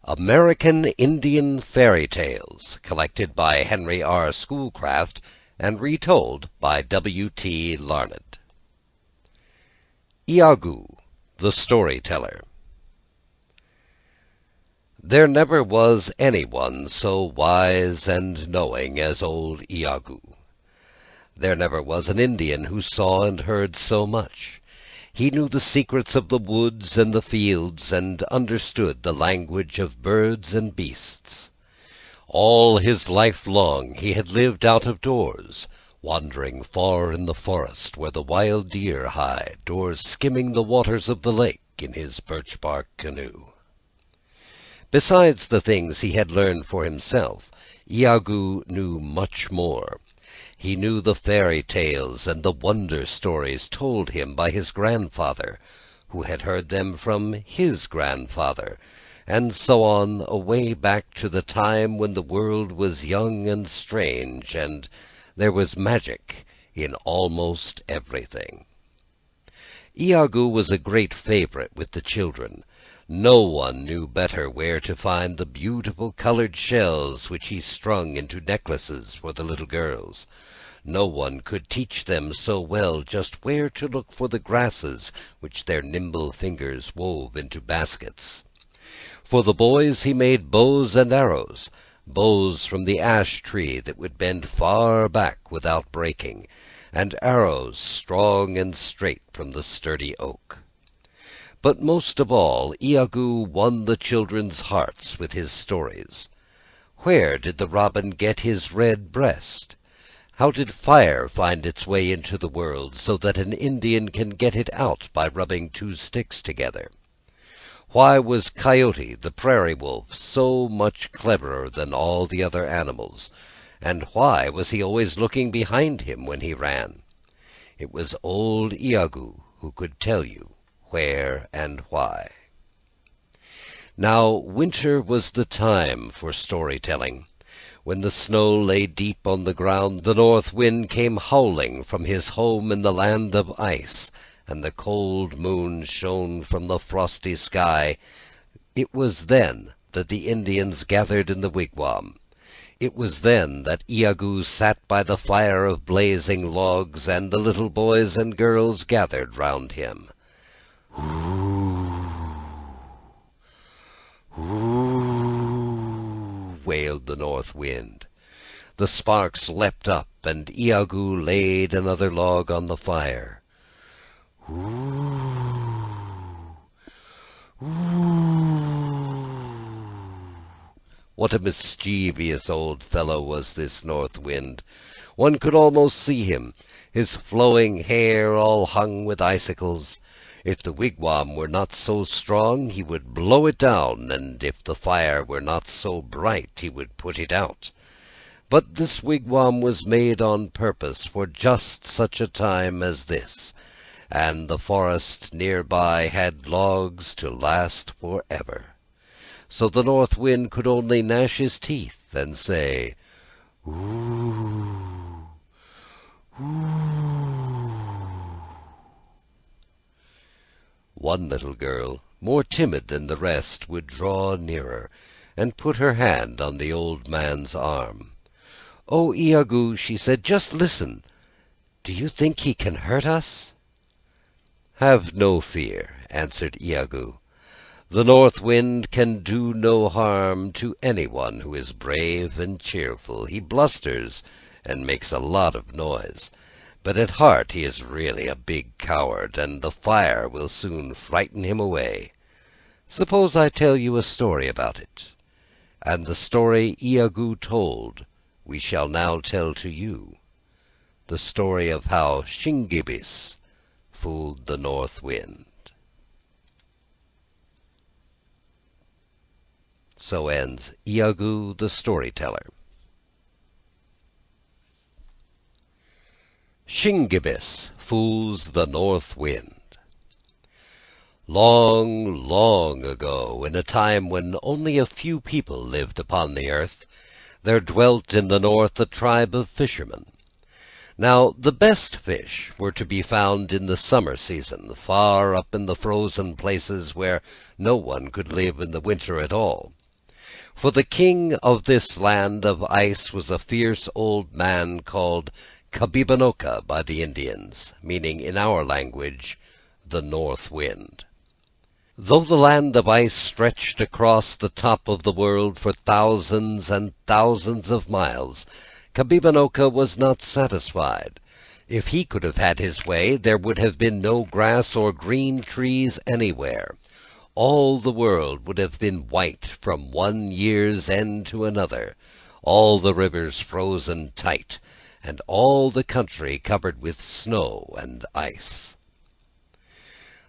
American Indian Fairy Tales, collected by Henry R. Schoolcraft and retold by W.T. Larned. Iagoo, the Storyteller. There never was anyone so wise and knowing as old Iagoo. There never was an Indian who saw and heard so much. He knew the secrets of the woods and the fields, and understood the language of birds and beasts. All his life long he had lived out of doors, wandering far in the forest where the wild deer hide, or skimming the waters of the lake in his birch-bark canoe. Besides the things he had learned for himself, Iagoo knew much more. He knew the fairy tales and the wonder stories told him by his grandfather, who had heard them from his grandfather, and so on away back to the time when the world was young and strange, and there was magic in almost everything. Iagoo was a great favorite with the children. No one knew better where to find the beautiful colored shells which he strung into necklaces for the little girls. No one could teach them so well just where to look for the grasses which their nimble fingers wove into baskets. For the boys he made bows and arrows, bows from the ash tree that would bend far back without breaking, and arrows strong and straight from the sturdy oak. But most of all, Iagoo won the children's hearts with his stories. Where did the robin get his red breast? How did fire find its way into the world so that an Indian can get it out by rubbing two sticks together? Why was Coyote the prairie wolf so much cleverer than all the other animals? And why was he always looking behind him when he ran? It was old Iagoo who could tell you where and why. Now winter was the time for storytelling. When the snow lay deep on the ground, the north wind came howling from his home in the land of ice, and the cold moon shone from the frosty sky. It was then that the Indians gathered in the wigwam. It was then that Iagoo sat by the fire of blazing logs, and the little boys and girls gathered round him. Wailed the north wind. The sparks leapt up, and Iagoo laid another log on the fire. What a mischievous old fellow was this north wind! One could almost see him, his flowing hair all hung with icicles. If the wigwam were not so strong, he would blow it down, and if the fire were not so bright, he would put it out. But this wigwam was made on purpose for just such a time as this, and the forest near by had logs to last forever. So the north wind could only gnash his teeth and say, "Ooh, ooh." One little girl, more timid than the rest, would draw nearer, and put her hand on the old man's arm. "Oh, Iagoo," she said, "just listen. Do you think he can hurt us?" "Have no fear," answered Iagoo. "The north wind can do no harm to anyone who is brave and cheerful. He blusters and makes a lot of noise, but at heart he is really a big coward, and the fire will soon frighten him away. Suppose I tell you a story about it?" And the story Iagoo told we shall now tell to you, the story of how Shingebis fooled the north wind. So ends Iagoo the Storyteller. Shingebis fools the north wind. Long, long ago, in a time when only a few people lived upon the earth, there dwelt in the north a tribe of fishermen. Now the best fish were to be found in the summer season, far up in the frozen places where no one could live in the winter at all. For the king of this land of ice was a fierce old man called Kabibanoka by the Indians, meaning in our language, the North Wind. Though the land of ice stretched across the top of the world for thousands and thousands of miles, Kabibanoka was not satisfied. If he could have had his way, there would have been no grass or green trees anywhere. All the world would have been white from one year's end to another, all the rivers frozen tight, and all the country covered with snow and ice.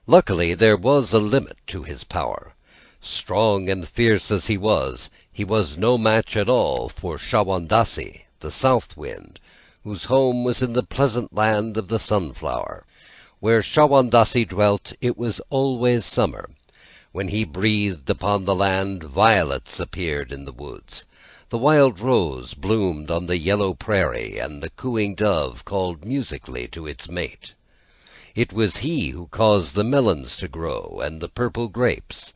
Luckily there was a limit to his power. Strong and fierce as he was no match at all for Shawondasee, the South Wind, whose home was in the pleasant land of the sunflower. Where Shawondasee dwelt, it was always summer. When he breathed upon the land, violets appeared in the woods. The wild rose bloomed on the yellow prairie, and the cooing dove called musically to its mate. It was he who caused the melons to grow, and the purple grapes.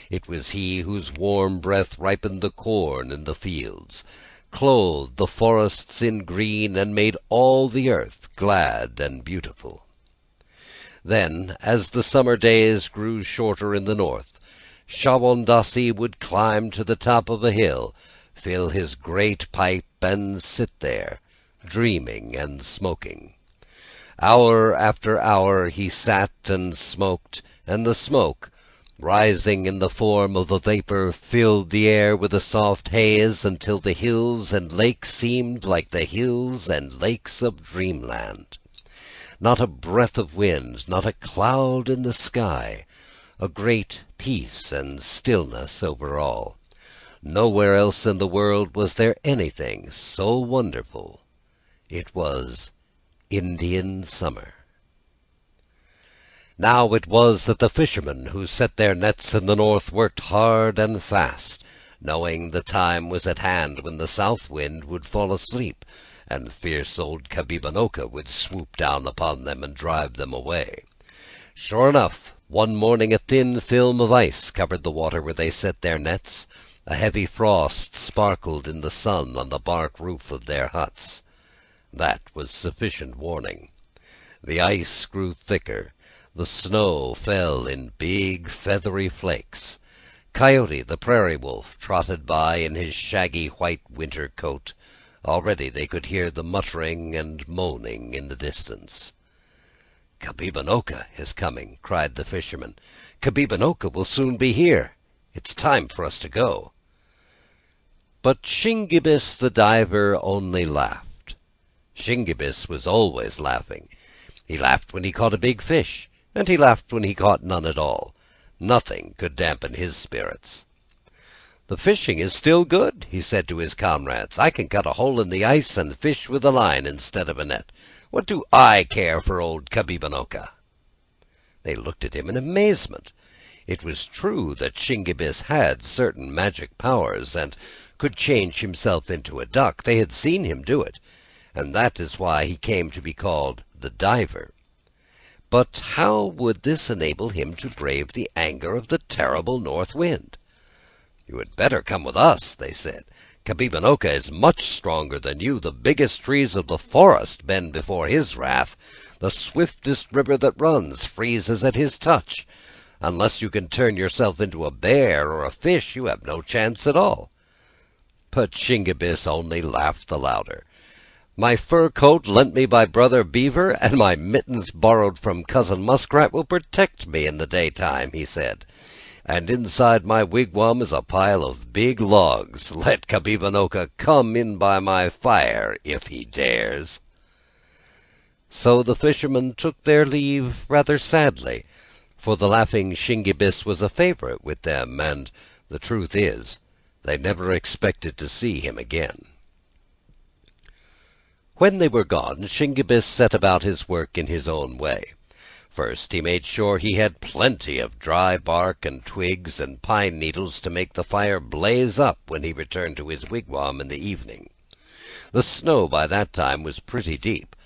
It was he whose warm breath ripened the corn in the fields, clothed the forests in green, and made all the earth glad and beautiful. Then, as the summer days grew shorter in the north, Shawondasee would climb to the top of a hill, fill his great pipe, and sit there, dreaming and smoking. Hour after hour he sat and smoked, and the smoke, rising in the form of a vapor, filled the air with a soft haze until the hills and lakes seemed like the hills and lakes of dreamland. Not a breath of wind, not a cloud in the sky, a great peace and stillness over all. Nowhere else in the world was there anything so wonderful. It was Indian summer. Now it was that the fishermen who set their nets in the north worked hard and fast, knowing the time was at hand when the south wind would fall asleep, and fierce old Kabibanoka would swoop down upon them and drive them away. Sure enough, one morning a thin film of ice covered the water where they set their nets. A heavy frost sparkled in the sun on the bark roof of their huts. That was sufficient warning. The ice grew thicker. The snow fell in big, feathery flakes. Coyote, the prairie wolf, trotted by in his shaggy white winter coat. Already they could hear the muttering and moaning in the distance. "Kabibanoka is coming," cried the fisherman. "Kabibanoka will soon be here. It's time for us to go." But Shingebis the diver only laughed. Shingebis was always laughing. He laughed when he caught a big fish, and he laughed when he caught none at all. Nothing could dampen his spirits. "The fishing is still good," he said to his comrades. "I can cut a hole in the ice and fish with a line instead of a net. What do I care for old Kabibanoka?" They looked at him in amazement. It was true that Shingebis had certain magic powers, and could change himself into a duck. They had seen him do it, and that is why he came to be called the diver. But how would this enable him to brave the anger of the terrible north wind? "You had better come with us," they said. "Kabibanoka is much stronger than you. The biggest trees of the forest bend before his wrath. The swiftest river that runs freezes at his touch. Unless you can turn yourself into a bear or a fish, you have no chance at all." But Shingebis only laughed the louder. "My fur coat lent me by Brother Beaver, and my mittens borrowed from Cousin Muskrat will protect me in the daytime," he said. "And inside my wigwam is a pile of big logs. Let Kabibanoka come in by my fire if he dares." So the fishermen took their leave rather sadly, for the laughing Shingebis was a favorite with them, and the truth is, they never expected to see him again. When they were gone, Shingebis set about his work in his own way. First he made sure he had plenty of dry bark and twigs and pine needles to make the fire blaze up when he returned to his wigwam in the evening. The snow by that time was pretty deep,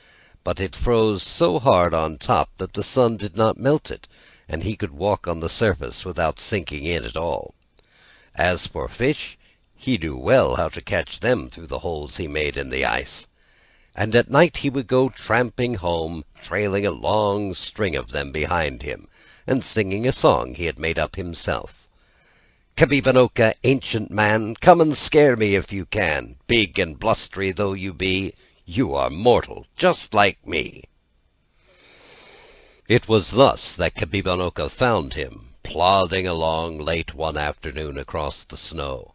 but it froze so hard on top that the sun did not melt it, and he could walk on the surface without sinking in at all. As for fish, He knew well how to catch them through the holes he made in the ice. And at night he would go tramping home, trailing a long string of them behind him, and singing a song he had made up himself. "Kabibanoka, ancient man, come and scare me if you can. Big and blustery though you be, you are mortal, just like me." It was thus that Kabibanoka found him, plodding along late one afternoon across the snow.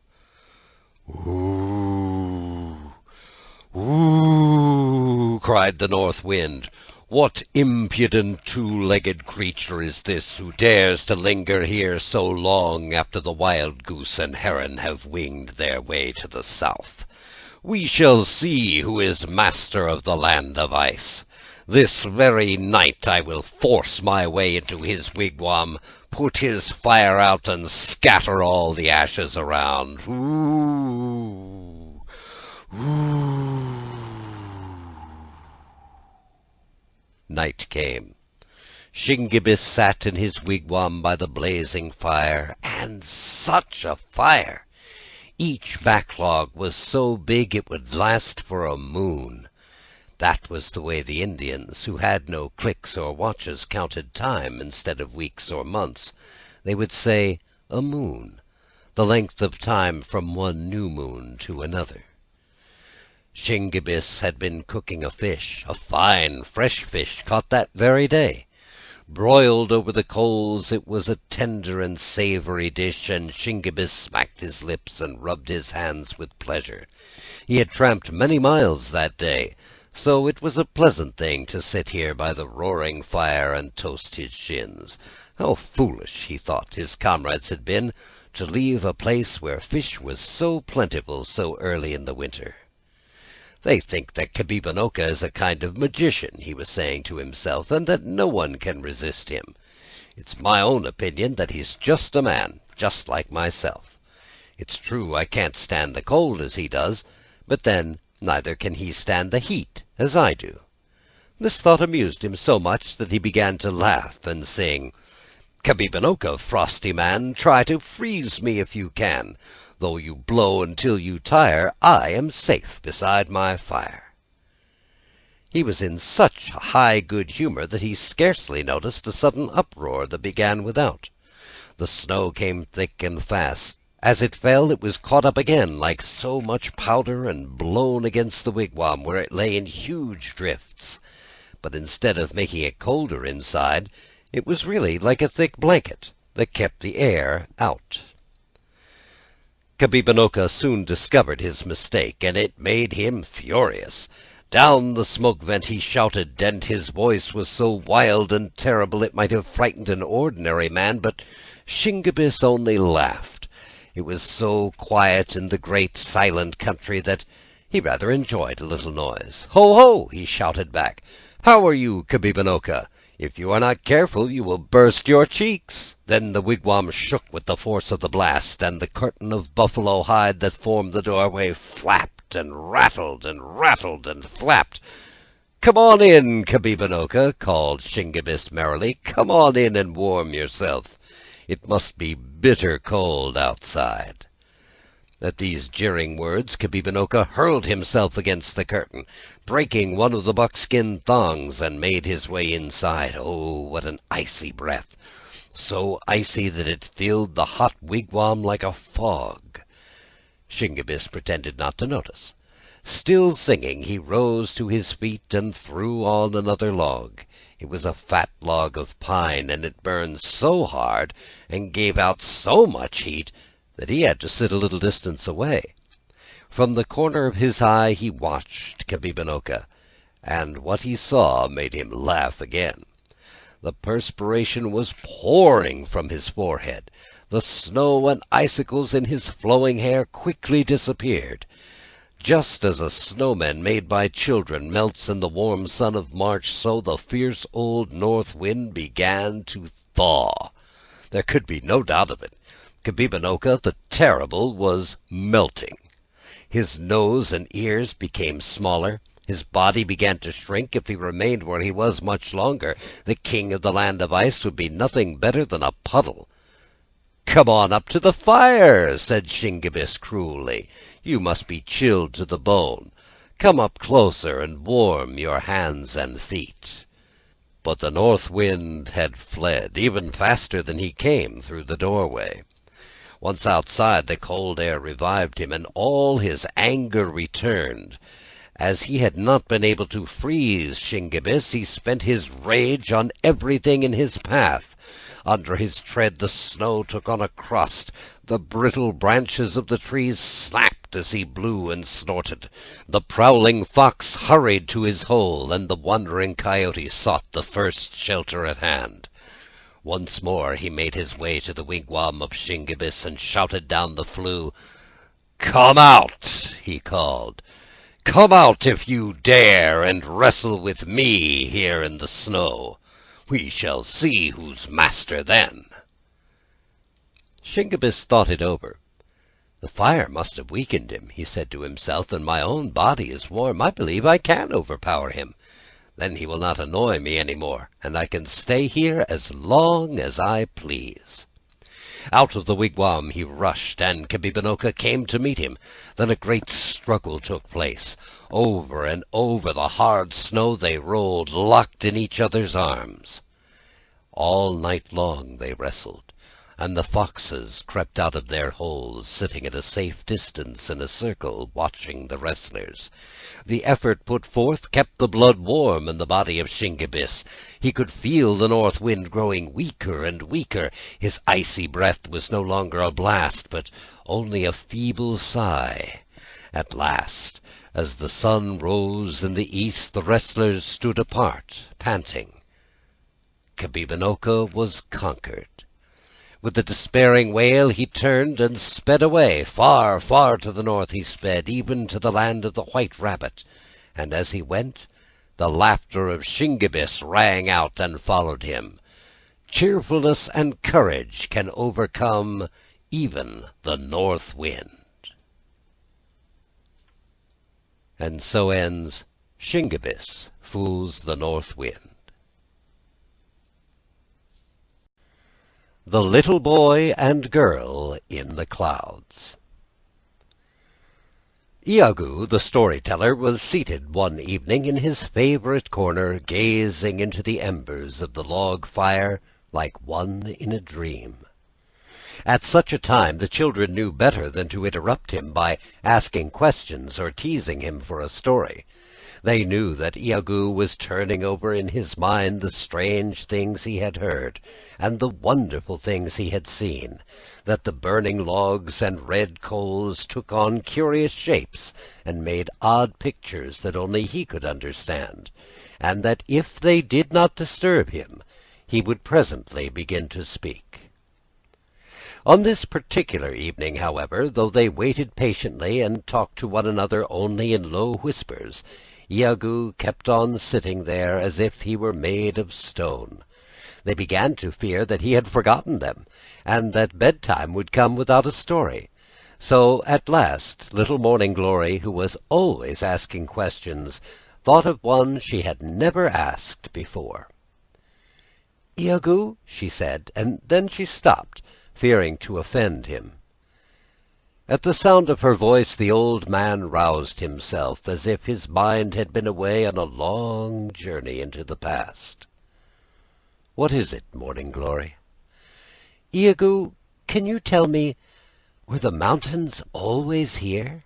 "Ooh, ooh!" cried the north wind. "What impudent two-legged creature is this who dares to linger here so long after the wild goose and heron have winged their way to the south? We shall see who is master of the land of ice. This very night I will force my way into his wigwam, put his fire out, and scatter all the ashes around. Ooh, ooh." Night came. Shingebis sat in his wigwam by the blazing fire, and such a fire! Each backlog was so big it would last for a moon. That was the way the Indians, who had no clicks or watches, counted time instead of weeks or months. They would say a moon, the length of time from one new moon to another. Shingebis had been cooking a fish, a fine fresh fish caught that very day. Broiled over the coals, it was a tender and savory dish, and Shingebis smacked his lips and rubbed his hands with pleasure. He had tramped many miles that day, so it was a pleasant thing to sit here by the roaring fire and toast his shins. How foolish, he thought, his comrades had been to leave a place where fish was so plentiful so early in the winter. "They think that Kabibanoka is a kind of magician," he was saying to himself, "and that no one can resist him. It's my own opinion that he's just a man, just like myself. It's true I can't stand the cold as he does, but then neither can he stand the heat as I do." This thought amused him so much that he began to laugh and sing, "Kabibanoka, frosty man, try to freeze me if you can. Though you blow until you tire, I am safe beside my fire." He was in such high good humor that he scarcely noticed a sudden uproar that began without. The snow came thick and fast. As it fell, it was caught up again like so much powder and blown against the wigwam, where it lay in huge drifts. But instead of making it colder inside, it was really like a thick blanket that kept the air out. Kabibanoka soon discovered his mistake, and it made him furious. Down the smoke vent he shouted, and his voice was so wild and terrible it might have frightened an ordinary man, but Shingebis only laughed. It was so quiet in the great silent country that he rather enjoyed a little noise. "Ho, ho!" he shouted back. "How are you, Kabibanoka? If you are not careful, you will burst your cheeks." Then the wigwam shook with the force of the blast, and the curtain of buffalo hide that formed the doorway flapped and rattled and rattled and flapped. "Come on in, Kabibanoka," called Shingebis merrily. "Come on in and warm yourself. It must be bitter cold outside." At these jeering words, Kabibanoka hurled himself against the curtain, breaking one of the buckskin thongs, and made his way inside. Oh, what an icy breath! So icy that it filled the hot wigwam like a fog. Shingebis pretended not to notice. Still singing, he rose to his feet and threw on another log. It was a fat log of pine, and it burned so hard and gave out so much heat that he had to sit a little distance away. From the corner of his eye he watched Kabibanoka, and what he saw made him laugh again. The perspiration was pouring from his forehead. The snow and icicles in his flowing hair quickly disappeared. Just as a snowman made by children melts in the warm sun of March, so the fierce old north wind began to thaw. There could be no doubt of it. Kabibanoka the Terrible was melting. His nose and ears became smaller. His body began to shrink. If he remained where he was much longer, the king of the land of ice would be nothing better than a puddle. "Come on up to the fire," said Shingebis cruelly. "You must be chilled to the bone. Come up closer and warm your hands and feet." But the North Wind had fled, even faster than he came, through the doorway. Once outside, the cold air revived him, and all his anger returned. As he had not been able to freeze Shingebis, he spent his rage on everything in his path. Under his tread the snow took on a crust. The brittle branches of the trees snapped as he blew and snorted. The prowling fox hurried to his hole, and the wandering coyote sought the first shelter at hand. Once more he made his way to the wigwam of Shingebis and shouted down the flue. "Come out!" he called. "Come out if you dare, and wrestle with me here in the snow. We shall see who's master then." Shingebis thought it over. "The fire must have weakened him," he said to himself, "and my own body is warm. I believe I can overpower him. Then he will not annoy me any more, and I can stay here as long as I please." Out of the wigwam he rushed, and Kabibinoka came to meet him. Then a great struggle took place. Over and over the hard snow they rolled, locked in each other's arms. All night long they wrestled, and the foxes crept out of their holes, sitting at a safe distance in a circle, watching the wrestlers. The effort put forth kept the blood warm in the body of Shingebis. He could feel the north wind growing weaker and weaker. His icy breath was no longer a blast, but only a feeble sigh. At last, as the sun rose in the east, the wrestlers stood apart, panting. Kabibinoka was conquered. With a despairing wail he turned and sped away. Far, far to the north he sped, even to the land of the white rabbit. And as he went, the laughter of Shingebis rang out and followed him. Cheerfulness and courage can overcome even the north wind. And so ends Shingebis Fools the North Wind. The Little Boy and Girl in the Clouds. Iago, the storyteller, was seated one evening in his favorite corner, gazing into the embers of the log fire like one in a dream. At such a time the children knew better than to interrupt him by asking questions or teasing him for a story. They knew that Iago was turning over in his mind the strange things he had heard, and the wonderful things he had seen, that the burning logs and red coals took on curious shapes and made odd pictures that only he could understand, and that if they did not disturb him, he would presently begin to speak. On this particular evening, however, though they waited patiently and talked to one another only in low whispers, Iago kept on sitting there as if he were made of stone. They began to fear that he had forgotten them, and that bedtime would come without a story. So at last little Morning Glory, who was always asking questions, thought of one she had never asked before. "Iago," she said, and then she stopped, fearing to offend him. At the sound of her voice the old man roused himself, as if his mind had been away on a long journey into the past. "What is it, Morning Glory?" "Iago, can you tell me, were the mountains always here?"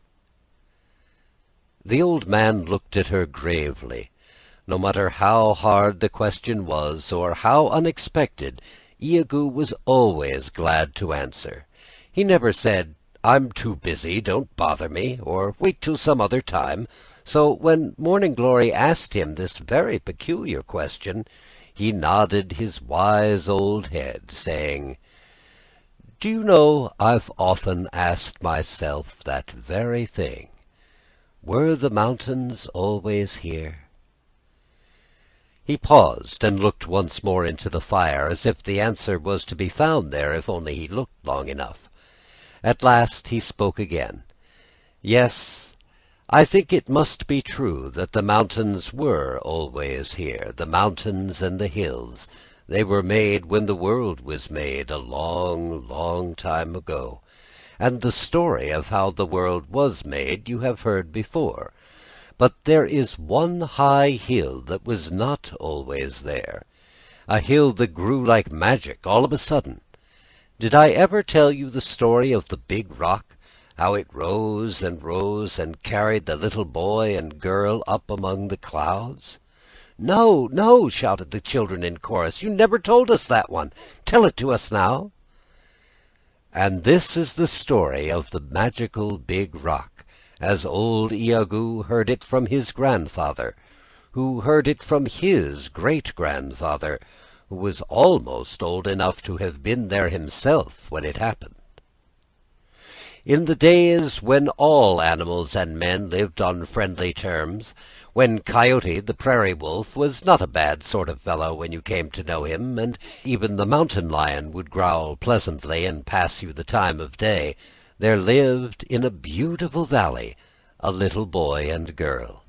The old man looked at her gravely. No matter how hard the question was, or how unexpected, Iago was always glad to answer. He never said, "I'm too busy, don't bother me," or "wait till some other time." So when Morning Glory asked him this very peculiar question, he nodded his wise old head, saying, "Do you know, I've often asked myself that very thing. Were the mountains always here?" He paused and looked once more into the fire, as if the answer was to be found there if only he looked long enough. At last he spoke again. "Yes, I think it must be true that the mountains were always here, the mountains and the hills, They were made when the world was made, a long, long time ago. And the story of how the world was made you have heard before. But there is one high hill that was not always there, a hill that grew like magic all of a sudden. Did I ever tell you the story of the big rock, how it rose and carried the little boy and girl up among the clouds? "No, no!" shouted the children in chorus. "You never told us that one. Tell it to us now." And this is the story of the magical big rock, as old Iagoo heard it from his grandfather, who heard it from his great-grandfather, who was almost old enough to have been there himself when it happened. In the days when all animals and men lived on friendly terms, when Coyote the prairie wolf was not a bad sort of fellow when you came to know him, and even the mountain lion would growl pleasantly and pass you the time of day, there lived in a beautiful valley a little boy and girl.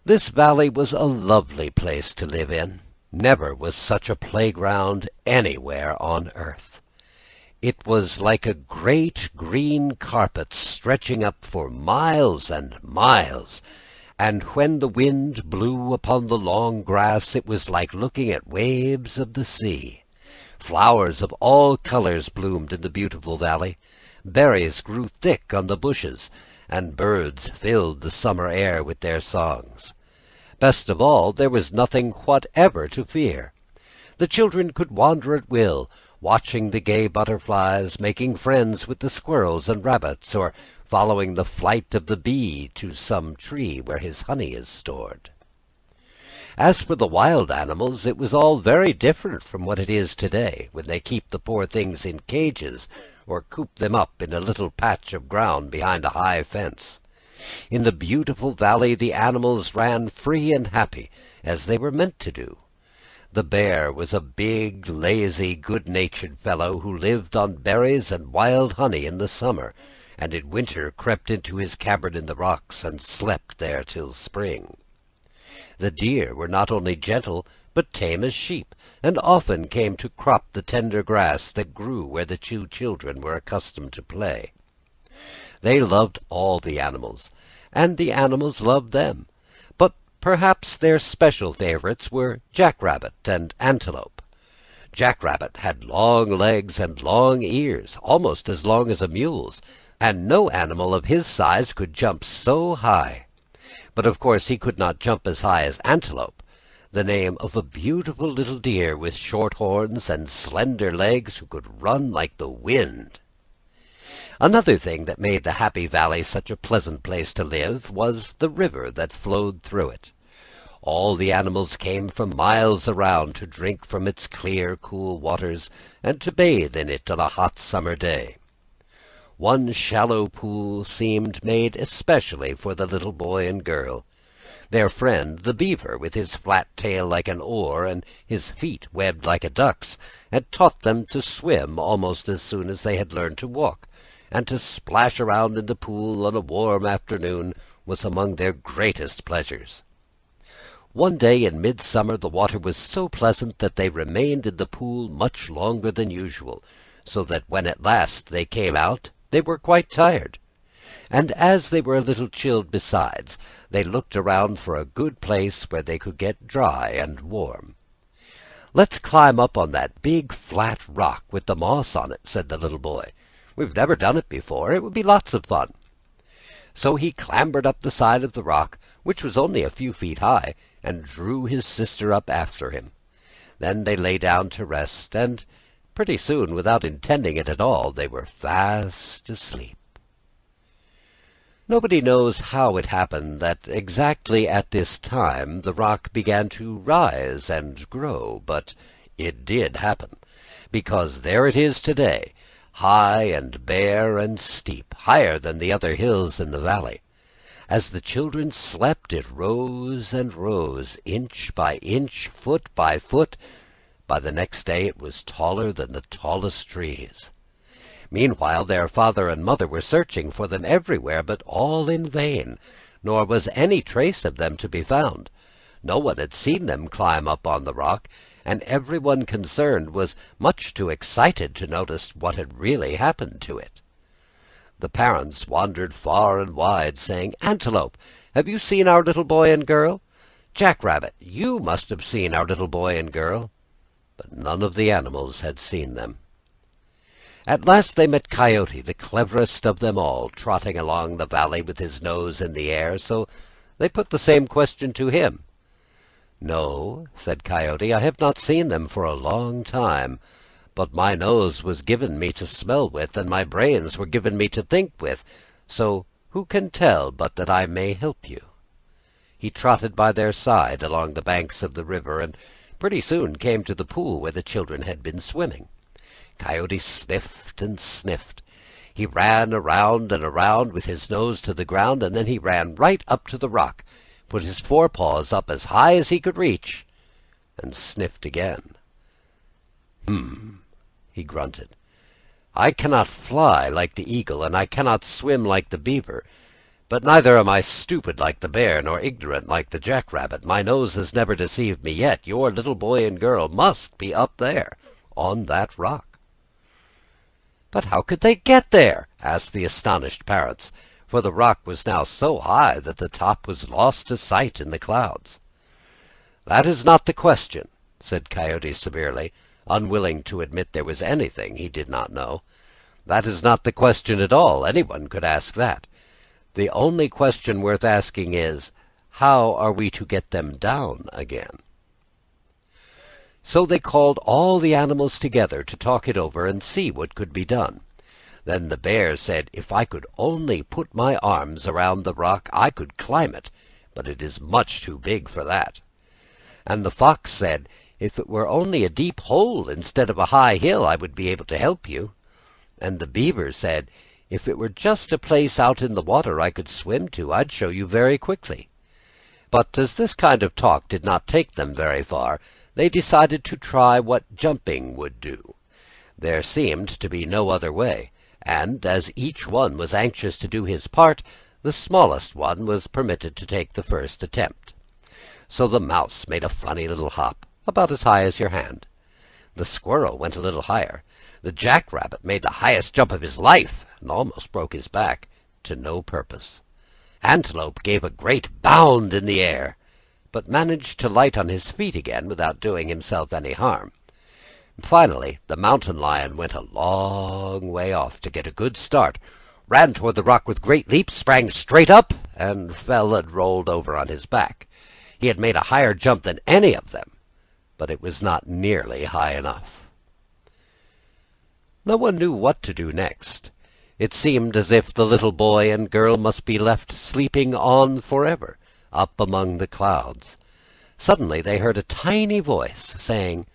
This valley was a lovely place to live in. Never was such a playground anywhere on earth. It was like a great green carpet stretching up for miles and miles, and when the wind blew upon the long grass it was like looking at waves of the sea. Flowers of all colors bloomed in the beautiful valley. Berries grew thick on the bushes, and birds filled the summer air with their songs. Best of all, there was nothing whatever to fear. The children could wander at will, watching the gay butterflies, making friends with the squirrels and rabbits, or following the flight of the bee to some tree where his honey is stored. As for the wild animals, it was all very different from what it is today, when they keep the poor things in cages, or coop them up in a little patch of ground behind a high fence. In the beautiful valley the animals ran free and happy, as they were meant to do. The bear was a big, lazy, good-natured fellow who lived on berries and wild honey in the summer, and in winter crept into his cavern in the rocks and slept there till spring. The deer were not only gentle, but tame as sheep, and often came to crop the tender grass that grew where the two children were accustomed to play. They loved all the animals, and the animals loved them, but perhaps their special favorites were Jack-Rabbit and Antelope. Jack-Rabbit had long legs and long ears, almost as long as a mule's, and no animal of his size could jump so high. But of course he could not jump as high as Antelope, the name of a beautiful little deer with short horns and slender legs who could run like the wind. Another thing that made the Happy Valley such a pleasant place to live was the river that flowed through it. All the animals came from miles around to drink from its clear, cool waters, and to bathe in it on a hot summer day. One shallow pool seemed made especially for the little boy and girl. Their friend, the beaver, with his flat tail like an oar and his feet webbed like a duck's, had taught them to swim almost as soon as they had learned to walk, and to splash around in the pool on a warm afternoon was among their greatest pleasures. One day in midsummer the water was so pleasant that they remained in the pool much longer than usual, so that when at last they came out they were quite tired. And as they were a little chilled besides, they looked around for a good place where they could get dry and warm. "Let's climb up on that big flat rock with the moss on it," said the little boy. "We've never done it before. It would be lots of fun." So he clambered up the side of the rock, which was only a few feet high, and drew his sister up after him. Then they lay down to rest, and pretty soon, without intending it at all, they were fast asleep. Nobody knows how it happened that exactly at this time the rock began to rise and grow, but it did happen, because there it is today, high and bare and steep, higher than the other hills in the valley. As the children slept, it rose and rose, inch by inch, foot by foot. By the next day it was taller than the tallest trees. Meanwhile their father and mother were searching for them everywhere, but all in vain, nor was any trace of them to be found. No one had seen them climb up on the rock, and everyone concerned was much too excited to notice what had really happened to it. The parents wandered far and wide, saying, "Antelope, have you seen our little boy and girl? Jack-rabbit, you must have seen our little boy and girl." But none of the animals had seen them. At last they met Coyote, the cleverest of them all, trotting along the valley with his nose in the air, so they put the same question to him. "No," said Coyote, "I have not seen them for a long time, but my nose was given me to smell with, and my brains were given me to think with, so who can tell but that I may help you?" He trotted by their side along the banks of the river, and pretty soon came to the pool where the children had been swimming. Coyote sniffed and sniffed. He ran around and around with his nose to the ground, and then he ran right up to the rock, put his forepaws up as high as he could reach, and sniffed again. He grunted. "I cannot fly like the eagle, and I cannot swim like the beaver, but neither am I stupid like the bear, nor ignorant like the jack-rabbit. My nose has never deceived me yet. Your little boy and girl must be up there, on that rock." "But how could they get there?" asked the astonished parents, for the rock was now so high that the top was lost to sight in the clouds. "That is not the question," said Coyote severely, unwilling to admit there was anything he did not know. "That is not the question at all. Anyone could ask that. The only question worth asking is, how are we to get them down again?" So they called all the animals together to talk it over and see what could be done. Then the bear said, "If I could only put my arms around the rock, I could climb it, but it is much too big for that." And the fox said, "If it were only a deep hole instead of a high hill, I would be able to help you." And the beaver said, "If it were just a place out in the water I could swim to, I'd show you very quickly." But as this kind of talk did not take them very far, they decided to try what jumping would do. There seemed to be no other way, and as each one was anxious to do his part, the smallest one was permitted to take the first attempt. So the mouse made a funny little hop, about as high as your hand. The squirrel went a little higher. The jack-rabbit made the highest jump of his life, and almost broke his back, to no purpose. Antelope gave a great bound in the air, but managed to light on his feet again without doing himself any harm. Finally, the mountain lion went a long way off to get a good start, ran toward the rock with great leaps, sprang straight up, and fell and rolled over on his back. He had made a higher jump than any of them, but it was not nearly high enough. No one knew what to do next. It seemed as if the little boy and girl must be left sleeping on forever, up among the clouds. Suddenly they heard a tiny voice saying,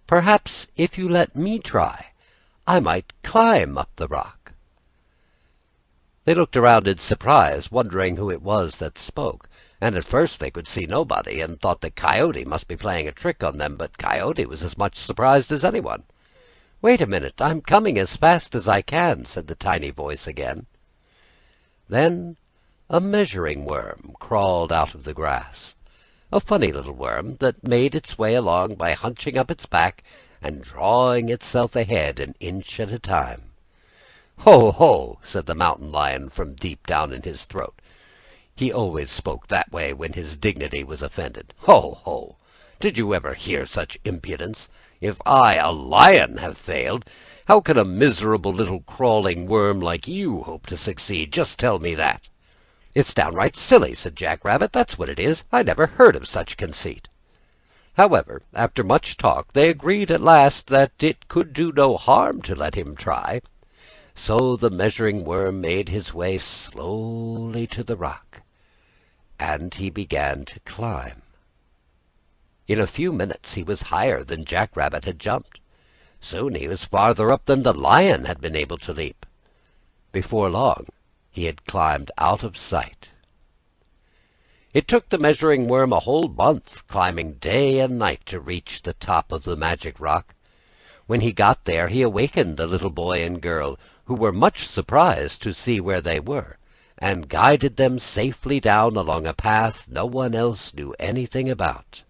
"Perhaps if you let me try, I might climb up the rock." They looked around in surprise, wondering who it was that spoke, and at first they could see nobody, and thought that Coyote must be playing a trick on them, but Coyote was as much surprised as anyone. "Wait a minute, I'm coming as fast as I can," said the tiny voice again. Then a measuring worm crawled out of the grass, a funny little worm that made its way along by hunching up its back and drawing itself ahead an inch at a time. "Ho, ho!" said the mountain lion from deep down in his throat. He always spoke that way when his dignity was offended. "Ho, ho! Did you ever hear such impudence? If I, a lion, have failed, how can a miserable little crawling worm like you hope to succeed? Just tell me that." "It's downright silly," said Jack Rabbit. "That's what it is. I never heard of such conceit." However, after much talk, they agreed at last that it could do no harm to let him try. So the measuring worm made his way slowly to the rock, and he began to climb. In a few minutes he was higher than Jack Rabbit had jumped. Soon he was farther up than the lion had been able to leap. Before long he had climbed out of sight. It took the measuring worm a whole month, climbing day and night, to reach the top of the magic rock. When he got there, he awakened the little boy and girl, who were much surprised to see where they were, and guided them safely down along a path no one else knew anything about.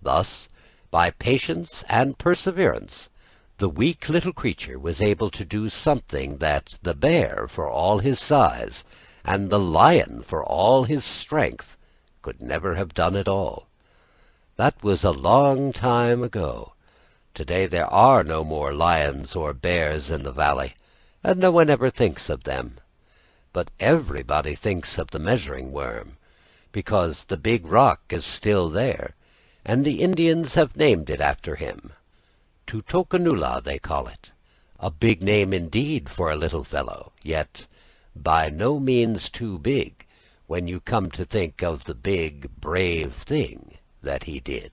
Thus, By patience and perseverance, the weak little creature was able to do something that the bear, for all his size, and the lion, for all his strength, could never have done at all. That was a long time ago. Today there are no more lions or bears in the valley, and no one ever thinks of them. But everybody thinks of the measuring worm, because the big rock is still there, and the Indians have named it after him. Tutokanula they call it, a big name indeed for a little fellow, yet by no means too big when you come to think of the big, brave thing that he did.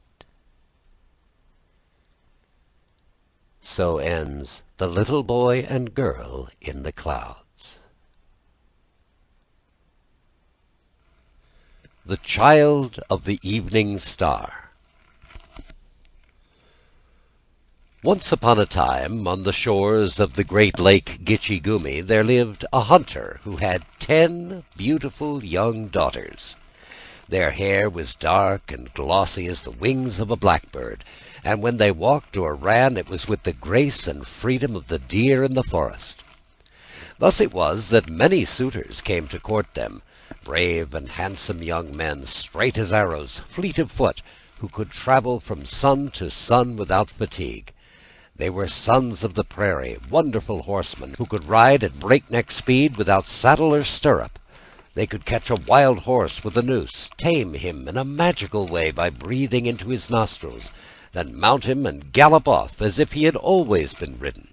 So ends The Little Boy and Girl in the Clouds. The Child of the Evening Star. Once upon a time, on the shores of the great lake Gitchigumi, there lived a hunter who had 10 beautiful young daughters. Their hair was dark and glossy as the wings of a blackbird, and when they walked or ran, it was with the grace and freedom of the deer in the forest. Thus it was that many suitors came to court them, brave and handsome young men, straight as arrows, fleet of foot, who could travel from sun to sun without fatigue. They were sons of the prairie, wonderful horsemen, who could ride at breakneck speed without saddle or stirrup. They could catch a wild horse with a noose, tame him in a magical way by breathing into his nostrils, then mount him and gallop off as if he had always been ridden.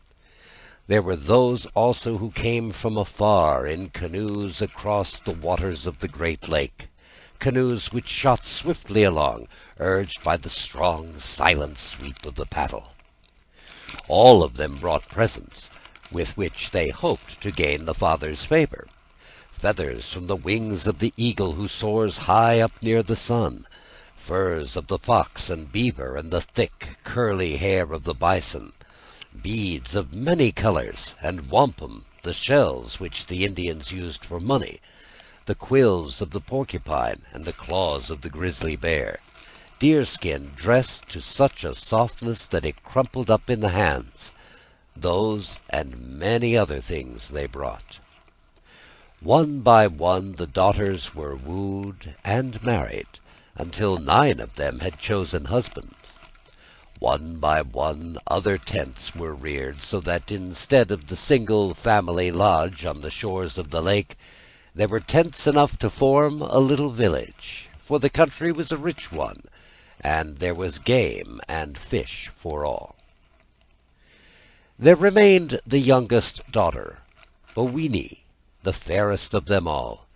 There were those also who came from afar in canoes across the waters of the great lake, canoes which shot swiftly along, urged by the strong, silent sweep of the paddle. All of them brought presents, with which they hoped to gain the father's favor. Feathers from the wings of the eagle who soars high up near the sun, furs of the fox and beaver, and the thick, curly hair of the bison, beads of many colors, and wampum, the shells which the Indians used for money, the quills of the porcupine, and the claws of the grizzly bear, deerskin dressed to such a softness that it crumpled up in the hands. Those and many other things they brought. One by one the daughters were wooed and married, until 9 of them had chosen husbands. One by one other tents were reared, so that instead of the single family lodge on the shores of the lake, there were tents enough to form a little village, for the country was a rich one, and there was game and fish for all. There remained the youngest daughter, Owini, the fairest of them all.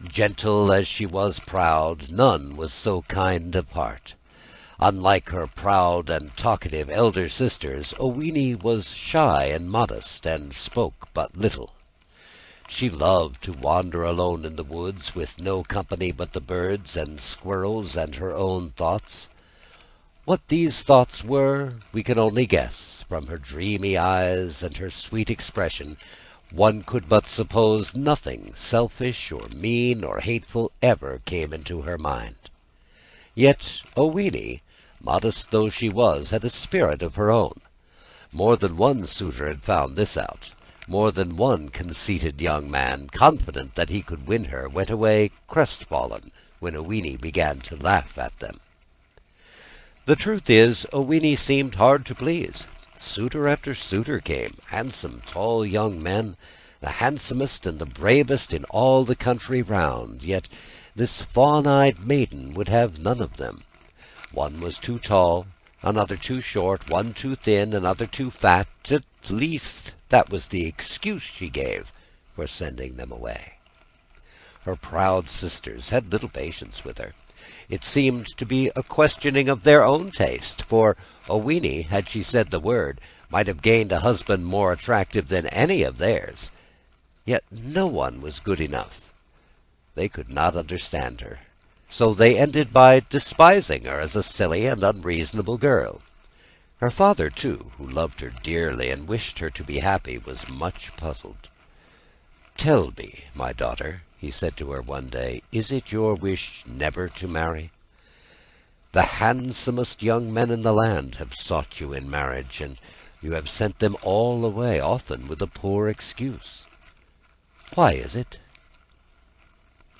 Gentle as she was proud, none was so kind of heart. Unlike her proud and talkative elder sisters, Owini was shy and modest, and spoke but little. She loved to wander alone in the woods, with no company but the birds and squirrels and her own thoughts. What these thoughts were, we can only guess. From her dreamy eyes and her sweet expression, one could but suppose nothing selfish or mean or hateful ever came into her mind. Yet Owini, modest though she was, had a spirit of her own. More than one suitor had found this out. More than one conceited young man, confident that he could win her, went away crestfallen when Owini began to laugh at them. The truth is, Owini seemed hard to please. Suitor after suitor came, handsome, tall young men, the handsomest and the bravest in all the country round, yet this fawn-eyed maiden would have none of them. One was too tall, another too short, one too thin, another too fat. At least that was the excuse she gave for sending them away. Her proud sisters had little patience with her. It seemed to be a questioning of their own taste, for Owini, had she said the word, might have gained a husband more attractive than any of theirs. Yet no one was good enough. They could not understand her, so they ended by despising her as a silly and unreasonable girl. Her father, too, who loved her dearly and wished her to be happy, was much puzzled. "Tell me, my daughter," he said to her one day, "is it your wish never to marry?" The handsomest young men in the land have sought you in marriage, and you have sent them all away, often with a poor excuse. Why is it?"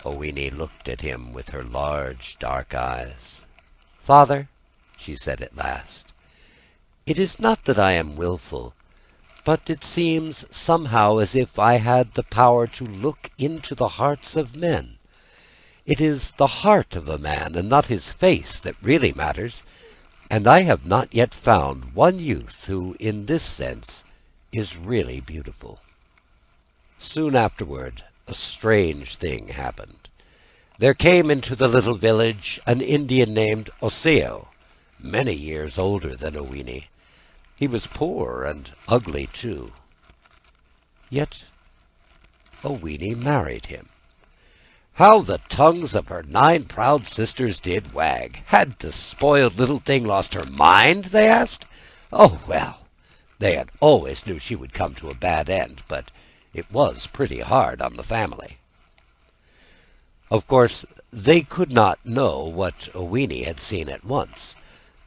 Owini looked at him with her large dark eyes. "Father," she said at last, "it is not that I am wilful, but it seems somehow as if I had the power to look into the hearts of men. It is the heart of a man, and not his face, that really matters, and I have not yet found one youth who, in this sense, is really beautiful." Soon afterward, a strange thing happened. There came into the little village an Indian named Osseo, many years older than Owini. He was poor and ugly too. Yet Owini married him. How the tongues of her 9 proud sisters did wag! Had the spoiled little thing lost her mind, they asked? Oh, well, they had always knew she would come to a bad end, but it was pretty hard on the family. Of course, they could not know what Owini had seen at once,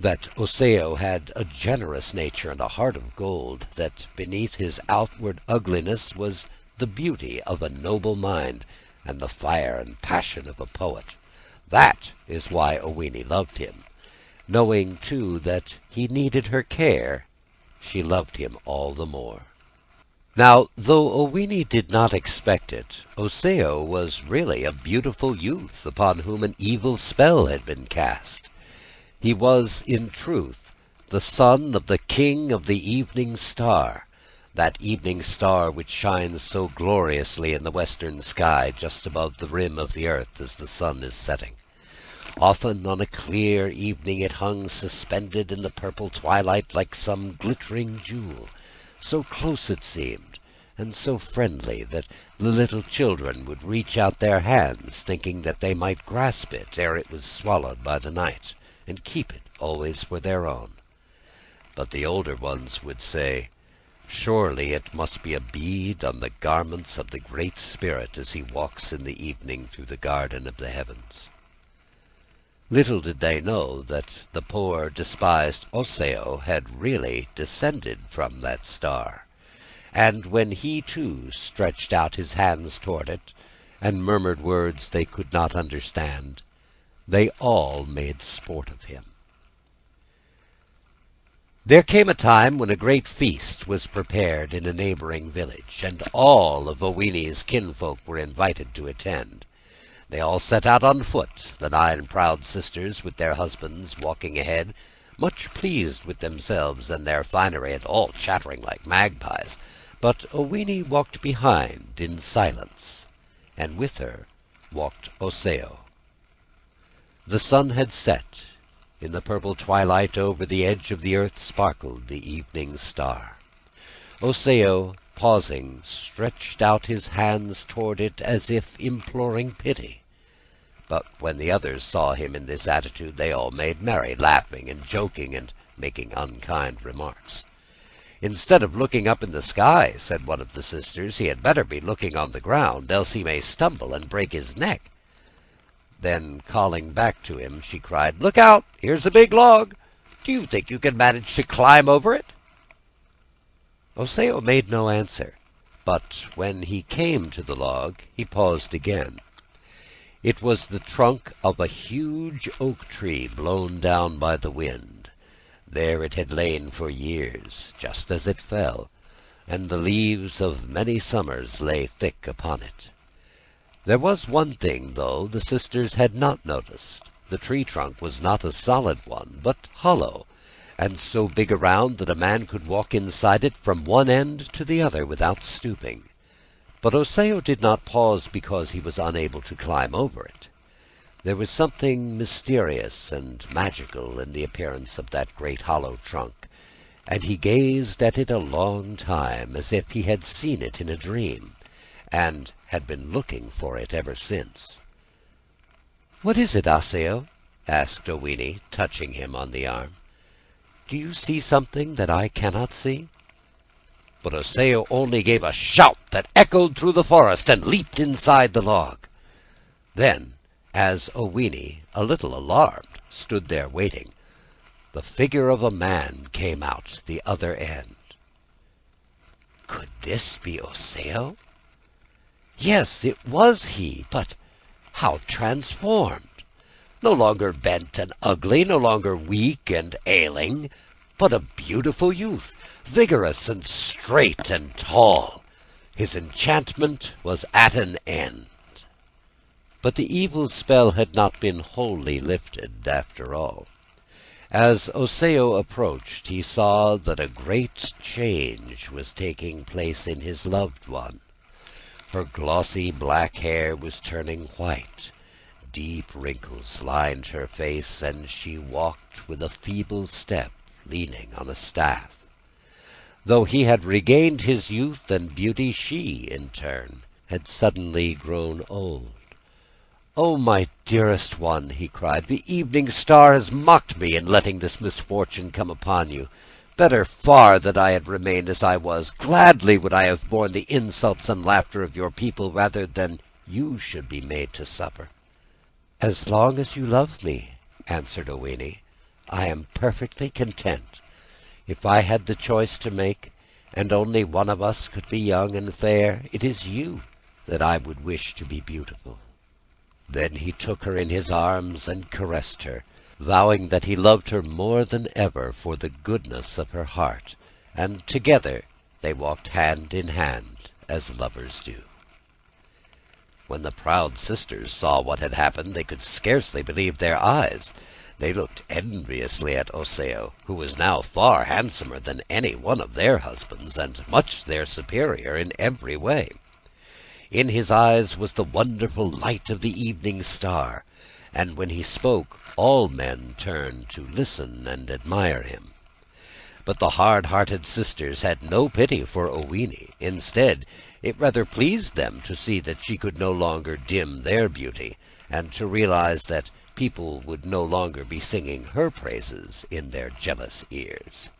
that Osseo had a generous nature and a heart of gold, that beneath his outward ugliness was the beauty of a noble mind, and the fire and passion of a poet. That is why Owini loved him. Knowing, too, that he needed her care, she loved him all the more. Now, though Owini did not expect it, Osseo was really a beautiful youth upon whom an evil spell had been cast. He was, in truth, the son of the king of the evening star, that evening star which shines so gloriously in the western sky just above the rim of the earth as the sun is setting. Often on a clear evening it hung suspended in the purple twilight like some glittering jewel. So close it seemed, and so friendly, that the little children would reach out their hands, thinking that they might grasp it ere it was swallowed by the night, and keep it always for their own. But the older ones would say, "Surely it must be a bead on the garments of the Great Spirit as he walks in the evening through the garden of the heavens." Little did they know that the poor despised Osseo had really descended from that star, and when he too stretched out his hands toward it, and murmured words they could not understand, they all made sport of him. There came a time when a great feast was prepared in a neighboring village, and all of Owini's kinfolk were invited to attend. They all set out on foot, the 9 proud sisters with their husbands walking ahead, much pleased with themselves and their finery, and all chattering like magpies. But Owini walked behind in silence, and with her walked Osseo. The sun had set. In the purple twilight over the edge of the earth sparkled the evening star. Osseo, pausing, stretched out his hands toward it as if imploring pity. But when the others saw him in this attitude, they all made merry, laughing and joking and making unkind remarks. "Instead of looking up in the sky," said one of the sisters, "he had better be looking on the ground, else he may stumble and break his neck." Then, calling back to him, she cried, "Look out! Here's a big log! Do you think you can manage to climb over it?" Osseo made no answer, but when he came to the log, he paused again. It was the trunk of a huge oak tree blown down by the wind. There it had lain for years, just as it fell, and the leaves of many summers lay thick upon it. There was one thing, though, the sisters had not noticed. The tree trunk was not a solid one, but hollow, and so big around that a man could walk inside it from one end to the other without stooping. But Osseo did not pause because he was unable to climb over it. There was something mysterious and magical in the appearance of that great hollow trunk, and he gazed at it a long time, as if he had seen it in a dream, and had been looking for it ever since. "What is it, Osseo?" asked Owini, touching him on the arm. "Do you see something that I cannot see?" But Osseo only gave a shout that echoed through the forest, and leaped inside the log. Then, as Owini, a little alarmed, stood there waiting, the figure of a man came out the other end. Could this be Osseo? Yes, it was he, but how transformed! No longer bent and ugly, no longer weak and ailing, but a beautiful youth, vigorous and straight and tall. His enchantment was at an end. But the evil spell had not been wholly lifted, after all. As Osseo approached, he saw that a great change was taking place in his loved one. Her glossy black hair was turning white. Deep wrinkles lined her face, and she walked with a feeble step, leaning on a staff. Though he had regained his youth and beauty, she, in turn, had suddenly grown old. "Oh, my dearest one," he cried, "the evening star has mocked me in letting this misfortune come upon you. Better far that I had remained as I was. Gladly would I have borne the insults and laughter of your people rather than you should be made to suffer." "As long as you love me," answered Owini, "I am perfectly content. If I had the choice to make, and only one of us could be young and fair, it is you that I would wish to be beautiful." Then he took her in his arms and caressed her, vowing that he loved her more than ever for the goodness of her heart, and together they walked hand in hand as lovers do. When the proud sisters saw what had happened, they could scarcely believe their eyes. They looked enviously at Osseo, who was now far handsomer than any one of their husbands, and much their superior in every way. In his eyes was the wonderful light of the evening star, and when he spoke, all men turned to listen and admire him. But the hard-hearted sisters had no pity for Owini. Instead, it rather pleased them to see that she could no longer dim their beauty, and to realize that people would no longer be singing her praises in their jealous ears.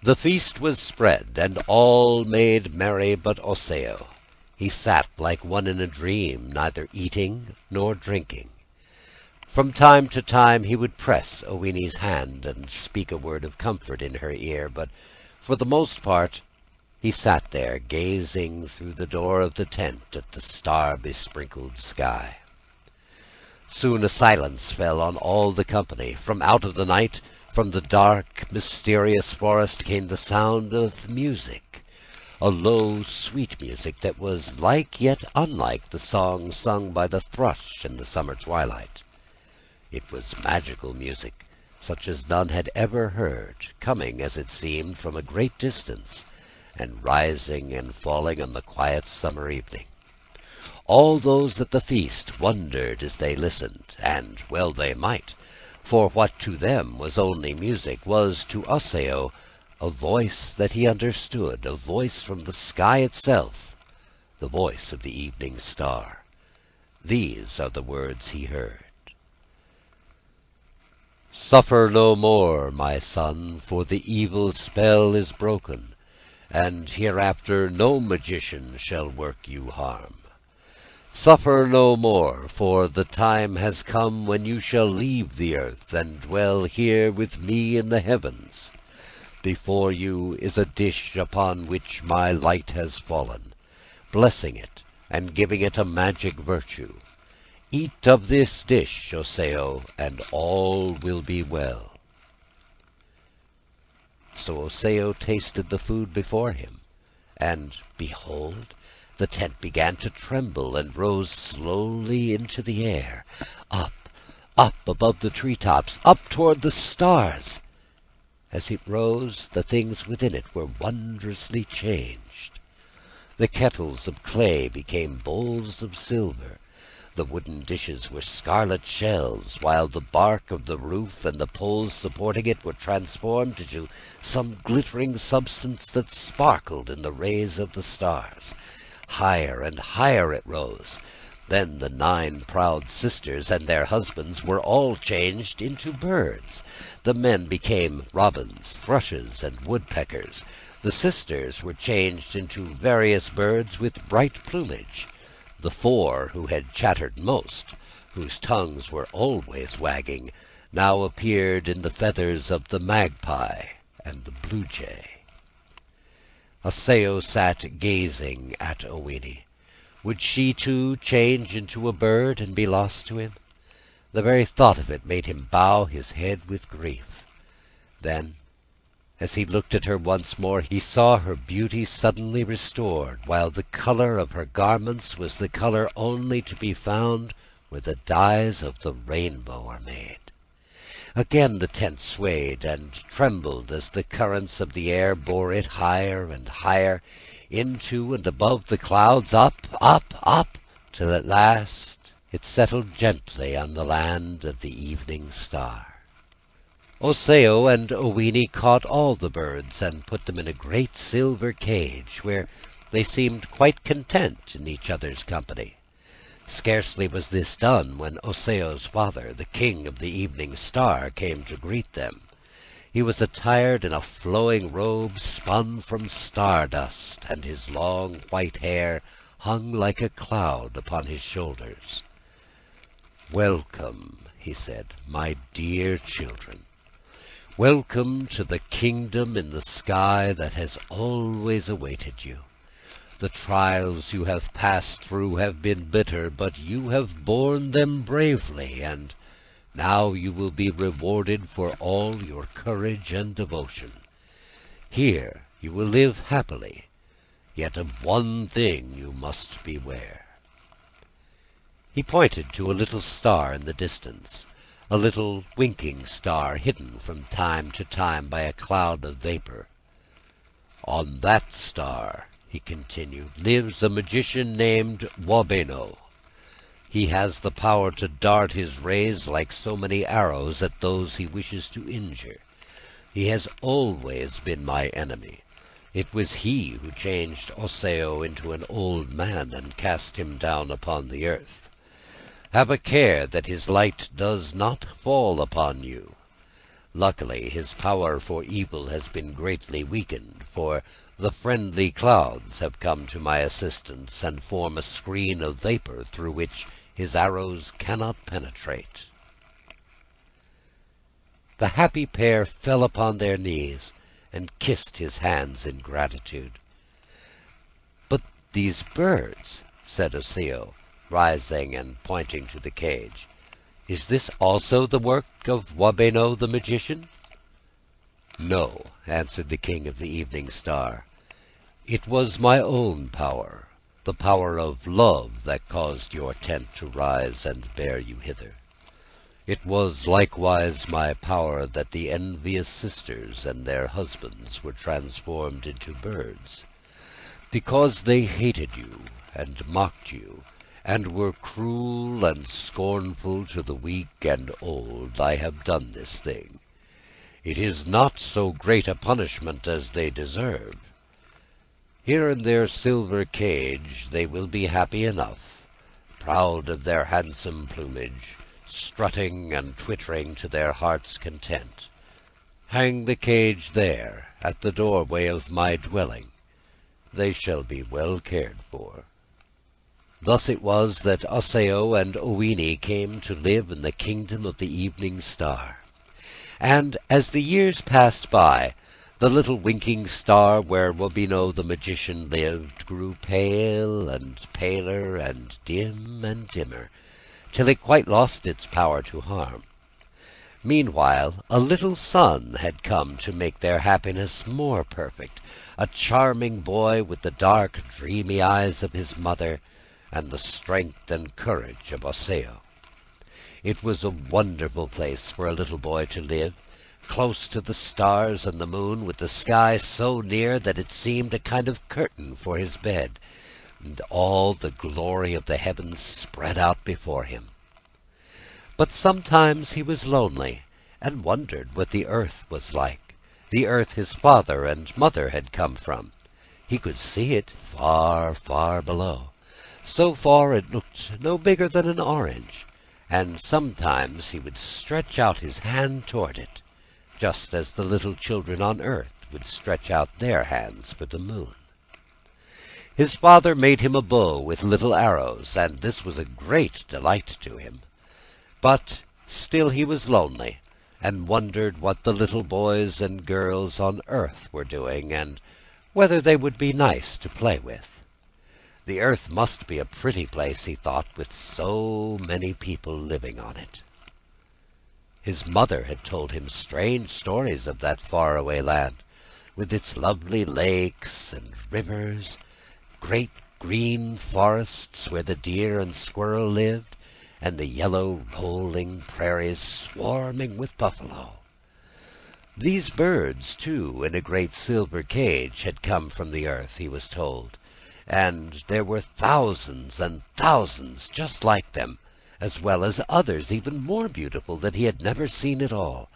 The feast was spread, and all made merry but Osseo. He sat like one in a dream, neither eating nor drinking. From time to time he would press Owini's hand and speak a word of comfort in her ear, but for the most part he sat there gazing through the door of the tent at the star-besprinkled sky. Soon a silence fell on all the company. From out of the night, from the dark, mysterious forest, came the sound of music, a low, sweet music that was like yet unlike the song sung by the thrush in the summer twilight. It was magical music, such as none had ever heard, coming, as it seemed, from a great distance, and rising and falling on the quiet summer evening. All those at the feast wondered as they listened, and well they might, for what to them was only music was to Osseo a voice that he understood, a voice from the sky itself, the voice of the evening star. These are the words he heard. "Suffer no more, my son, for the evil spell is broken, and hereafter no magician shall work you harm. Suffer no more, for the time has come when you shall leave the earth and dwell here with me in the heavens. Before you is a dish upon which my light has fallen, blessing it and giving it a magic virtue. Eat of this dish, Osseo, and all will be well." So Osseo tasted the food before him, and behold, the tent began to tremble and rose slowly into the air, up, up above the treetops, up toward the stars. As it rose, the things within it were wondrously changed. The kettles of clay became bowls of silver. The wooden dishes were scarlet shells, while the bark of the roof and the poles supporting it were transformed into some glittering substance that sparkled in the rays of the stars. Higher and higher it rose. Then the 9 proud sisters and their husbands were all changed into birds. The men became robins, thrushes, and woodpeckers. The sisters were changed into various birds with bright plumage. The 4 who had chattered most whose tongues were always wagging, now appeared in the feathers of the magpie and the blue jay. Osseo sat gazing at Owini. Would she too change into a bird and be lost to him? The very thought of it made him bow his head with grief. Then, as he looked at her once more, he saw her beauty suddenly restored, while the colour of her garments was the colour only to be found where the dyes of the rainbow are made. Again the tent swayed and trembled as the currents of the air bore it higher and higher, into and above the clouds, up, up, till at last it settled gently on the land of the evening star. Osseo and Owini caught all the birds and put them in a great silver cage, where they seemed quite content in each other's company. Scarcely was this done when Osseo's father, the king of the evening star, came to greet them. He was attired in a flowing robe spun from stardust, and his long white hair hung like a cloud upon his shoulders. "Welcome," he said, "my dear children. Welcome to the kingdom in the sky that has always awaited you. The trials you have passed through have been bitter, but you have borne them bravely, and now you will be rewarded for all your courage and devotion. Here you will live happily, yet of one thing you must beware." He pointed to a little star in the distance, a little winking star hidden from time to time by a cloud of vapour. "On that star," he continued, "lives a magician named Wabeno. He has the power to dart his rays like so many arrows at those he wishes to injure. He has always been my enemy. It was he who changed Osseo into an old man and cast him down upon the earth. Have a care that his light does not fall upon you. Luckily, his power for evil has been greatly weakened, for the friendly clouds have come to my assistance and form a screen of vapour through which his arrows cannot penetrate." The happy pair fell upon their knees and kissed his hands in gratitude. "But these birds," said Osseo, rising and pointing to the cage, "is this also the work of Wabeno the magician?" "No," answered the king of the evening star. "It was my own power, the power of love, that caused your tent to rise and bear you hither. It was likewise my power that the envious sisters and their husbands were transformed into birds. Because they hated you and mocked you, and were cruel and scornful to the weak and old, I have done this thing. It is not so great a punishment as they deserve. Here in their silver cage they will be happy enough, proud of their handsome plumage, strutting and twittering to their heart's content. Hang the cage there, at the doorway of my dwelling. They shall be well cared for." Thus it was that Osseo and Owini came to live in the kingdom of the evening star. And as the years passed by, the little winking star where Wabeno the magician lived grew pale and paler and dimmer, till it quite lost its power to harm. Meanwhile, a little son had come to make their happiness more perfect, a charming boy with the dark, dreamy eyes of his mother, and the strength and courage of Osseo. It was a wonderful place for a little boy to live, close to the stars and the moon, with the sky so near that it seemed a kind of curtain for his bed, and all the glory of the heavens spread out before him. But sometimes he was lonely, and wondered what the earth was like, the earth his father and mother had come from. He could see it far, far below. So far it looked no bigger than an orange, and sometimes he would stretch out his hand toward it, just as the little children on earth would stretch out their hands for the moon. His father made him a bow with little arrows, and this was a great delight to him. But still he was lonely, and wondered what the little boys and girls on earth were doing, and whether they would be nice to play with. The earth must be a pretty place, he thought, with so many people living on it. His mother had told him strange stories of that faraway land, with its lovely lakes and rivers, great green forests where the deer and squirrel lived, and the yellow rolling prairies swarming with buffalo. These birds, too, in a great silver cage, had come from the earth, he was told, and there were thousands and thousands just like them, as well as others even more beautiful that he had never seen at all.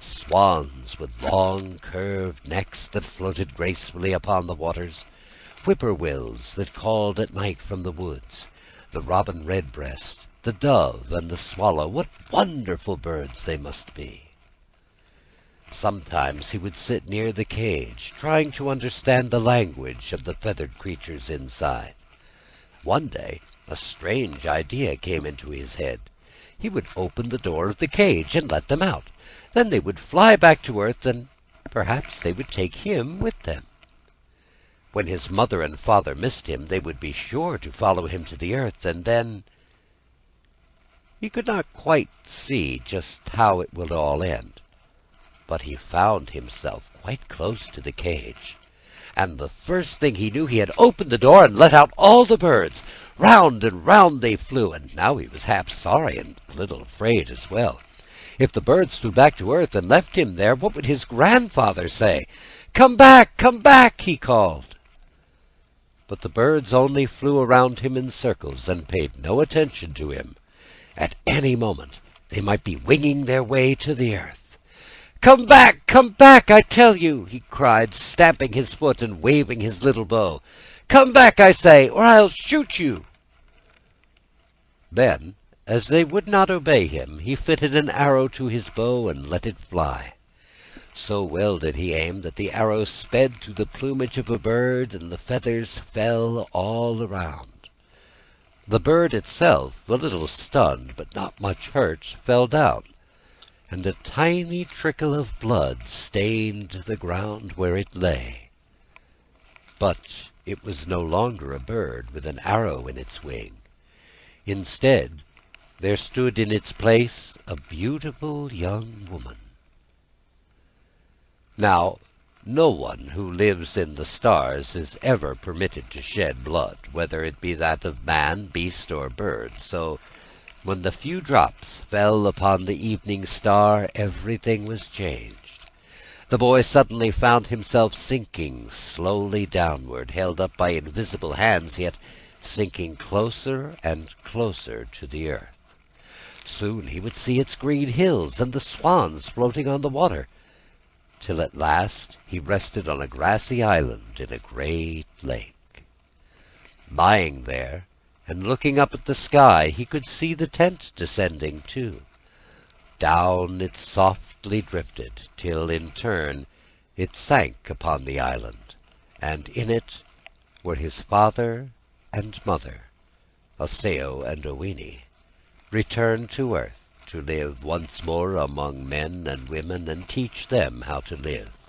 Swans with long curved necks that floated gracefully upon the waters, whippoorwills that called at night from the woods, the robin redbreast, the dove, and the swallow. What wonderful birds they must be! Sometimes he would sit near the cage, trying to understand the language of the feathered creatures inside. One day a strange idea came into his head. He would open the door of the cage and let them out. Then they would fly back to earth, and perhaps they would take him with them. When his mother and father missed him, they would be sure to follow him to the earth, and then he could not quite see just how it would all end. But he found himself quite close to the cage, and the first thing he knew, he had opened the door and let out all the birds. Round and round they flew, and now he was half sorry and a little afraid as well. If the birds flew back to earth and left him there, what would his grandfather say? "Come back," he called. But the birds only flew around him in circles and paid no attention to him. At any moment they might be winging their way to the earth. Come back, I tell you," he cried, stamping his foot and waving his little bow. "Come back, I say, or I'll shoot you." Then, as they would not obey him, he fitted an arrow to his bow and let it fly. So well did he aim that the arrow sped through the plumage of a bird, and the feathers fell all around. The bird itself, a little stunned but not much hurt, fell down, and a tiny trickle of blood stained the ground where it lay. But it was no longer a bird with an arrow in its wing. Instead, there stood in its place a beautiful young woman. Now, no one who lives in the stars is ever permitted to shed blood, whether it be that of man, beast, or bird, so when the few drops fell upon the evening star, everything was changed. The boy suddenly found himself sinking slowly downward, held up by invisible hands, yet sinking closer and closer to the earth. Soon he would see its green hills and the swans floating on the water, till at last he rested on a grassy island in a great lake. Lying there, and looking up at the sky, he could see the tent descending too. Down it softly drifted, till in turn it sank upon the island, and in it were his father and mother, Osseo and Owini, returned to earth to live once more among men and women and teach them how to live.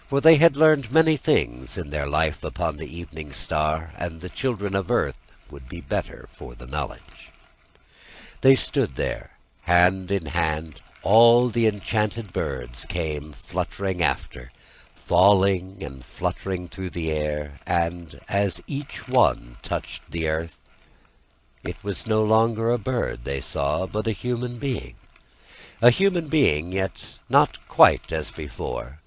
For they had learned many things in their life upon the evening star, and the children of earth would be better for the knowledge. They stood there, hand in hand. All the enchanted birds came fluttering after, falling and fluttering through the air, and as each one touched the earth, it was no longer a bird they saw, but a human being. A human being, yet not quite as before,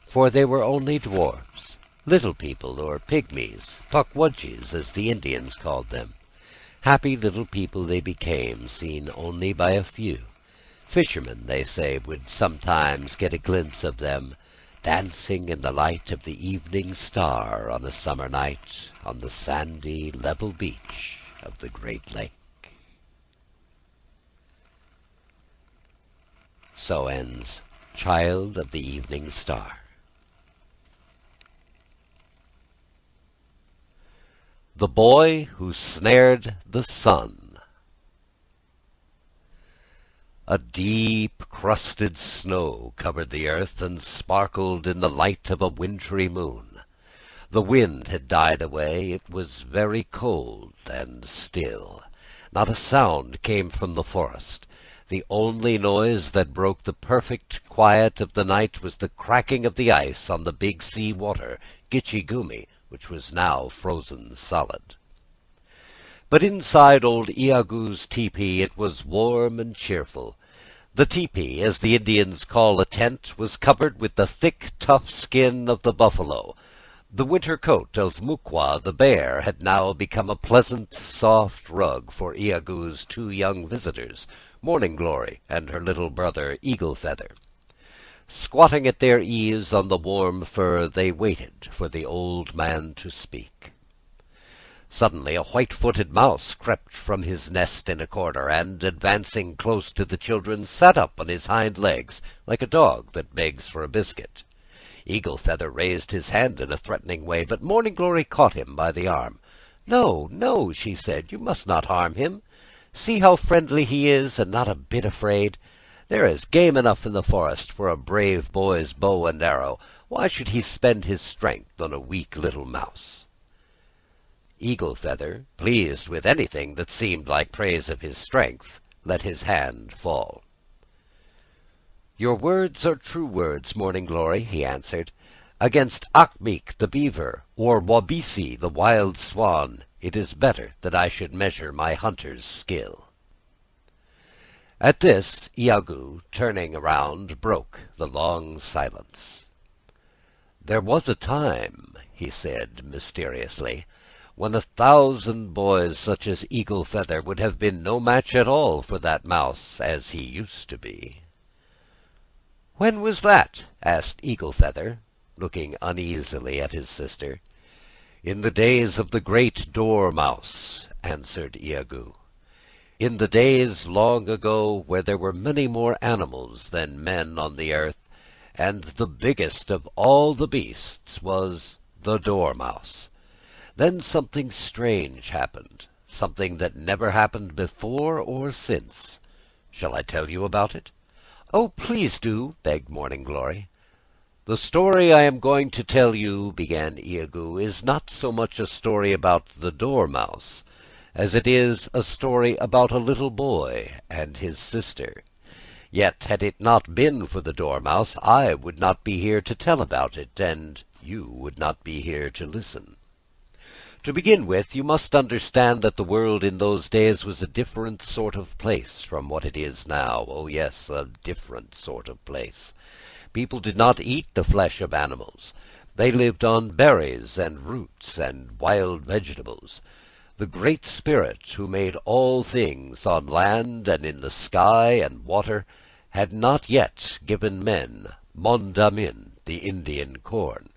for they were only dwarfs, little people, or pygmies, pukwudgies, as the Indians called them. Happy little people they became, seen only by a few. Fishermen, they say, would sometimes get a glimpse of them, dancing in the light of the evening star on a summer night on the sandy, level beach of the great lake. So ends Child of the Evening Star. The Boy Who Snared the Sun. A deep crusted snow covered the earth and sparkled in the light of a wintry moon. The wind had died away. It was very cold and still. Not a sound came from the forest. The only noise that broke the perfect quiet of the night was the cracking of the ice on the big sea water, Gitche Gumee, which was now frozen solid. But inside old Iagu's tepee it was warm and cheerful. The tepee, as the Indians call a tent, was covered with the thick, tough skin of the buffalo. The winter coat of Mukwa the bear had now become a pleasant, soft rug for Iagu's two young visitors, Morning Glory and her little brother Eagle Feather. Squatting at their ease on the warm fur, they waited for the old man to speak. Suddenly a white-footed mouse crept from his nest in a corner, and, advancing close to the children, sat up on his hind legs, like a dog that begs for a biscuit. Eagle Feather raised his hand in a threatening way, but Morning Glory caught him by the arm. "No, no," she said, "you must not harm him. See how friendly he is, and not a bit afraid. There is game enough in the forest for a brave boy's bow and arrow. Why should he spend his strength on a weak little mouse?" Eagle Feather, pleased with anything that seemed like praise of his strength, let his hand fall. "Your words are true words, Morning Glory," he answered. "Against Achmeek the beaver, or Wabisi the wild swan, it is better that I should measure my hunter's skill." At this, Iagu, turning around, broke the long silence. "There was a time," he said mysteriously, "when 1,000 boys such as Eagle Feather would have been no match at all for that mouse as he used to be." "When was that?" asked Eagle Feather, looking uneasily at his sister. "In the days of the great Dormouse," answered Iagu. "In the days long ago when there were many more animals than men on the earth, and the biggest of all the beasts was the Dormouse. Then something strange happened, something that never happened before or since. Shall I tell you about it?" "Oh, please do," begged Morning Glory. "The story I am going to tell you," began Iagu, "is not so much a story about the Dormouse as it is a story about a little boy and his sister. Yet had it not been for the Dormouse, I would not be here to tell about it, and you would not be here to listen. To begin with, you must understand that the world in those days was a different sort of place from what it is now. Oh, yes, a different sort of place. People did not eat the flesh of animals. They lived on berries and roots and wild vegetables. The Great Spirit, who made all things on land and in the sky and water, had not yet given men mondamin, the Indian corn.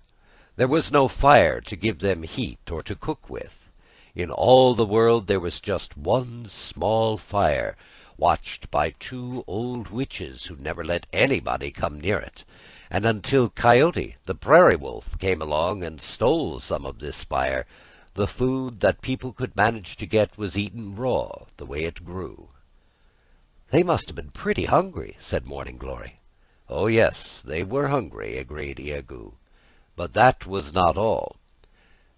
There was no fire to give them heat or to cook with. In all the world there was just one small fire, watched by 2 old witches who never let anybody come near it, and until Coyote, the prairie wolf, came along and stole some of this fire, the food that people could manage to get was eaten raw, the way it grew." "They must have been pretty hungry," said Morning Glory. "Oh, yes, they were hungry," agreed Iagu. "But that was not all.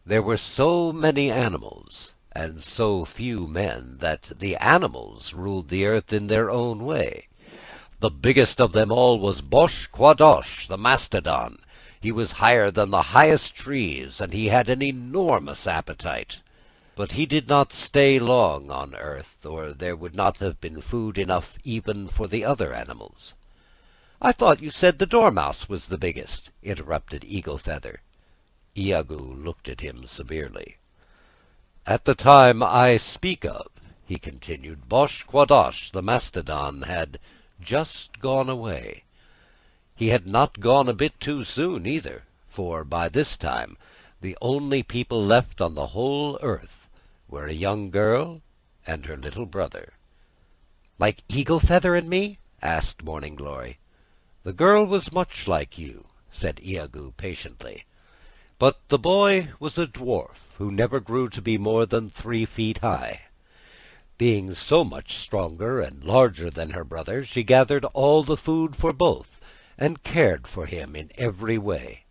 There were so many animals and so few men that the animals ruled the earth in their own way. The biggest of them all was Bosh Quadosh, the mastodon. He was higher than the highest trees, and he had an enormous appetite. But he did not stay long on earth, or there would not have been food enough even for the other animals." "I thought you said the Dormouse was the biggest," interrupted Eagle Feather. Iagu looked at him severely. "At the time I speak of," he continued, "Bosh Quadosh, the mastodon, had just gone away. He had not gone a bit too soon either, for by this time the only people left on the whole earth were a young girl and her little brother." "Like Eagle Feather and me?" asked Morning Glory. "The girl was much like you," said Iagu patiently. "But the boy was a dwarf who never grew to be more than 3 feet high. Being so much stronger and larger than her brother, she gathered all the food for both, and cared for him in every way.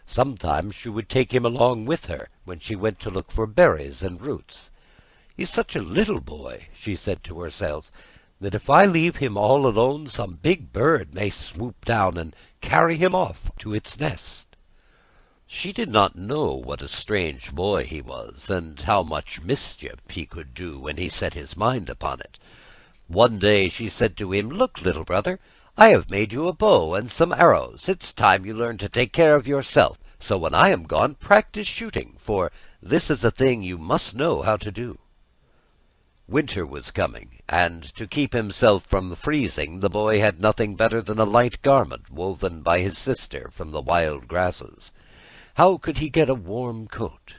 Sometimes she would take him along with her when she went to look for berries and roots. "He's such a little boy," she said to herself, "that if I leave him all alone, some big bird may swoop down and carry him off to its nest." She did not know what a strange boy he was, and how much mischief he could do when he set his mind upon it. One day she said to him, "Look, little brother, I have made you a bow and some arrows. It's time you learned to take care of yourself, so when I am gone, practice shooting, for this is a thing you must know how to do." Winter was coming, and to keep himself from freezing, the boy had nothing better than a light garment woven by his sister from the wild grasses. How could he get a warm coat?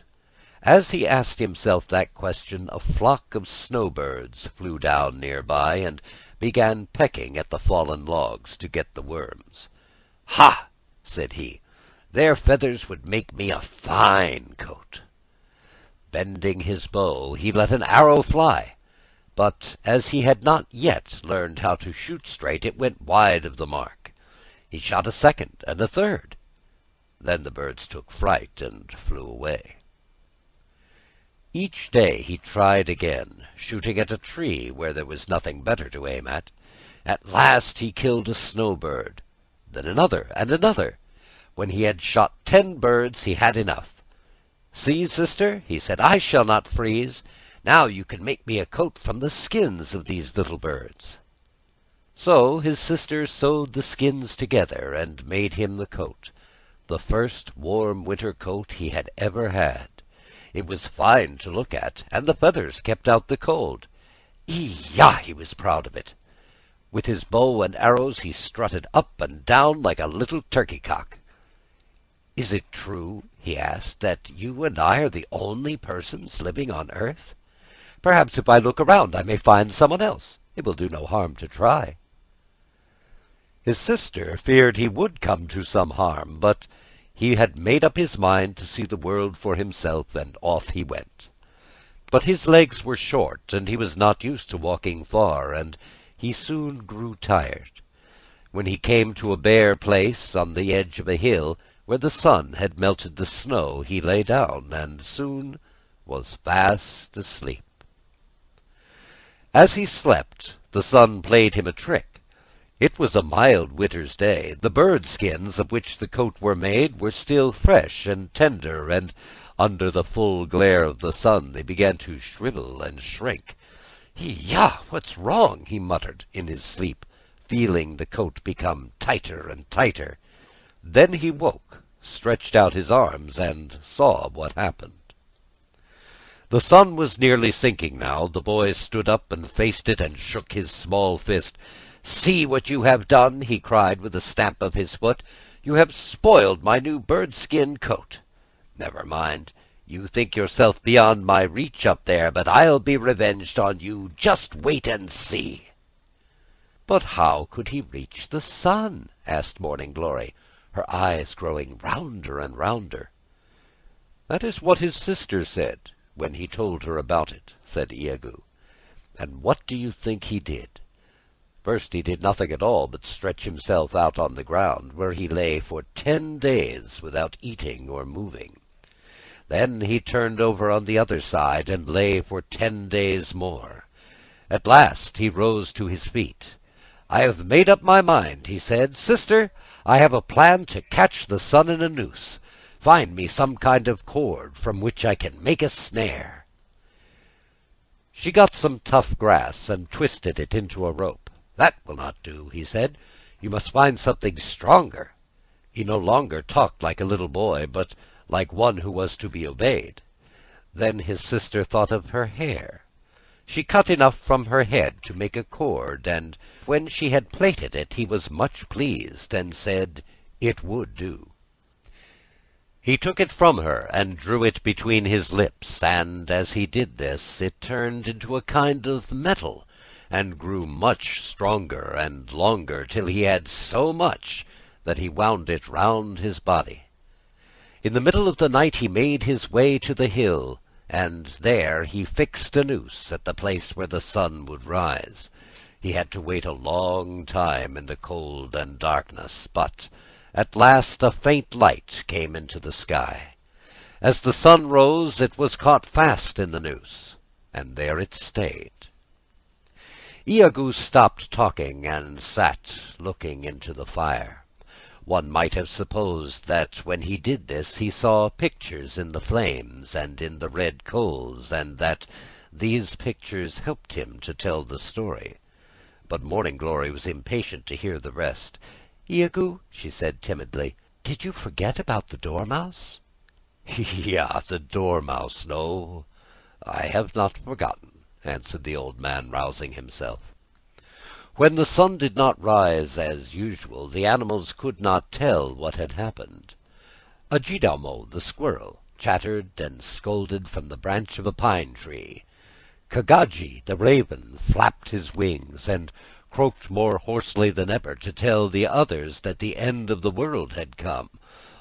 As he asked himself that question, a flock of snowbirds flew down near by and began pecking at the fallen logs to get the worms. "Ha!" said he, "their feathers would make me a fine coat." Bending his bow, he let an arrow fly, but as he had not yet learned how to shoot straight, it went wide of the mark. He shot a second and a third. Then the birds took fright and flew away. Each day he tried again, shooting at a tree where there was nothing better to aim at. At last he killed a snowbird, then another and another. When he had shot 10 birds, he had enough. "See, sister," he said, "I shall not freeze. Now you can make me a coat from the skins of these little birds." So his sister sewed the skins together and made him the coat, the first warm winter coat he had ever had. It was fine to look at, and the feathers kept out the cold. Ee-yah! He was proud of it. With his bow and arrows he strutted up and down like a little turkey-cock. "Is it true," he asked, "that you and I are the only persons living on earth? Perhaps if I look around I may find someone else. It will do no harm to try." His sister feared he would come to some harm, but he had made up his mind to see the world for himself, and off he went. But his legs were short, and he was not used to walking far, and he soon grew tired. When he came to a bare place on the edge of a hill, where the sun had melted the snow, he lay down, and soon was fast asleep. As he slept, the sun played him a trick. It was a mild winter's day. The bird skins of which the coat were made were still fresh and tender, and under the full glare of the sun they began to shrivel and shrink. "Yah! What's wrong?" he muttered in his sleep, feeling the coat become tighter and tighter. Then he woke, stretched out his arms, and saw what happened. The sun was nearly sinking now. The boy stood up and faced it and shook his small fist. "See what you have done!" he cried with a stamp of his foot. "You have spoiled my new bird-skin coat. Never mind. You think yourself beyond my reach up there, but I'll be revenged on you. Just wait and see." "But how could he reach the sun?" asked Morning Glory, her eyes growing rounder and rounder. "That is what his sister said when he told her about it," said Iagoo. "And what do you think he did? First he did nothing at all but stretch himself out on the ground, where he lay for 10 days without eating or moving. Then he turned over on the other side and lay for 10 days more. At last he rose to his feet. "I have made up my mind," he said. "Sister, I have a plan to catch the sun in a noose. Find me some kind of cord from which I can make a snare." She got some tough grass and twisted it into a rope. "That will not do," he said. "You must find something stronger." He no longer talked like a little boy, but like one who was to be obeyed. Then his sister thought of her hair. She cut enough from her head to make a cord, and when she had plaited it, he was much pleased, and said it would do. He took it from her and drew it between his lips, and as he did this, it turned into a kind of metal, and grew much stronger and longer, till he had so much that he wound it round his body. In the middle of the night he made his way to the hill, and there he fixed a noose at the place where the sun would rise. He had to wait a long time in the cold and darkness, but at last a faint light came into the sky. As the sun rose, it was caught fast in the noose, and there it stayed. Iagoo stopped talking and sat looking into the fire. One might have supposed that when he did this he saw pictures in the flames and in the red coals, and that these pictures helped him to tell the story. But Morning Glory was impatient to hear the rest. "Iagoo," she said timidly, "did you forget about the dormouse?" "Yeah, the dormouse, no, I have not forgotten," answered the old man, rousing himself. When the sun did not rise as usual, the animals could not tell what had happened. Ajidamo, the squirrel, chattered and scolded from the branch of a pine tree. Kagaji, the raven, flapped his wings and croaked more hoarsely than ever to tell the others that the end of the world had come.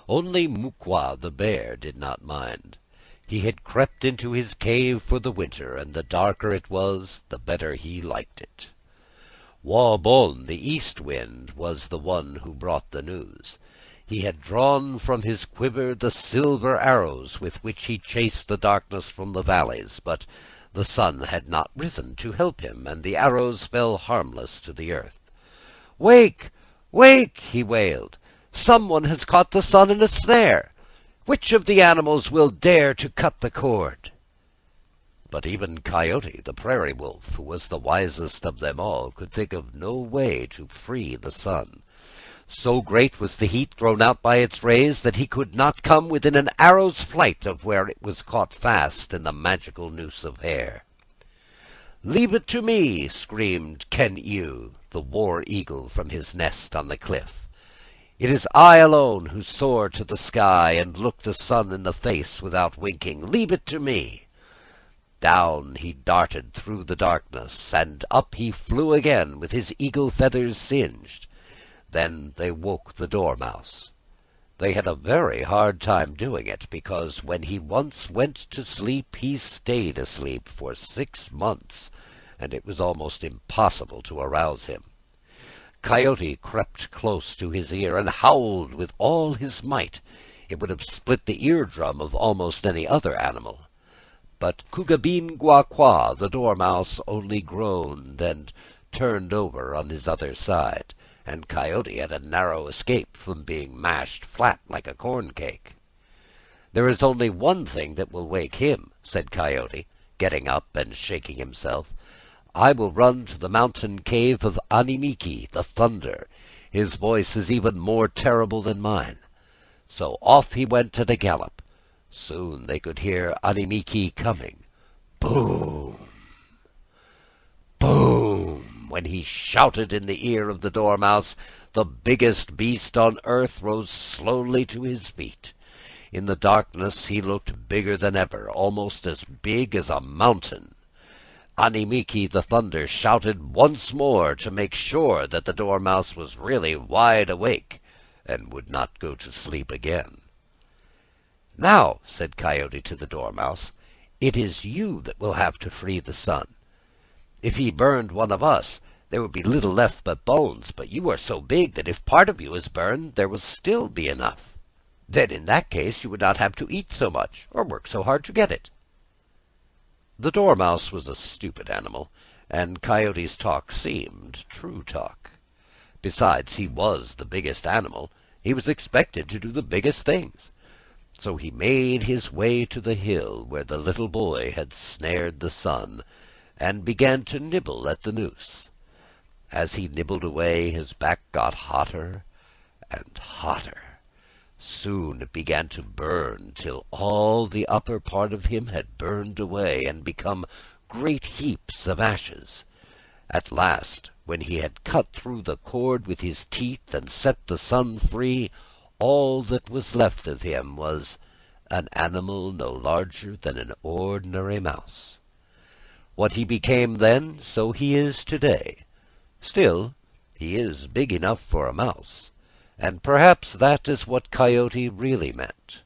Only Mukwa, the bear, did not mind. He had crept into his cave for the winter, and the darker it was, the better he liked it. Wabon, the east wind, was the one who brought the news. He had drawn from his quiver the silver arrows with which he chased the darkness from the valleys, but the sun had not risen to help him, and the arrows fell harmless to the earth. "Wake! Wake!" he wailed. "Someone has caught the sun in a snare. Which of the animals will dare to cut the cord?" But even Coyote, the prairie wolf, who was the wisest of them all, could think of no way to free the sun. So great was the heat thrown out by its rays that he could not come within an arrow's flight of where it was caught fast in the magical noose of hair. "Leave it to me!" screamed Ken-Yu, the war eagle, from his nest on the cliff. "It is I alone who soar to the sky and look the sun in the face without winking. Leave it to me!" Down he darted through the darkness, and up he flew again with his eagle feathers singed. Then they woke the dormouse. They had a very hard time doing it, because when he once went to sleep he stayed asleep for 6 months, and it was almost impossible to arouse him. Coyote crept close to his ear and howled with all his might. It would have split the eardrum of almost any other animal. But Kugabin-Gua-Kwa, the dormouse, only groaned and turned over on his other side, and Coyote had a narrow escape from being mashed flat like a corn cake. "There is only one thing that will wake him," said Coyote, getting up and shaking himself. "I will run to the mountain cave of Animiki, the Thunder. His voice is even more terrible than mine." So off he went at a gallop. Soon they could hear Animiki coming. Boom! Boom! When he shouted in the ear of the dormouse, the biggest beast on earth rose slowly to his feet. In the darkness he looked bigger than ever, almost as big as a mountain. Animiki the Thunder shouted once more to make sure that the dormouse was really wide awake and would not go to sleep again. "Now," said Coyote to the dormouse, "it is you that will have to free the sun. If he burned one of us, there would be little left but bones, but you are so big that if part of you is burned, there will still be enough. Then in that case you would not have to eat so much, or work so hard to get it." The dormouse was a stupid animal, and Coyote's talk seemed true talk. Besides, he was the biggest animal. He was expected to do the biggest things. So he made his way to the hill where the little boy had snared the sun, and began to nibble at the noose. As he nibbled away, his back got hotter and hotter. Soon it began to burn, till all the upper part of him had burned away and become great heaps of ashes. At last, when he had cut through the cord with his teeth and set the sun free, all that was left of him was an animal no larger than an ordinary mouse. What he became then, so he is today. Still, he is big enough for a mouse, and perhaps that is what Coyote really meant.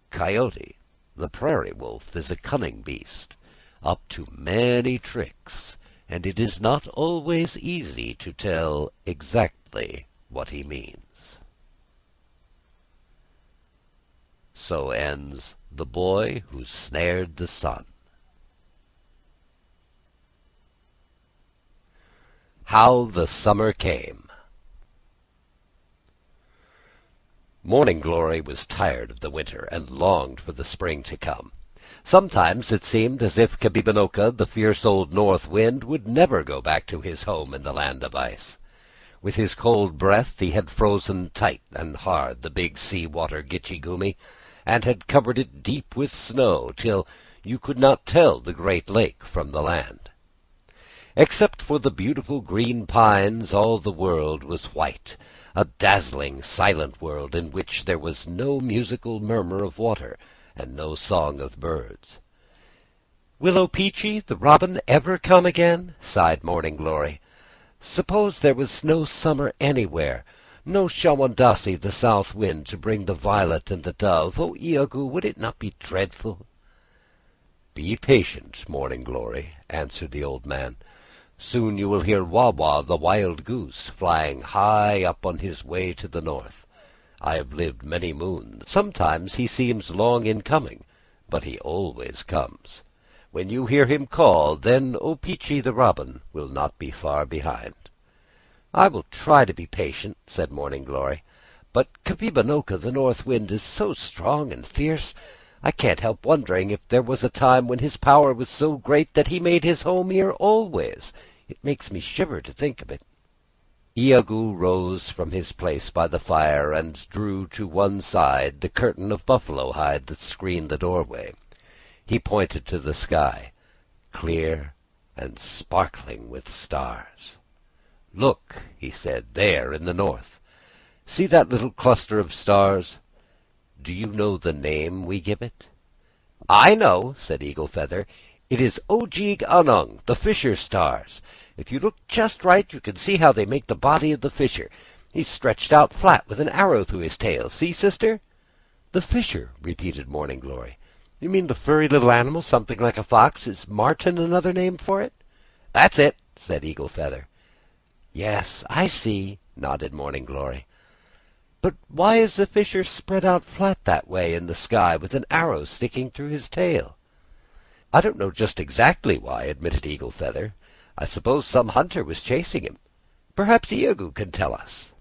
Coyote The prairie wolf is a cunning beast, up to many tricks, and it is not always easy to tell exactly what he means. So ends The Boy Who Snared the Sun. How the Summer Came. Morning Glory was tired of the winter and longed for the spring to come. Sometimes it seemed as if Kabibanoka, the fierce old north wind, would never go back to his home in the land of ice. With his cold breath he had frozen tight and hard the big sea-water Gitchigumi, and had covered it deep with snow till you could not tell the great lake from the land. Except for the beautiful green pines, all the world was white, a dazzling, silent world in which there was no musical murmur of water and no song of birds. "Will O-Pee-Chee, the robin, ever come again?" sighed Morning Glory. "Suppose there was no summer anywhere, no Shawondasee, the south wind, to bring the violet and the dove. Oh, Iago, would it not be dreadful?" "Be patient, Morning Glory," answered the old man. "Soon you will hear Wawa, the wild goose, flying high up on his way to the north. I have lived many moons. Sometimes he seems long in coming, but he always comes. When you hear him call, then O-Pee-Chee the robin will not be far behind." "I will try to be patient," said Morning Glory. "But Kabibanoka, the north wind, is so strong and fierce, I can't help wondering if there was a time when his power was so great that he made his home here always. It makes me shiver to think of it." Iago rose from his place by the fire and drew to one side the curtain of buffalo hide that screened the doorway. He pointed to the sky, clear and sparkling with stars. "Look," he said, "there in the north. See that little cluster of stars? Do you know the name we give it?" "I know," said Eagle Feather. "It is Ojeeg Anung, the fisher stars. If you look just right, you can see how they make the body of the fisher. He's stretched out flat with an arrow through his tail. See, sister?" "The fisher," repeated Morning Glory. "You mean the furry little animal, something like a fox? Is marten another name for it?" "That's it," said Eagle Feather. "Yes, I see," nodded Morning Glory. "But why is the fisher spread out flat that way in the sky with an arrow sticking through his tail?" "I don't know just exactly why," admitted Eagle Feather. "I suppose some hunter was chasing him. Perhaps Iago can tell us."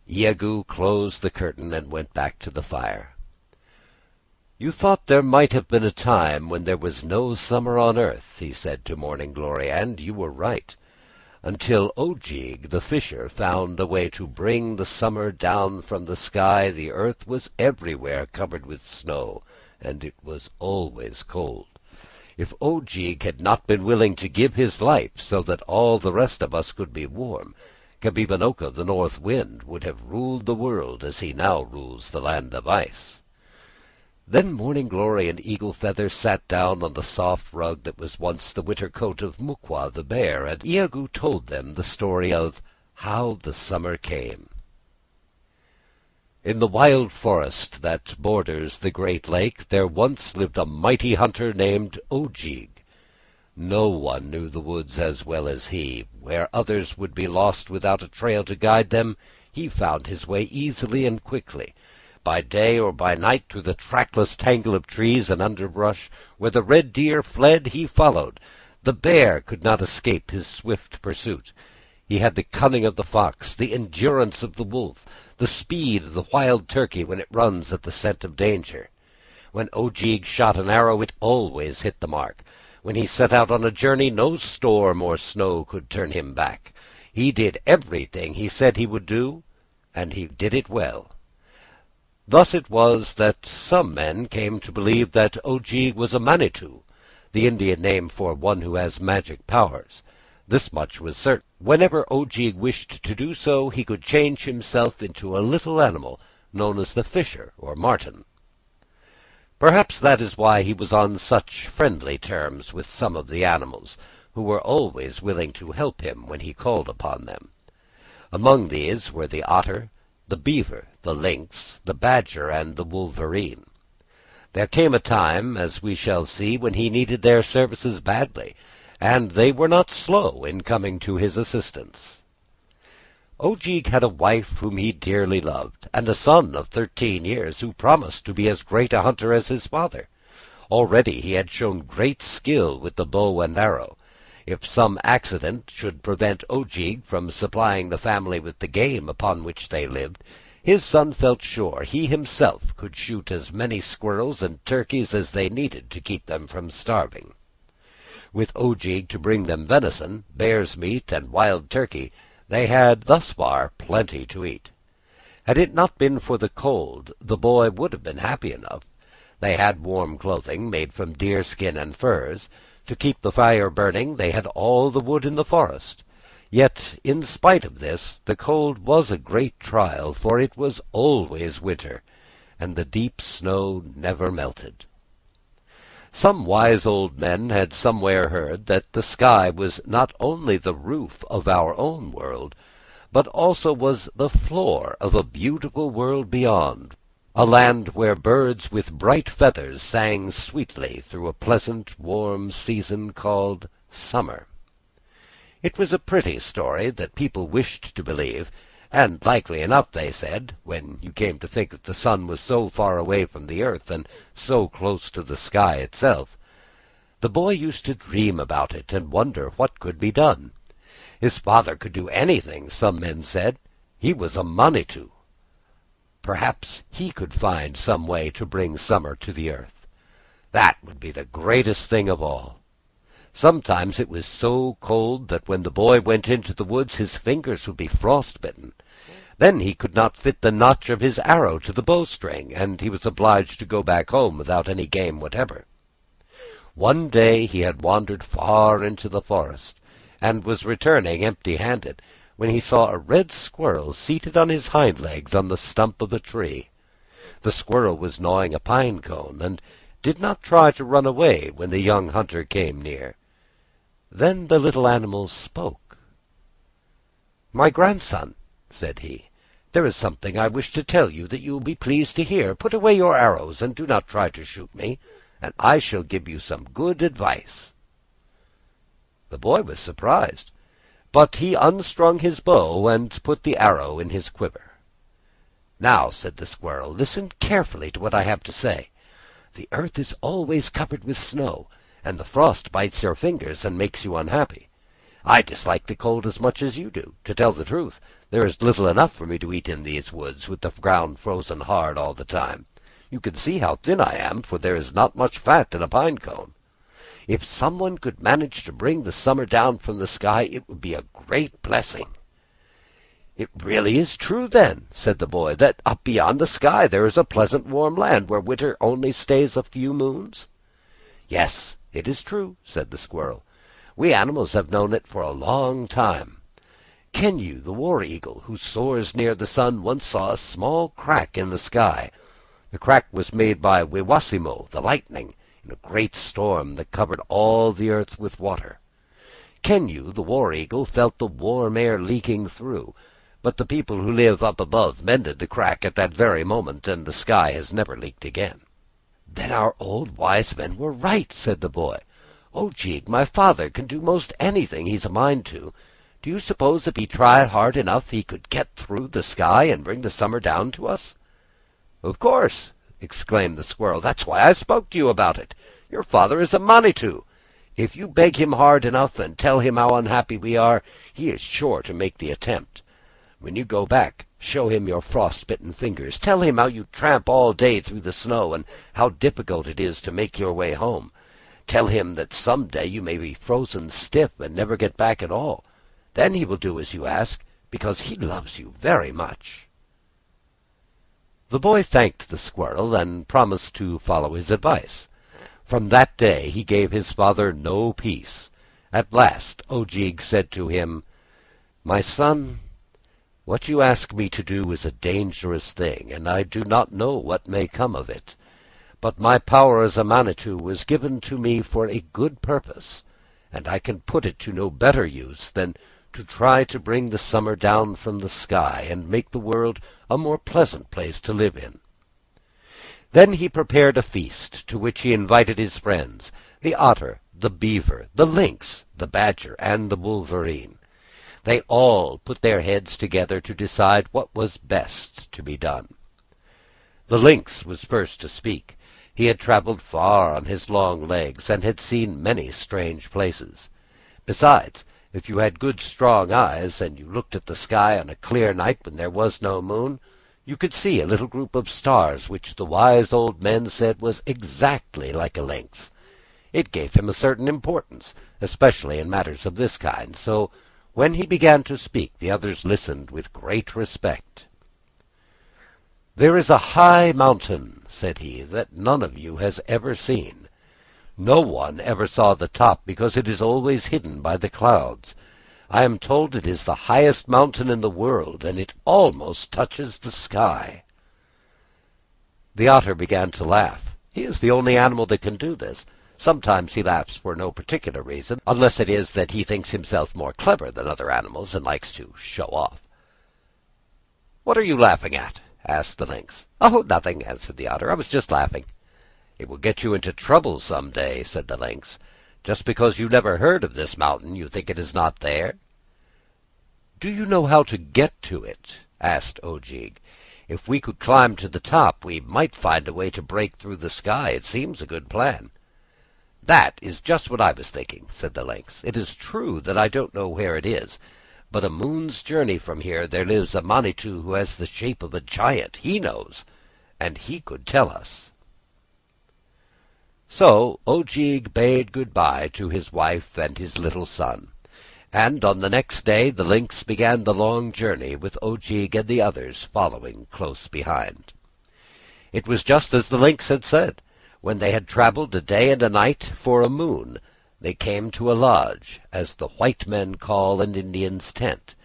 Iago closed the curtain and went back to the fire. "You thought there might have been a time when there was no summer on earth," he said to Morning Glory, "and you were right. Until Ojeeg the fisher found a way to bring the summer down from the sky, the earth was everywhere covered with snow, and it was always cold. If Ojeeg had not been willing to give his life so that all the rest of us could be warm, Kabibanoka, the north wind, would have ruled the world as he now rules the land of ice." Then Morning Glory and Eagle Feather sat down on the soft rug that was once the winter coat of Mukwa the bear, and Iago told them the story of How the Summer Came. In the wild forest that borders the great lake there once lived a mighty hunter named Ojeeg. No one knew the woods as well as he. Where others would be lost without a trail to guide them, he found his way easily and quickly. By day or by night, through the trackless tangle of trees and underbrush, where the red deer fled, he followed. The bear could not escape his swift pursuit. He had the cunning of the fox, the endurance of the wolf, the speed of the wild turkey when it runs at the scent of danger. When Ojeeg shot an arrow, it always hit the mark. When he set out on a journey, no storm or snow could turn him back. He did everything he said he would do, and he did it well. Thus it was that some men came to believe that Ojeeg was a Manitou, the Indian name for one who has magic powers. This much was certain. Whenever Ojeeg wished to do so, he could change himself into a little animal known as the fisher or marten. Perhaps that is why he was on such friendly terms with some of the animals, who were always willing to help him when he called upon them. Among these were the otter, the beaver, the lynx, the badger, and the wolverine. There came a time, as we shall see, when he needed their services badly, and they were not slow in coming to his assistance. Ojeeg had a wife whom he dearly loved, and a son of 13 years who promised to be as great a hunter as his father. Already he had shown great skill with the bow and arrow. If some accident should prevent Ojeeg from supplying the family with the game upon which they lived, his son felt sure he himself could shoot as many squirrels and turkeys as they needed to keep them from starving. With Ojeeg to bring them venison, bear's meat, and wild turkey, they had thus far plenty to eat. Had it not been for the cold, the boy would have been happy enough. They had warm clothing made from deerskin and furs. To keep the fire burning, they had all the wood in the forest. Yet, in spite of this, the cold was a great trial, for it was always winter, and the deep snow never melted. Some wise old men had somewhere heard that the sky was not only the roof of our own world, but also was the floor of a beautiful world beyond, a land where birds with bright feathers sang sweetly through a pleasant, warm season called summer. It was a pretty story that people wished to believe, and likely enough, they said, when you came to think that the sun was so far away from the earth and so close to the sky itself. The boy used to dream about it and wonder what could be done. His father could do anything, some men said. He was a Manitou. Perhaps he could find some way to bring summer to the earth. That would be the greatest thing of all. Sometimes it was so cold that when the boy went into the woods his fingers would be frostbitten. Then he could not fit the notch of his arrow to the bowstring, and he was obliged to go back home without any game whatever. One day he had wandered far into the forest, and was returning empty-handed, when he saw a red squirrel seated on his hind legs on the stump of a tree. The squirrel was gnawing a pine cone, and did not try to run away when the young hunter came near. Then the little animal spoke. "My grandson," said he, "there is something I wish to tell you that you will be pleased to hear. Put away your arrows, and do not try to shoot me, and I shall give you some good advice." The boy was surprised, but he unstrung his bow and put the arrow in his quiver. "Now," said the squirrel, "listen carefully to what I have to say. The earth is always covered with snow, and the frost bites your fingers and makes you unhappy. I dislike the cold as much as you do. To tell the truth, there is little enough for me to eat in these woods, with the ground frozen hard all the time. You can see how thin I am, for there is not much fat in a pine cone. If someone could manage to bring the summer down from the sky, it would be a great blessing." "It really is true, then," said the boy, "that up beyond the sky there is a pleasant warm land, where winter only stays a few moons?" "Yes, it is true," said the squirrel. "We animals have known it for a long time. Kenyu, the war-eagle, who soars near the sun, once saw a small crack in the sky. The crack was made by Wiwassimo, the lightning, in a great storm that covered all the earth with water. Kenyu, the war-eagle, felt the warm air leaking through, but the people who live up above mended the crack at that very moment, and the sky has never leaked again." "Then our old wise men were right," said the boy. "Ojeeg, my father, can do most anything he's a mind to. Do you suppose if he tried hard enough he could get through the sky and bring the summer down to us?" "Of course," exclaimed the squirrel. "That's why I spoke to you about it. Your father is a Manitou. If you beg him hard enough and tell him how unhappy we are, he is sure to make the attempt. When you go back, show him your frost-bitten fingers. Tell him how you tramp all day through the snow, and how difficult it is to make your way home. Tell him that some day you may be frozen stiff and never get back at all. Then he will do as you ask, because he loves you very much." The boy thanked the squirrel, and promised to follow his advice. From that day he gave his father no peace. At last Ojeeg said to him, "My son, what you ask me to do is a dangerous thing, and I do not know what may come of it. But my power as a Manitou was given to me for a good purpose, and I can put it to no better use than to try to bring the summer down from the sky, and make the world a more pleasant place to live in. Then he prepared a feast, to which he invited his friends, the otter, the beaver, the lynx, the badger, and the wolverine. They all put their heads together to decide what was best to be done. The lynx was first to speak. He had travelled far on his long legs, and had seen many strange places. Besides, if you had good strong eyes, and you looked at the sky on a clear night when there was no moon, you could see a little group of stars which the wise old men said was exactly like a lynx. It gave him a certain importance, especially in matters of this kind, so when he began to speak, the others listened with great respect. "There is a high mountain," said he, "that none of you has ever seen. No one ever saw the top, because it is always hidden by the clouds. I am told it is the highest mountain in the world, and it almost touches the sky." The otter began to laugh. He is the only animal that can do this. Sometimes he laughs for no particular reason, unless it is that he thinks himself more clever than other animals, and likes to show off. "What are you laughing at?" asked the lynx. "Oh, nothing," answered the otter. "I was just laughing." "It will get you into trouble some day," said the lynx. "Just because you never heard of this mountain, you think it is not there." "Do you know how to get to it?" asked Ojeeg. "If we could climb to the top, we might find a way to break through the sky. It seems a good plan." "That is just what I was thinking," said the lynx. "It is true that I don't know where it is, but a moon's journey from here there lives a Manitou who has the shape of a giant. He knows, and he could tell us." So Ojeeg bade good-bye to his wife and his little son, and on the next day the lynx began the long journey, with Ojeeg and the others following close behind. It was just as the lynx had said. When they had travelled a day and a night for a moon, they came to a lodge, as the white men call an Indian's tent,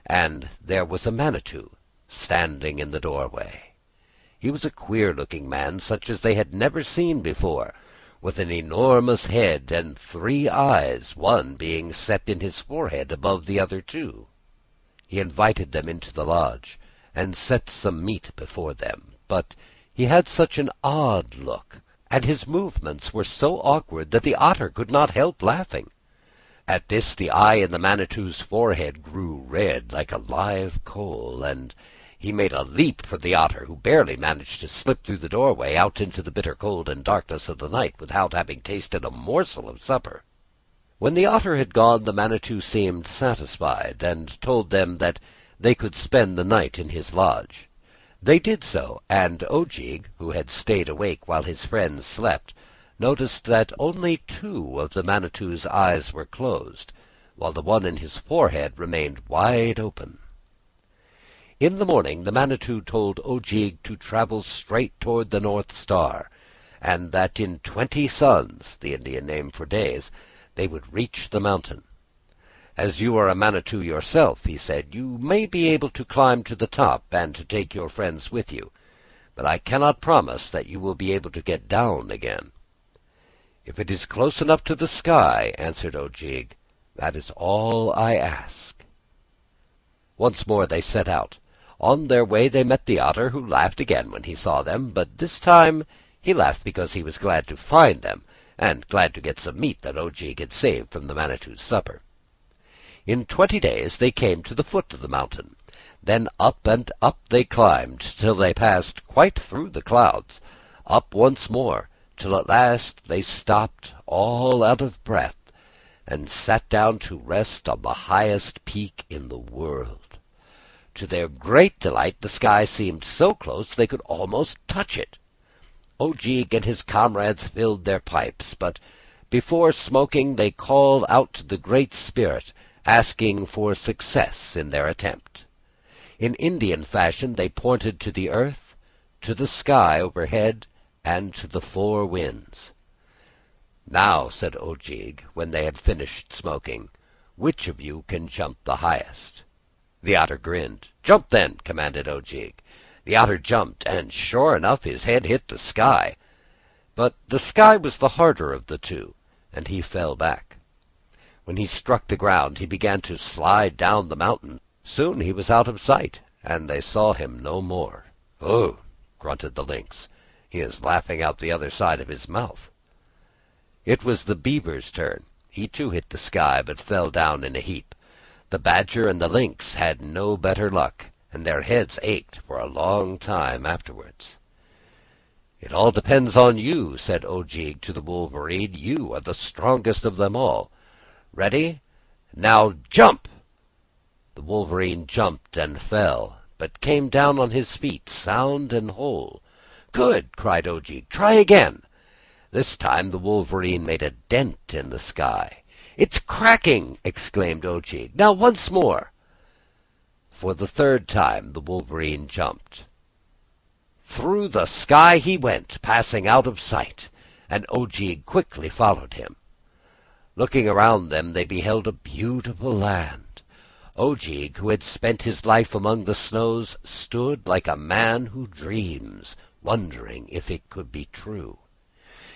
and there was a Manitou standing in the doorway. He was a queer-looking man, such as they had never seen before, with an enormous head and 3 eyes, one being set in his forehead above the other 2. He invited them into the lodge, and set some meat before them, but he had such an odd look, and his movements were so awkward, that the otter could not help laughing. At this the eye in the Manitou's forehead grew red like a live coal, and he made a leap for the otter, who barely managed to slip through the doorway out into the bitter cold and darkness of the night without having tasted a morsel of supper. When the otter had gone, the Manitou seemed satisfied, and told them that they could spend the night in his lodge. They did so, and Ojeeg, who had stayed awake while his friends slept, noticed that only 2 of the Manitou's eyes were closed, while the one in his forehead remained wide open. In the morning the Manitou told Ojeeg to travel straight toward the North Star, and that in 20 suns, the Indian name for days, they would reach the mountain. "As you are a Manitou yourself," he said, "you may be able to climb to the top, and to take your friends with you, but I cannot promise that you will be able to get down again." "If it is close enough to the sky," answered Ojeeg, "that is all I ask." Once more they set out. On their way they met the otter, who laughed again when he saw them, but this time he laughed because he was glad to find them, and glad to get some meat that Ojeeg had saved from the Manitou's supper. In 20 days they came to the foot of the mountain. Then up and up they climbed, till they passed quite through the clouds. Up once more, till at last they stopped, all out of breath, and sat down to rest on the highest peak in the world. To their great delight, the sky seemed so close they could almost touch it. Ojeeg and his comrades filled their pipes, but before smoking they called out to the Great Spirit, asking for success in their attempt. In Indian fashion they pointed to the earth, to the sky overhead, and to the 4 winds. "Now," said Ojeeg, when they had finished smoking, "which of you can jump the highest?" The otter grinned. "Jump then," commanded Ojeeg. The otter jumped, and sure enough his head hit the sky. But the sky was the harder of the 2, and he fell back. When he struck the ground, he began to slide down the mountain. Soon he was out of sight, and they saw him no more. "Oh," grunted the lynx, He is laughing out the other side of his mouth." It was the beaver's turn. He too hit the sky, but fell down in a heap. The badger and the lynx had no better luck, and their heads ached for a long time afterwards. "It all depends on you," said Ojeeg to the wolverine. "You are the strongest of them all. Ready? Now jump!" The wolverine jumped and fell, but came down on his feet, sound and whole. "Good!" cried Ojeeg. "Try again." This time the wolverine made a dent in the sky. "It's cracking!" exclaimed Ojeeg. "Now once more." For the third time the wolverine jumped. Through the sky he went, passing out of sight, and Ojeeg quickly followed him. Looking around them, they beheld a beautiful land. Ojeeg, who had spent his life among the snows, stood like a man who dreams, wondering if it could be true.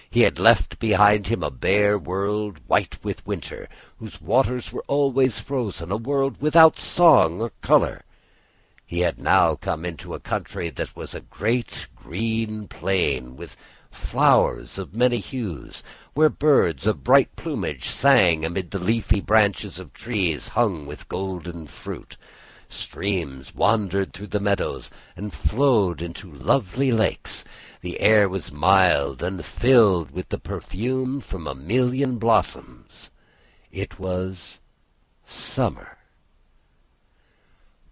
He had left behind him a bare world, white with winter, whose waters were always frozen, a world without song or color. He had now come into a country that was a great green plain, with flowers of many hues, where birds of bright plumage sang amid the leafy branches of trees hung with golden fruit. Streams wandered through the meadows and flowed into lovely lakes. The air was mild and filled with the perfume from a million blossoms. It was summer.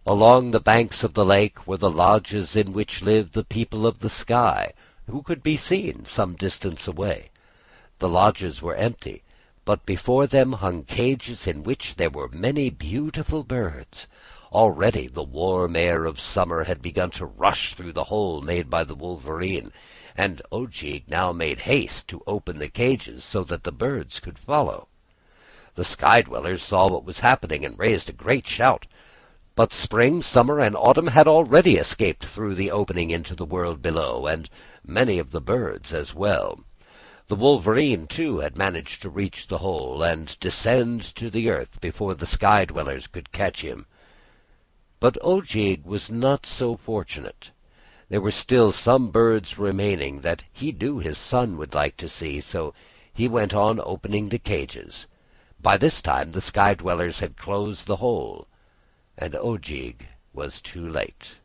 Along the banks of the lake were the lodges in which lived the people of the sky, who could be seen some distance away. The lodges were empty, but before them hung cages in which there were many beautiful birds. Already the warm air of summer had begun to rush through the hole made by the wolverine, and Ojeeg now made haste to open the cages so that the birds could follow. The sky-dwellers saw what was happening and raised a great shout. But spring, summer, and autumn had already escaped through the opening into the world below, and many of the birds as well. The wolverine, too, had managed to reach the hole and descend to the earth before the sky-dwellers could catch him. But Ojeeg was not so fortunate. There were still some birds remaining that he knew his son would like to see, so he went on opening the cages. By this time the sky-dwellers had closed the hole, and Ojeeg was too late.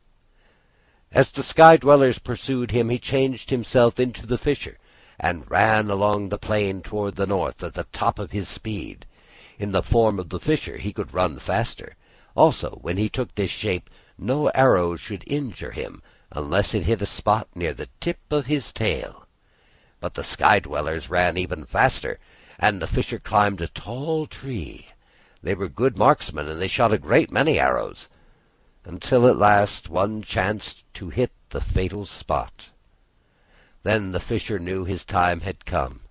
As the sky-dwellers pursued him, he changed himself into the fisher, and ran along the plain toward the north at the top of his speed. In the form of the fisher he could run faster. Also, when he took this shape, no arrow should injure him, unless it hit a spot near the tip of his tail. But the sky-dwellers ran even faster, and the fisher climbed a tall tree. They were good marksmen, and they shot a great many arrows, until at last one chanced to hit the fatal spot. Then the fisher knew his time had come.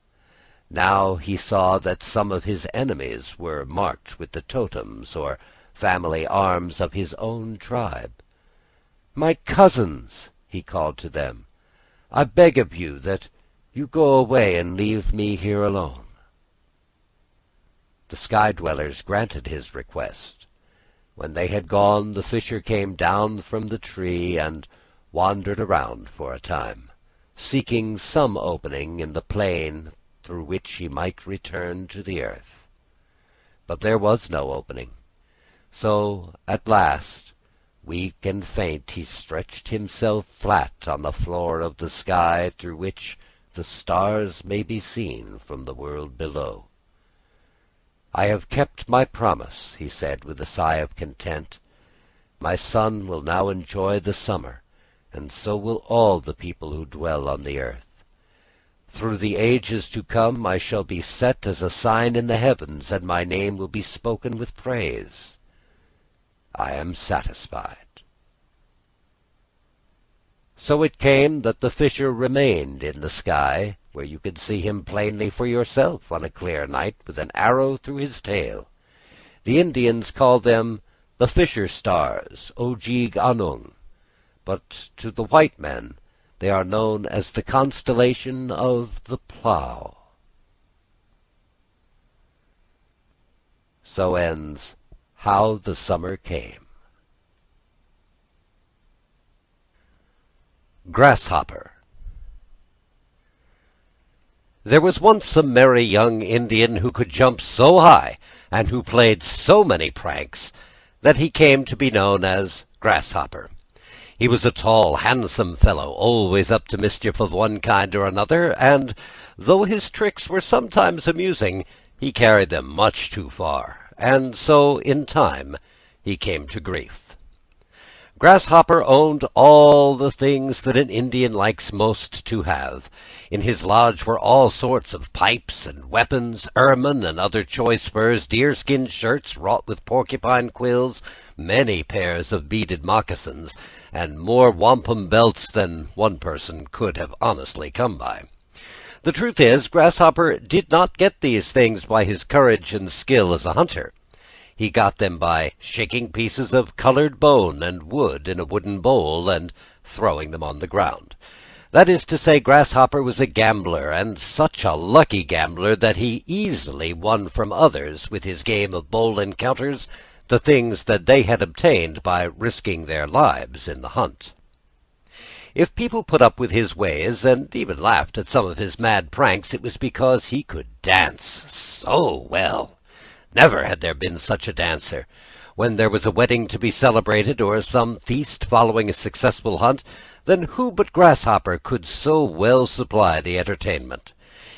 Now he saw that some of his enemies were marked with the totems or family arms of his own tribe. "My cousins," he called to them, "I beg of you that you go away and leave me here alone." The sky-dwellers granted his request. When they had gone, the fisher came down from the tree and wandered around for a time, seeking some opening in the plain through which he might return to the earth. But there was no opening. So at last, weak and faint, he stretched himself flat on the floor of the sky through which the stars may be seen from the world below. "I have kept my promise," he said with a sigh of content. "My son will now enjoy the summer, and so will all the people who dwell on the earth. Through the ages to come I shall be set as a sign in the heavens, and my name will be spoken with praise. I am satisfied." So it came that the fisher remained in the sky, where you could see him plainly for yourself on a clear night, with an arrow through his tail. The Indians call them the fisher stars, Ojeeg Anung, but to the white men they are known as the constellation of the Plough. So ends How the Summer Came. Grasshopper. There was once a merry young Indian who could jump so high, and who played so many pranks, that he came to be known as Grasshopper. He was a tall, handsome fellow, always up to mischief of one kind or another, and though his tricks were sometimes amusing, he carried them much too far, and so, in time, he came to grief. Grasshopper owned all the things that an Indian likes most to have. In his lodge were all sorts of pipes and weapons, ermine and other choice furs, deerskin shirts wrought with porcupine quills, many pairs of beaded moccasins, and more wampum belts than one person could have honestly come by. The truth is, Grasshopper did not get these things by his courage and skill as a hunter. He got them by shaking pieces of colored bone and wood in a wooden bowl and throwing them on the ground. That is to say, Grasshopper was a gambler, and such a lucky gambler that he easily won from others with his game of bowl encounters the things that they had obtained by risking their lives in the hunt. If people put up with his ways, and even laughed at some of his mad pranks, it was because he could dance so well. Never had there been such a dancer. When there was a wedding to be celebrated, or some feast following a successful hunt, then who but Grasshopper could so well supply the entertainment?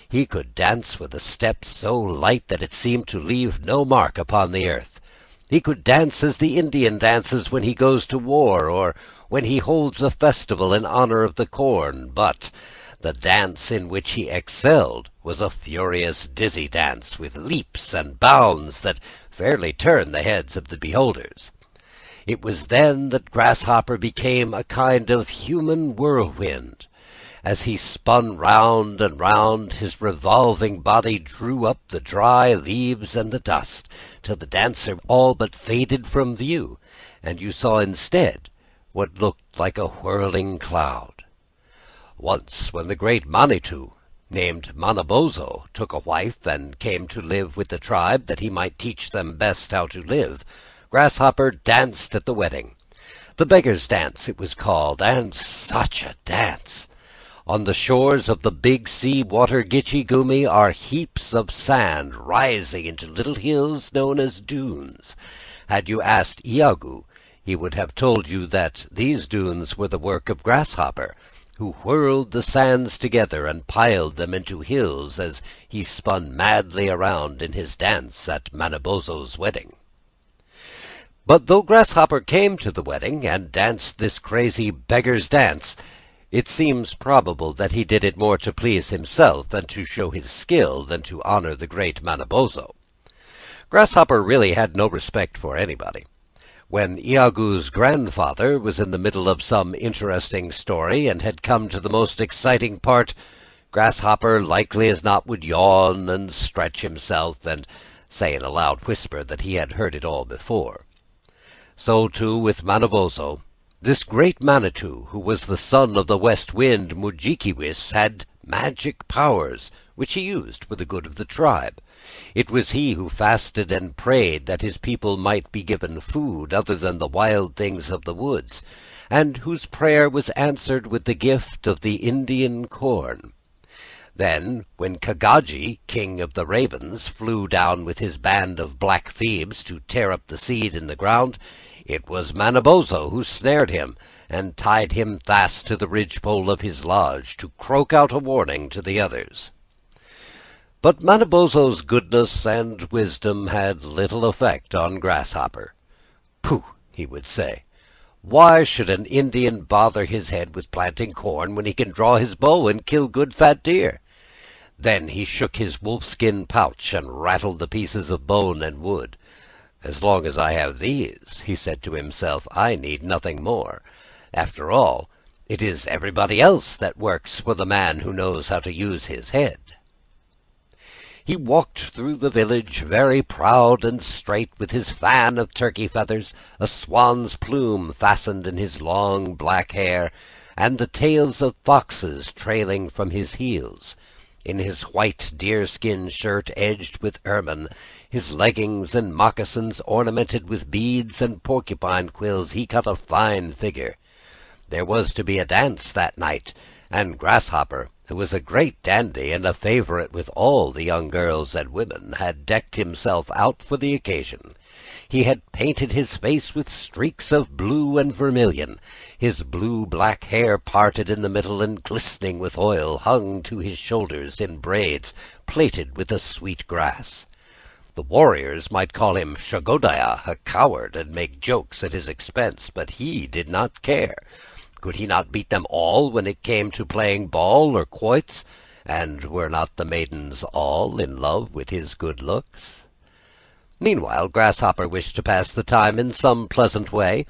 He could dance with a step so light that it seemed to leave no mark upon the earth. He could dance as the Indian dances when he goes to war, or when he holds a festival in honor of the corn, but the dance in which he excelled was a furious, dizzy dance, with leaps and bounds that fairly turned the heads of the beholders. It was then that Grasshopper became a kind of human whirlwind. As he spun round and round, his revolving body drew up the dry leaves and the dust, till the dancer all but faded from view, and you saw instead what looked like a whirling cloud. Once, when the great Manitou, named Manabozho, took a wife and came to live with the tribe that he might teach them best how to live, Grasshopper danced at the wedding. The beggar's dance it was called, and such a dance! On the shores of the big sea water Gitche-Gumee are heaps of sand rising into little hills known as dunes. Had you asked Iago, he would have told you that these dunes were the work of Grasshopper, who whirled the sands together and piled them into hills as he spun madly around in his dance at Manabozho's wedding. But though Grasshopper came to the wedding and danced this crazy beggar's dance, it seems probable that he did it more to please himself and to show his skill than to honor the great Manabozho. Grasshopper really had no respect for anybody. When Iago's grandfather was in the middle of some interesting story and had come to the most exciting part, Grasshopper likely as not would yawn and stretch himself and say in a loud whisper that he had heard it all before. So, too, with Manabozho. This great Manitou, who was the son of the west wind Mudjekeewis, had magic powers, which he used for the good of the tribe. It was he who fasted and prayed that his people might be given food other than the wild things of the woods, and whose prayer was answered with the gift of the Indian corn. Then, when Kagaji, king of the ravens, flew down with his band of black thieves to tear up the seed in the ground, it was Manabozho who snared him and tied him fast to the ridgepole of his lodge to croak out a warning to the others. But Manabozho's goodness and wisdom had little effect on Grasshopper. "Pooh!" he would say. "Why should an Indian bother his head with planting corn when he can draw his bow and kill good fat deer?" Then he shook his wolfskin pouch and rattled the pieces of bone and wood. "As long as I have these," he said to himself, "I need nothing more. After all, it is everybody else that works for the man who knows how to use his head." He walked through the village very proud and straight, with his fan of turkey feathers, a swan's plume fastened in his long black hair, and the tails of foxes trailing from his heels. In his white deerskin shirt edged with ermine, his leggings and moccasins ornamented with beads and porcupine quills, he cut a fine figure. There was to be a dance that night, and Grasshopper, who was a great dandy and a favourite with all the young girls and women, had decked himself out for the occasion. He had painted his face with streaks of blue and vermilion. His blue-black hair, parted in the middle and glistening with oil, hung to his shoulders in braids plaited with a sweet grass. The warriors might call him Shagodaya, a coward, and make jokes at his expense, but he did not care. Could he not beat them all when it came to playing ball or quoits? And were not the maidens all in love with his good looks? Meanwhile, Grasshopper wished to pass the time in some pleasant way.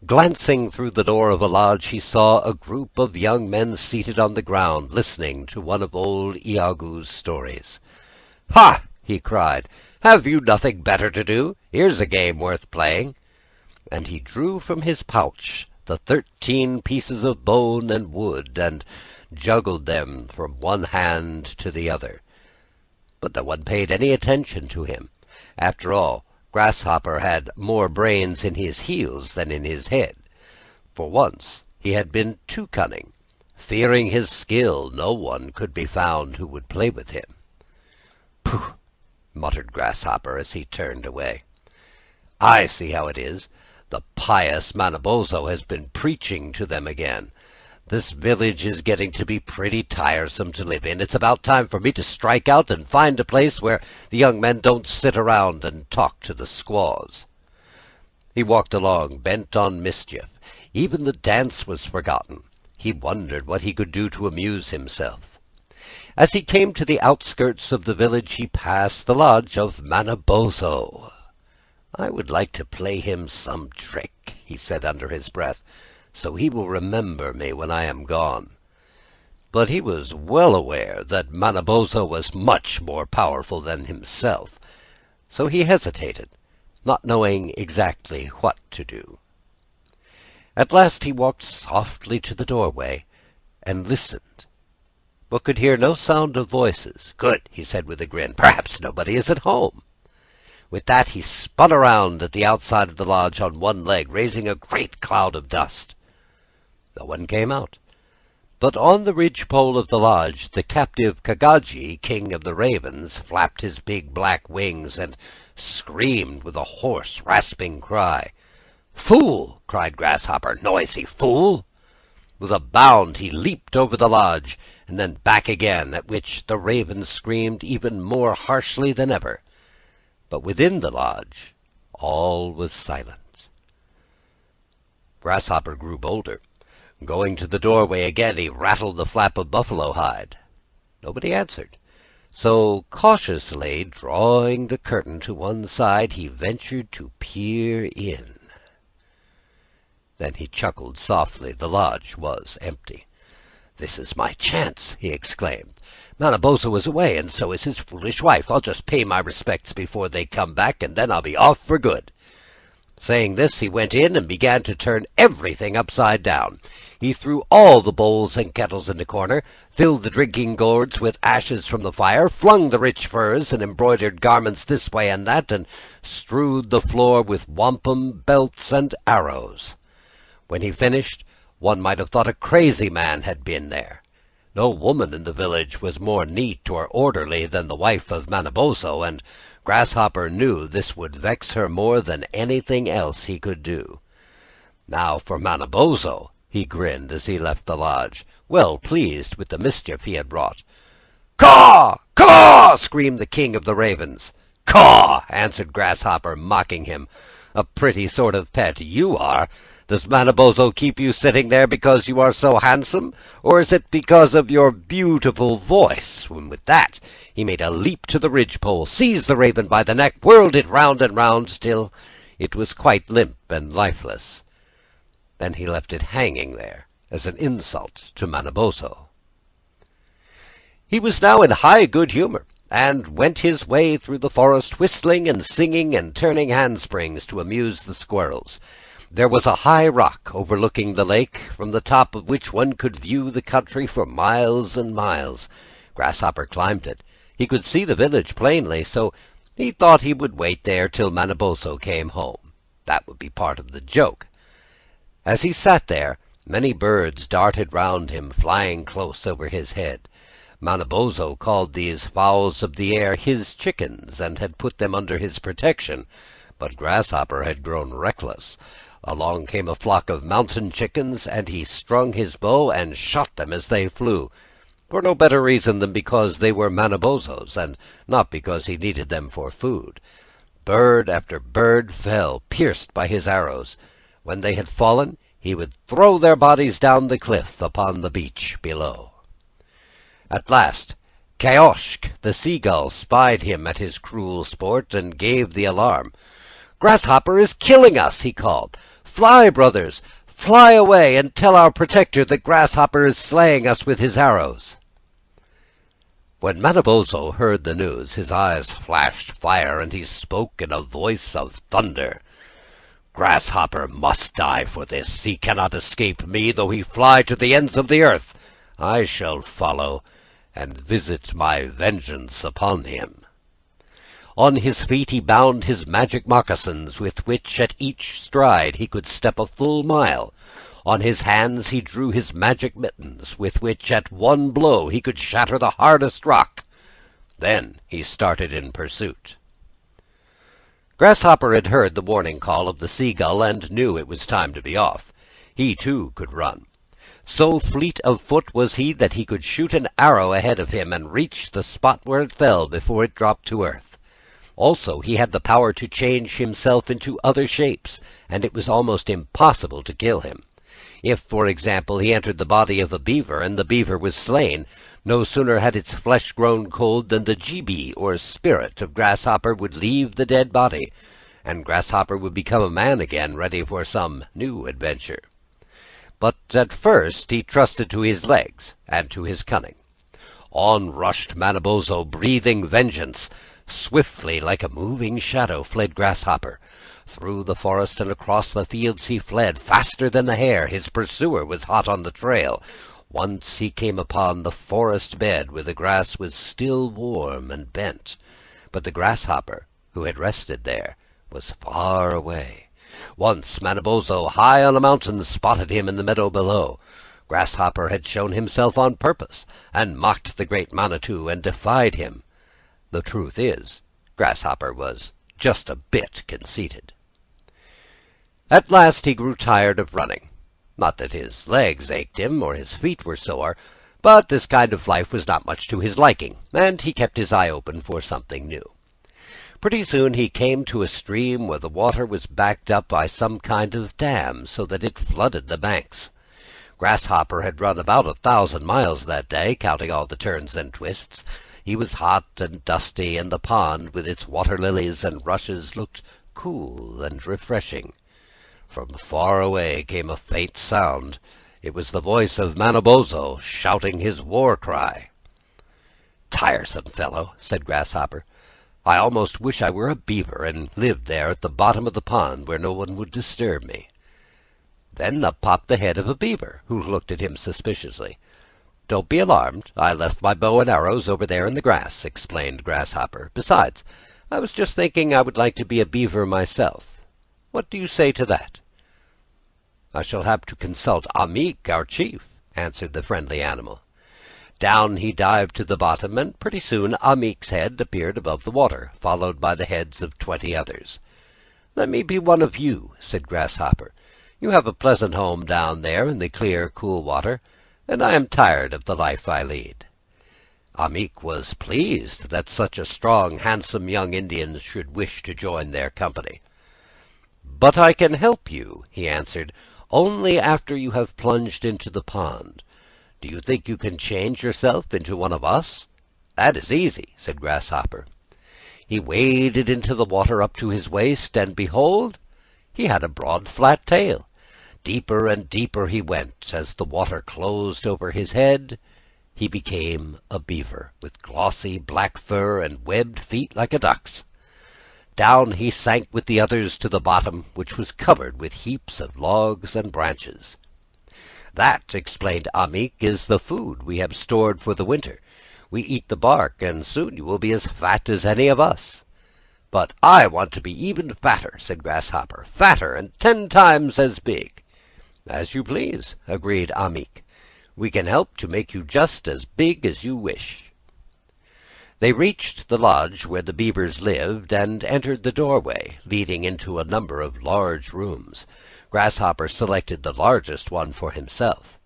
Glancing through the door of a lodge, he saw a group of young men seated on the ground, listening to one of old Iago's stories. "Ha!" he cried. "Have you nothing better to do? Here's a game worth playing." And he drew from his pouch the 13 pieces of bone and wood, and juggled them from one hand to the other. But no one paid any attention to him. After all, Grasshopper had more brains in his heels than in his head. For once he had been too cunning. Fearing his skill, no one could be found who would play with him. "Pooh!" muttered Grasshopper as he turned away. "I see how it is. The pious Manabozho has been preaching to them again. This village is getting to be pretty tiresome to live in. It's about time for me to strike out and find a place where the young men don't sit around and talk to the squaws." He walked along, bent on mischief. Even the dance was forgotten. He wondered what he could do to amuse himself. As he came to the outskirts of the village, he passed the lodge of Manabozho. "I would like to play him some trick," he said under his breath, "so he will remember me when I am gone." But he was well aware that Manabozho was much more powerful than himself, so he hesitated, not knowing exactly what to do. At last he walked softly to the doorway and listened, but could hear no sound of voices. "Good," he said with a grin. "Perhaps nobody is at home." With that he spun around at the outside of the lodge on one leg, raising a great cloud of dust. No one came out. But on the ridgepole of the lodge, the captive Kagaji, king of the ravens, flapped his big black wings and screamed with a hoarse, rasping cry. "Fool!" cried Grasshopper. "Noisy fool!" With a bound he leaped over the lodge, and then back again, at which the raven screamed even more harshly than ever. But within the lodge all was silent. Grasshopper grew bolder. Going to the doorway again, he rattled the flap of buffalo hide. Nobody answered. So, cautiously drawing the curtain to one side, he ventured to peer in. Then he chuckled softly. The lodge was empty. "This is my chance," he exclaimed. "Manabozho is away, and so is his foolish wife. I'll just pay my respects before they come back, and then I'll be off for good." Saying this, he went in and began to turn everything upside down. He threw all the bowls and kettles in the corner, filled the drinking gourds with ashes from the fire, flung the rich furs and embroidered garments this way and that, and strewed the floor with wampum, belts, and arrows. When he finished, one might have thought a crazy man had been there. No woman in the village was more neat or orderly than the wife of Manabozho, and Grasshopper knew this would vex her more than anything else he could do. Now for Manabozho, he grinned as he left the lodge, well pleased with the mischief he had wrought. "Caw! Caw!" screamed the king of the ravens. "Caw!" answered Grasshopper, mocking him. "A pretty sort of pet you are! Does Manabozho keep you sitting there because you are so handsome, or is it because of your beautiful voice?" And with that he made a leap to the ridgepole, seized the raven by the neck, whirled it round and round till it was quite limp and lifeless. Then he left it hanging there as an insult to Manabozho. He was now in high good humor, and went his way through the forest, whistling and singing and turning handsprings to amuse the squirrels. There was a high rock overlooking the lake, from the top of which one could view the country for miles and miles. Grasshopper climbed it. He could see the village plainly, so he thought he would wait there till Manabozho came home. That would be part of the joke. As he sat there, Many birds darted round him, flying close over his head. Manabozho called these fowls of the air his chickens, and had put them under his protection, but Grasshopper had grown reckless. Along came a flock of mountain chickens, and he strung his bow and shot them as they flew, for no better reason than because they were Manabozho's, and not because he needed them for food. Bird after bird fell, pierced by his arrows. When they had fallen, he would throw their bodies down the cliff upon the beach below. At last, Kaoshk, the seagull, spied him at his cruel sport, and gave the alarm. "Grasshopper is killing us!" he called. "Fly, brothers! Fly away, and tell our protector that Grasshopper is slaying us with his arrows." When Manabozho heard the news, his eyes flashed fire, and he spoke in a voice of thunder. "Grasshopper must die for this. He cannot escape me, though he fly to the ends of the earth. I shall follow, and visit my vengeance upon him." On his feet he bound his magic moccasins, with which at each stride he could step a full mile. On his hands he drew his magic mittens, with which at one blow he could shatter the hardest rock. Then he started in pursuit. Grasshopper had heard the warning call of the seagull, and knew it was time to be off. He too could run. So fleet of foot was he that he could shoot an arrow ahead of him, and reach the spot where it fell before it dropped to earth. Also he had the power to change himself into other shapes, and it was almost impossible to kill him. If, for example, he entered the body of a beaver, and the beaver was slain, no sooner had its flesh grown cold than the jibi, or spirit, of Grasshopper would leave the dead body, and Grasshopper would become a man again, ready for some new adventure. But at first he trusted to his legs and to his cunning. On rushed Manabozho, breathing vengeance. Swiftly, like a moving shadow, fled Grasshopper. Through the forest and across the fields he fled, faster than the hare. His pursuer was hot on the trail. Once he came upon the forest bed, where the grass was still warm and bent. But the Grasshopper, who had rested there, was far away. Once Manabozho, high on a mountain, spotted him in the meadow below. Grasshopper had shown himself on purpose, and mocked the great Manitou, and defied him. The truth is, Grasshopper was just a bit conceited. At last he grew tired of running. Not that his legs ached him, or his feet were sore, but this kind of life was not much to his liking, and he kept his eye open for something new. Pretty soon he came to a stream where the water was backed up by some kind of dam, so that it flooded the banks. Grasshopper had run about 1,000 miles that day, counting all the turns and twists. He was hot and dusty, and the pond, with its water lilies and rushes, looked cool and refreshing. From far away came a faint sound. It was the voice of Manabozho, shouting his war cry. "Tiresome fellow," said Grasshopper. "I almost wish I were a beaver, and lived there at the bottom of the pond, where no one would disturb me." Then up popped the head of a beaver, who looked at him suspiciously. "Don't be alarmed. I left my bow and arrows over there in the grass," explained Grasshopper. "Besides, I was just thinking I would like to be a beaver myself. What do you say to that?" "I shall have to consult Amik, our chief," answered the friendly animal. Down he dived to the bottom, and pretty soon Amik's head appeared above the water, followed by the heads of 20 others. "Let me be one of you," said Grasshopper. "You have a pleasant home down there in the clear, cool water, and I am tired of the life I lead." Amik was pleased that such a strong, handsome young Indian should wish to join their company. "But I can help you," he answered, "only after you have plunged into the pond. Do you think you can change yourself into one of us?" "That is easy," said Grasshopper. He waded into the water up to his waist, and behold, he had a broad, flat tail. Deeper and deeper he went. As the water closed over his head, he became a beaver, with glossy black fur and webbed feet like a duck's. Down he sank with the others to the bottom, which was covered with heaps of logs and branches. "That," explained Amik, "is the food we have stored for the winter. We eat the bark, and soon you will be as fat as any of us." "But I want to be even fatter," said Grasshopper. "Fatter and 10 times as big." "As you please," agreed Amik. "We can help to make you just as big as you wish." They reached the lodge where the beavers lived, and entered the doorway, leading into a number of large rooms. Grasshopper selected the largest one for himself.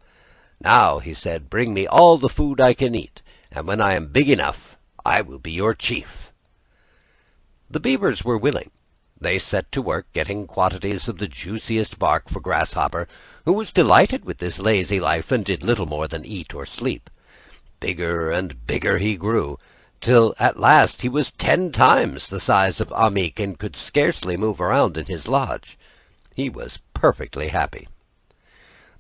"Now," he said, "bring me all the food I can eat, and when I am big enough, I will be your chief." The beavers were willing. They set to work getting quantities of the juiciest bark for Grasshopper, who was delighted with this lazy life and did little more than eat or sleep. Bigger and bigger he grew, till at last he was 10 times the size of Amik and could scarcely move around in his lodge. He was perfectly happy.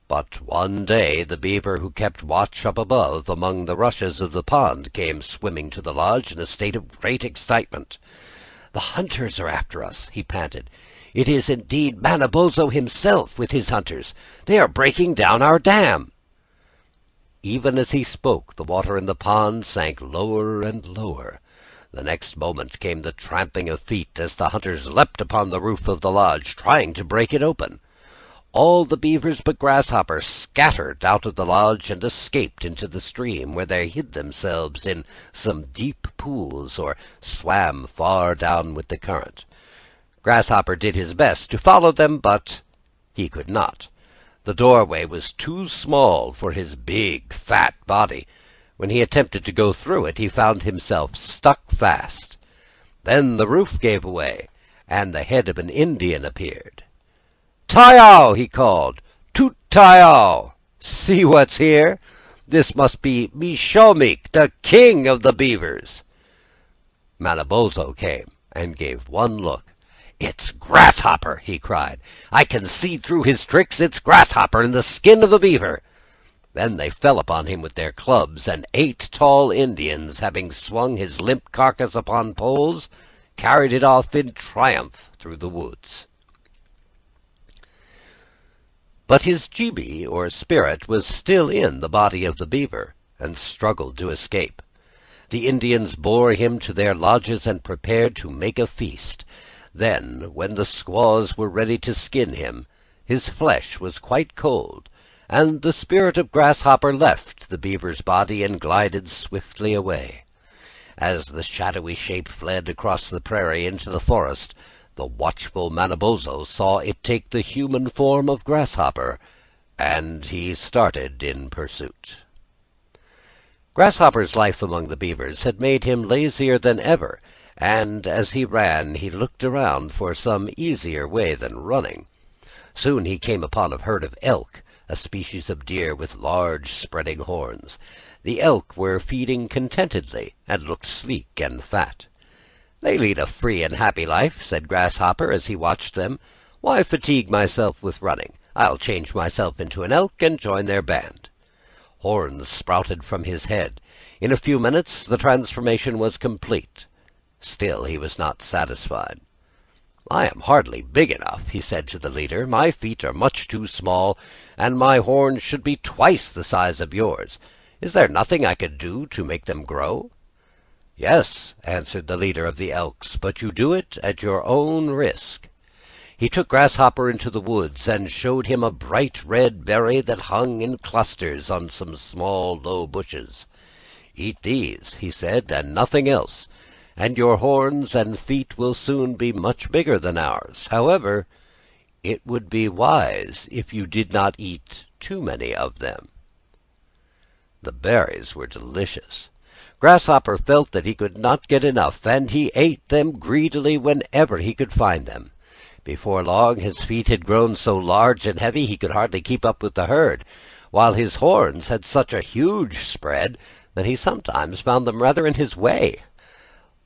But one day the beaver who kept watch up above among the rushes of the pond came swimming to the lodge in a state of great excitement. "The hunters are after us," he panted. "It is indeed Manabozho himself with his hunters. They are breaking down our dam." Even as he spoke, the water in the pond sank lower and lower. The next moment came the tramping of feet as the hunters leapt upon the roof of the lodge, trying to break it open. All the beavers but Grasshopper scattered out of the lodge and escaped into the stream, where they hid themselves in some deep pools or swam far down with the current. Grasshopper did his best to follow them, but he could not. The doorway was too small for his big, fat body. When he attempted to go through it, he found himself stuck fast. Then the roof gave way, and the head of an Indian appeared. "Tayo!" he called. "Toot Tayo! See what's here? This must be Mishomik, the king of the beavers." Manabozho came and gave one look. "It's Grasshopper!" he cried. "I can see through his tricks. It's Grasshopper in the skin of a beaver." Then they fell upon him with their clubs, and 8 tall Indians, having swung his limp carcass upon poles, carried it off in triumph through the woods. But his jibi, or spirit, was still in the body of the beaver, and struggled to escape. The Indians bore him to their lodges and prepared to make a feast. Then, when the squaws were ready to skin him, his flesh was quite cold, and the spirit of Grasshopper left the beaver's body and glided swiftly away. As the shadowy shape fled across the prairie into the forest, the watchful Manabozho saw it take the human form of Grasshopper, and he started in pursuit. Grasshopper's life among the beavers had made him lazier than ever, and as he ran he looked around for some easier way than running. Soon he came upon a herd of elk, a species of deer with large spreading horns. The elk were feeding contentedly, and looked sleek and fat. "They lead a free and happy life," said Grasshopper as he watched them. "Why fatigue myself with running? I'll change myself into an elk and join their band." Horns sprouted from his head. In a few minutes the transformation was complete. Still he was not satisfied. "I am hardly big enough," he said to the leader. "My feet are much too small, and my horns should be twice the size of yours. Is there nothing I could do to make them grow?" "Yes," answered the leader of the elks, "but you do it at your own risk." He took Grasshopper into the woods and showed him a bright red berry that hung in clusters on some small low bushes. "Eat these," he said, "and nothing else, and your horns and feet will soon be much bigger than ours. However, it would be wise if you did not eat too many of them." The berries were delicious. Grasshopper felt that he could not get enough, and he ate them greedily whenever he could find them. Before long his feet had grown so large and heavy he could hardly keep up with the herd, while his horns had such a huge spread that he sometimes found them rather in his way.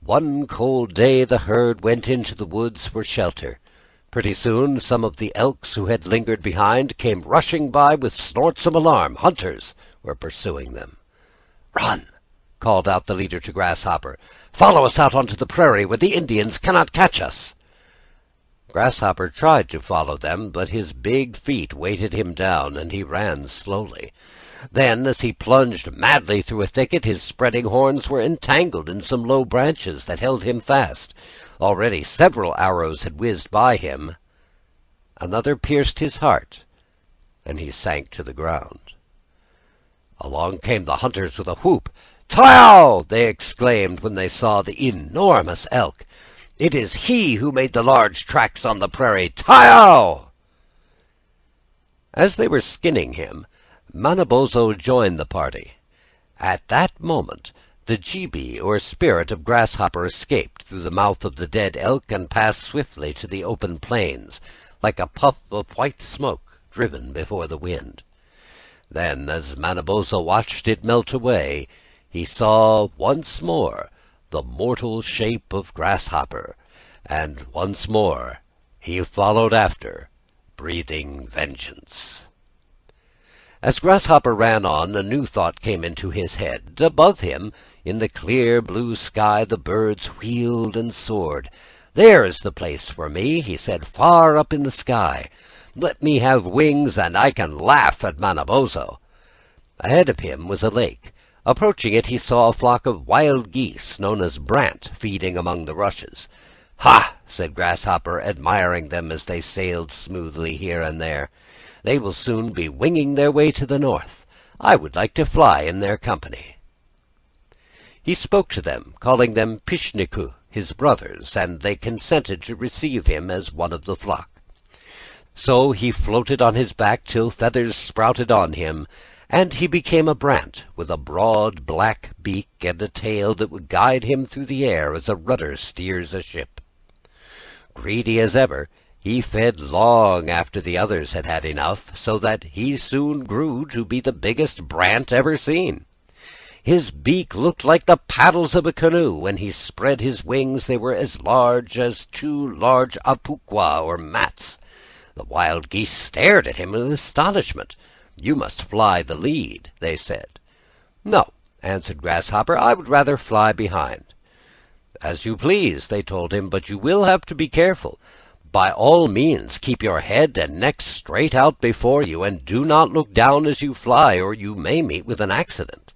One cold day the herd went into the woods for shelter. Pretty soon some of the elks who had lingered behind came rushing by with snorts of alarm. Hunters were pursuing them. "Run!" called out the leader to Grasshopper. "Follow us out onto the prairie where the Indians cannot catch us." Grasshopper tried to follow them, but his big feet weighted him down, and he ran slowly. Then, as he plunged madly through a thicket, his spreading horns were entangled in some low branches that held him fast. Already several arrows had whizzed by him. Another pierced his heart, and he sank to the ground. Along came the hunters with a whoop. "Tao!" they exclaimed when they saw the enormous elk. "It is he who made the large tracks on the prairie. Tao!" As they were skinning him, Manabozho joined the party. At that moment, the jibi, or spirit of Grasshopper, escaped through the mouth of the dead elk and passed swiftly to the open plains, like a puff of white smoke driven before the wind. Then, as Manabozho watched it melt away, he saw once more the mortal shape of Grasshopper, and once more he followed after, breathing vengeance. As Grasshopper ran on, a new thought came into his head. Above him, in the clear blue sky, the birds wheeled and soared. "There is the place for me," he said, "far up in the sky. Let me have wings, and I can laugh at Manabozho." Ahead of him was a lake. Approaching it, he saw a flock of wild geese, known as brant, feeding among the rushes. "Ha!" said Grasshopper, admiring them as they sailed smoothly here and there. "They will soon be winging their way to the north. I would like to fly in their company." He spoke to them, calling them Pishniku, his brothers, and they consented to receive him as one of the flock. So he floated on his back till feathers sprouted on him, and he became a brant, with a broad black beak and a tail that would guide him through the air as a rudder steers a ship. Greedy as ever, he fed long after the others had had enough, so that he soon grew to be the biggest brant ever seen. His beak looked like the paddles of a canoe. When he spread his wings, they were as large as two large apukwa, or mats. The wild geese stared at him in astonishment. "You must fly the lead," they said. "No," answered Grasshopper, "I would rather fly behind." "As you please," they told him, "but you will have to be careful. By all means keep your head and neck straight out before you, and do not look down as you fly, or you may meet with an accident."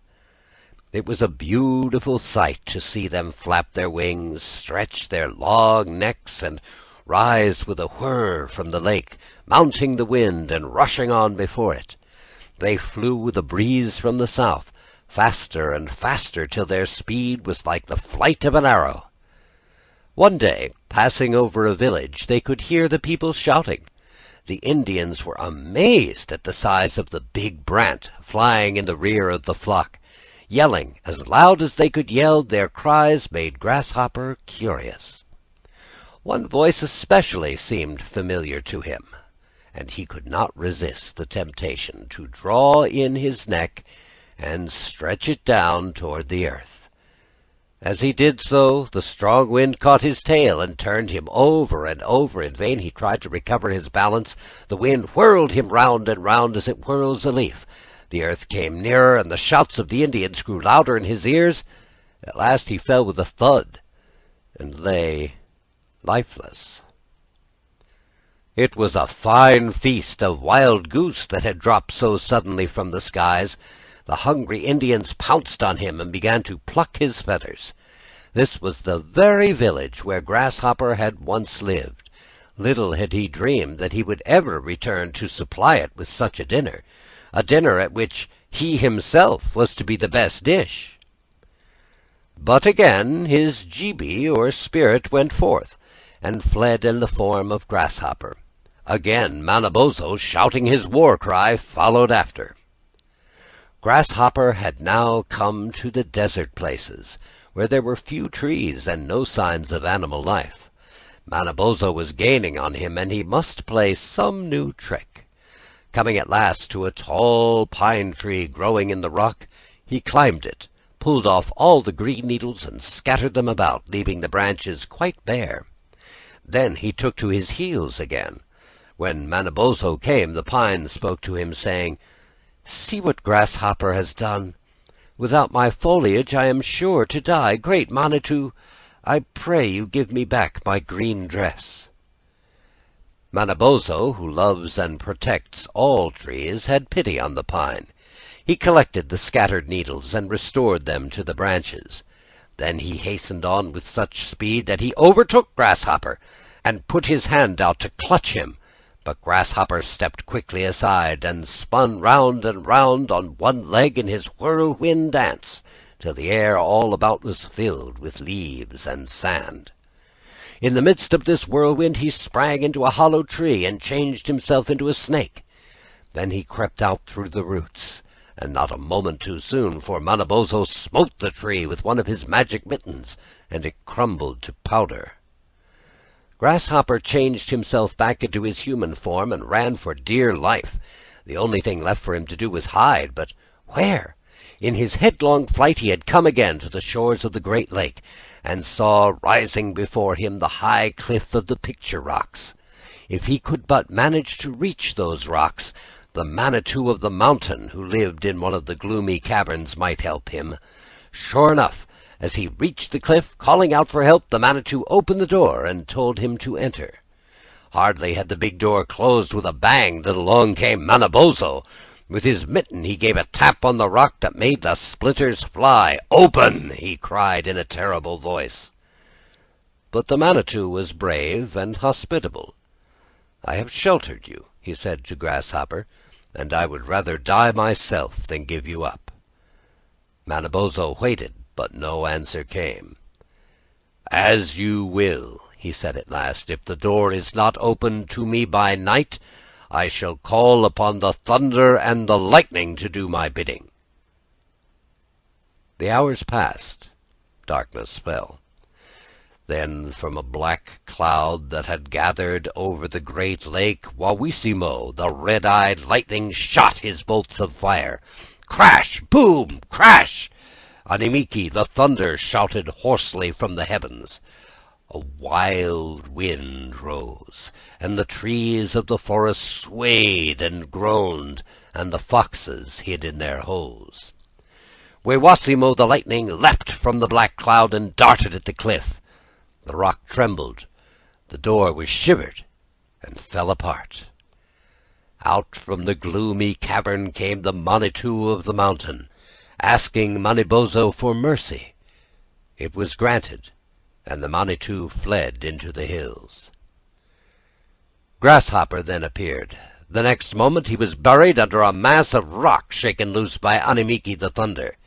It was a beautiful sight to see them flap their wings, stretch their long necks, and rise with a whir from the lake, mounting the wind and rushing on before it. They flew with a breeze from the south, faster and faster, till their speed was like the flight of an arrow. One day, passing over a village, they could hear the people shouting. The Indians were amazed at the size of the big brant flying in the rear of the flock. Yelling as loud as they could yell, their cries made Grasshopper curious. One voice especially seemed familiar to him, and he could not resist the temptation to draw in his neck and stretch it down toward the earth. As he did so, the strong wind caught his tail and turned him over and over. In vain he tried to recover his balance. The wind whirled him round and round as it whirls a leaf. The earth came nearer, and the shouts of the Indians grew louder in his ears. At last he fell with a thud and lay lifeless. It was a fine feast of wild goose that had dropped so suddenly from the skies. The hungry Indians pounced on him and began to pluck his feathers. This was the very village where Grasshopper had once lived. Little had he dreamed that he would ever return to supply it with such a dinner at which he himself was to be the best dish. But again his jibi, or spirit, went forth, and fled in the form of Grasshopper. Again Manabozho, shouting his war cry, followed after. Grasshopper had now come to the desert places, where there were few trees and no signs of animal life. Manabozho was gaining on him, and he must play some new trick. Coming at last to a tall pine tree growing in the rock, he climbed it, pulled off all the green needles, and scattered them about, leaving the branches quite bare. Then he took to his heels again. When Manabozho came, the pine spoke to him, saying, "See what Grasshopper has done. Without my foliage I am sure to die. Great Manitou, I pray you give me back my green dress." Manabozho, who loves and protects all trees, had pity on the pine. He collected the scattered needles and restored them to the branches. Then he hastened on with such speed that he overtook Grasshopper and put his hand out to clutch him. But Grasshopper stepped quickly aside, and spun round and round on one leg in his whirlwind dance, till the air all about was filled with leaves and sand. In the midst of this whirlwind he sprang into a hollow tree, and changed himself into a snake. Then he crept out through the roots, and not a moment too soon, for Manabozho smote the tree with one of his magic mittens, and it crumbled to powder. Grasshopper changed himself back into his human form, and ran for dear life. The only thing left for him to do was hide, but where? In his headlong flight he had come again to the shores of the great lake, and saw rising before him the high cliff of the picture rocks. If he could but manage to reach those rocks, the Manitou of the mountain, who lived in one of the gloomy caverns, might help him. Sure enough, as he reached the cliff, calling out for help, the Manitou opened the door and told him to enter. Hardly had the big door closed with a bang that along came Manabozho. With his mitten he gave a tap on the rock that made the splinters fly. "Open!" he cried in a terrible voice. But the Manitou was brave and hospitable. "I have sheltered you," he said to Grasshopper, "and I would rather die myself than give you up." Manabozho waited, but no answer came. "As you will," he said at last. "If the door is not opened to me by night, I shall call upon the thunder and the lightning to do my bidding." The hours passed. Darkness fell. Then from a black cloud that had gathered over the great lake, Wawissimo, the red-eyed lightning, shot his bolts of fire. Crash! Boom! Crash! Animiiki, the thunder, shouted hoarsely from the heavens. A wild wind rose, and the trees of the forest swayed and groaned, and the foxes hid in their holes. Wawissimo, the lightning, leapt from the black cloud and darted at the cliff. The rock trembled, the door was shivered, and fell apart. Out from the gloomy cavern came the Manitou of the mountain, asking Manabozho for mercy. It was granted, and the Manitou fled into the hills. Grasshopper then appeared. The next moment he was buried under a mass of rock shaken loose by Animiiki the thunder.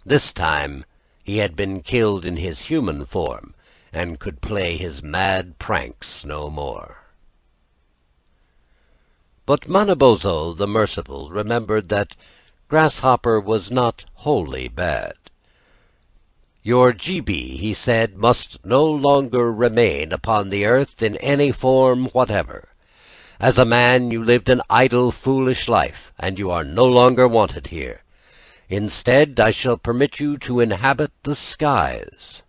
This time he had been killed in his human form, and could play his mad pranks no more. But Manabozho the merciful remembered that Grasshopper was not wholly bad. "Your Jibi," he said, "must no longer remain upon the earth in any form whatever. As a man you lived an idle, foolish life, and you are no longer wanted here. Instead, I shall permit you to inhabit the skies."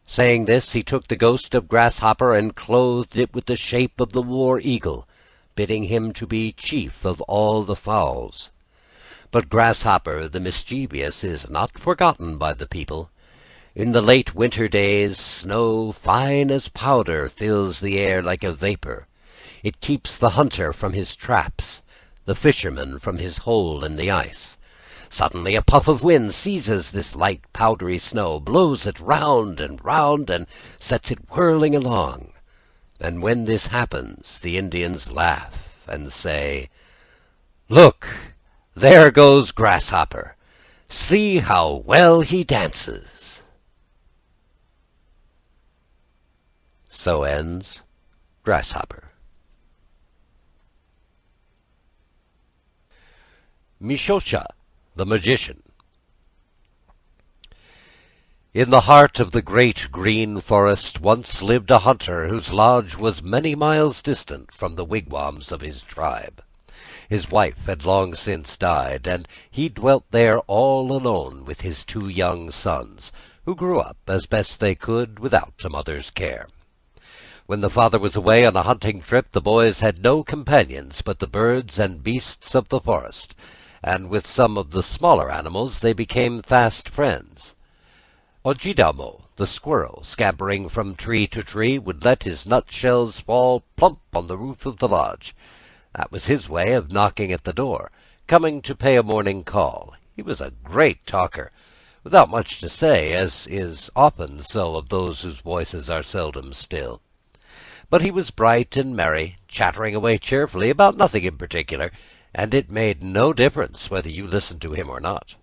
Saying this, he took the ghost of Grasshopper and clothed it with the shape of the war eagle, bidding him to be chief of all the fowls. But Grasshopper the mischievous is not forgotten by the people. In the late winter days, snow fine as powder fills the air like a vapor. It keeps the hunter from his traps, the fisherman from his hole in the ice. Suddenly a puff of wind seizes this light powdery snow, blows it round and round, and sets it whirling along. And when this happens, the Indians laugh and say, "Look, there goes Grasshopper. See how well he dances." So ends Grasshopper. Mishosha, the magician. In the heart of the great green forest once lived a hunter whose lodge was many miles distant from the wigwams of his tribe. His wife had long since died, and he dwelt there all alone with his 2 young sons, who grew up as best they could without a mother's care. When the father was away on a hunting trip, the boys had no companions but the birds and beasts of the forest, and with some of the smaller animals they became fast friends. Ojidamo, the squirrel, scampering from tree to tree, would let his nutshells fall plump on the roof of the lodge. That was his way of knocking at the door, coming to pay a morning call. He was a great talker, without much to say, as is often so of those whose voices are seldom still. But he was bright and merry, chattering away cheerfully about nothing in particular, and it made no difference whether you listened to him or not.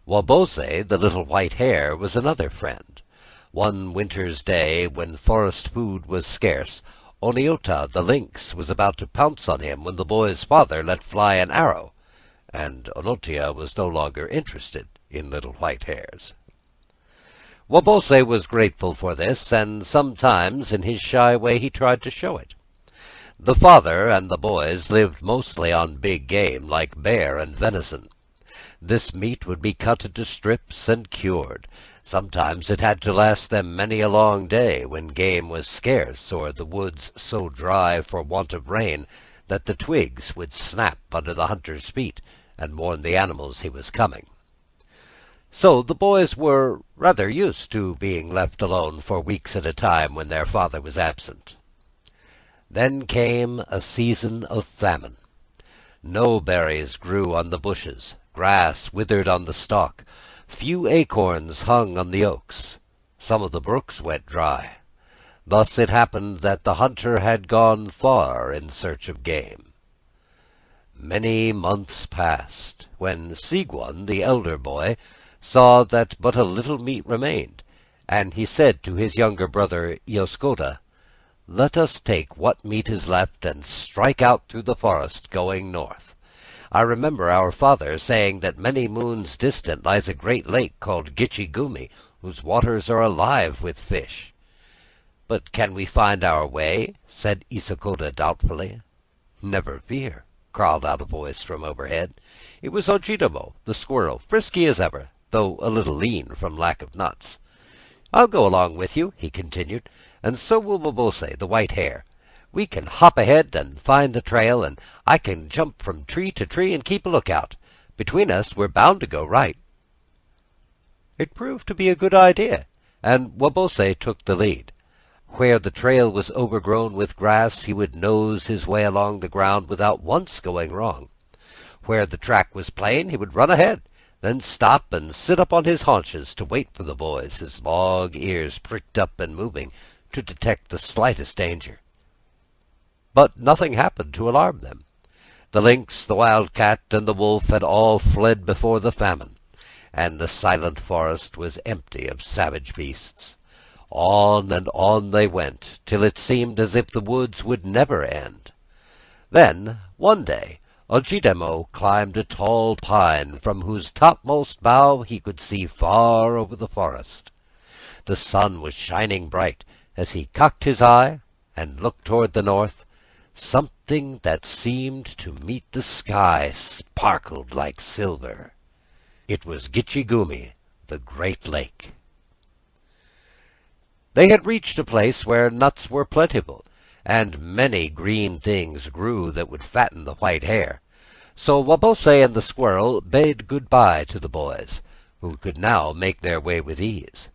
Wabose, the little white hare, was another friend. One winter's day, when forest food was scarce, Oniota the lynx was about to pounce on him when the boy's father let fly an arrow, and Onotia was no longer interested in little white hares. Wabose was grateful for this, and sometimes in his shy way he tried to show it. The father and the boys lived mostly on big game, like bear and venison. This meat would be cut into strips and cured. Sometimes it had to last them many a long day, when game was scarce, or the woods so dry for want of rain that the twigs would snap under the hunter's feet and warn the animals he was coming. So the boys were rather used to being left alone for weeks at a time when their father was absent. Then came a season of famine. No berries grew on the bushes, grass withered on the stalk, few acorns hung on the oaks. Some of the brooks went dry. Thus it happened that the hunter had gone far in search of game. Many months passed, when Sigwan, the elder boy, saw that but a little meat remained, and he said to his younger brother Iaskoda, "Let us take what meat is left and strike out through the forest, going north. I remember our father saying that many moons distant lies a great lake called Gitchigumi, whose waters are alive with fish." "But can we find our way?" said Isakoda doubtfully. "Never fear," crawled out a voice from overhead. It was Ojitomo, the squirrel, frisky as ever, though a little lean from lack of nuts. "I'll go along with you," he continued, "and so will Wabose, the white hare. We can hop ahead and find the trail, and I can jump from tree to tree and keep a lookout. Between us, we're bound to go right." It proved to be a good idea, and Wabose took the lead. Where the trail was overgrown with grass, he would nose his way along the ground without once going wrong. Where the track was plain, he would run ahead, then stop and sit up on his haunches to wait for the boys, his long ears pricked up and moving, to detect the slightest danger. But nothing happened to alarm them. The lynx, the wildcat, and the wolf had all fled before the famine, and the silent forest was empty of savage beasts. On and on they went, till it seemed as if the woods would never end. Then, one day, Ojidemo climbed a tall pine, from whose topmost bough he could see far over the forest. The sun was shining bright. As he cocked his eye and looked toward the north, something that seemed to meet the sky sparkled like silver. It was Gitchigumi, the great lake. They had reached a place where nuts were plentiful, and many green things grew that would fatten the white hare. So Wabose and the squirrel bade good-bye to the boys, who could now make their way with ease.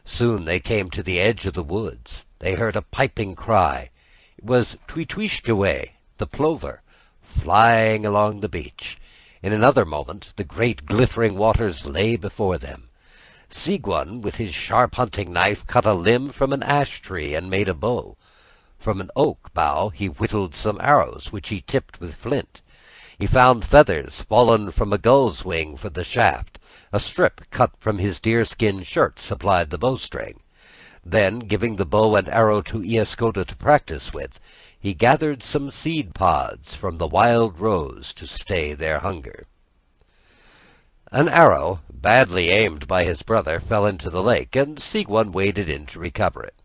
Soon they came to the edge of the woods. They heard a piping cry. It was Tweetweeshkaway, the plover, flying along the beach. In another moment the great glittering waters lay before them. Sigwan, with his sharp hunting knife, cut a limb from an ash tree and made a bow. From an oak bough he whittled some arrows, which he tipped with flint. He found feathers fallen from a gull's wing for the shaft. A strip cut from his deerskin shirt supplied the bowstring. Then, giving the bow and arrow to Iaskoda to practice with, he gathered some seed pods from the wild rose to stay their hunger. An arrow, badly aimed by his brother, fell into the lake, and Sigwan waded in to recover it.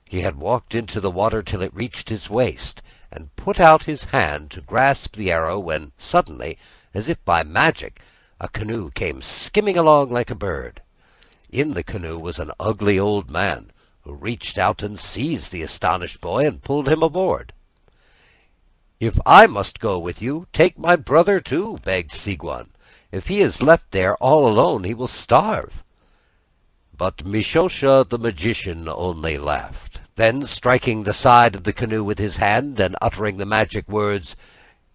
He had walked into the water till it reached his waist, and put out his hand to grasp the arrow, when suddenly, as if by magic, a canoe came skimming along like a bird. In the canoe was an ugly old man, who reached out and seized the astonished boy and pulled him aboard. "If I must go with you, take my brother too," begged Sigwan. "If he is left there all alone, he will starve." But Mishosha the magician only laughed. Then, striking the side of the canoe with his hand, and uttering the magic words,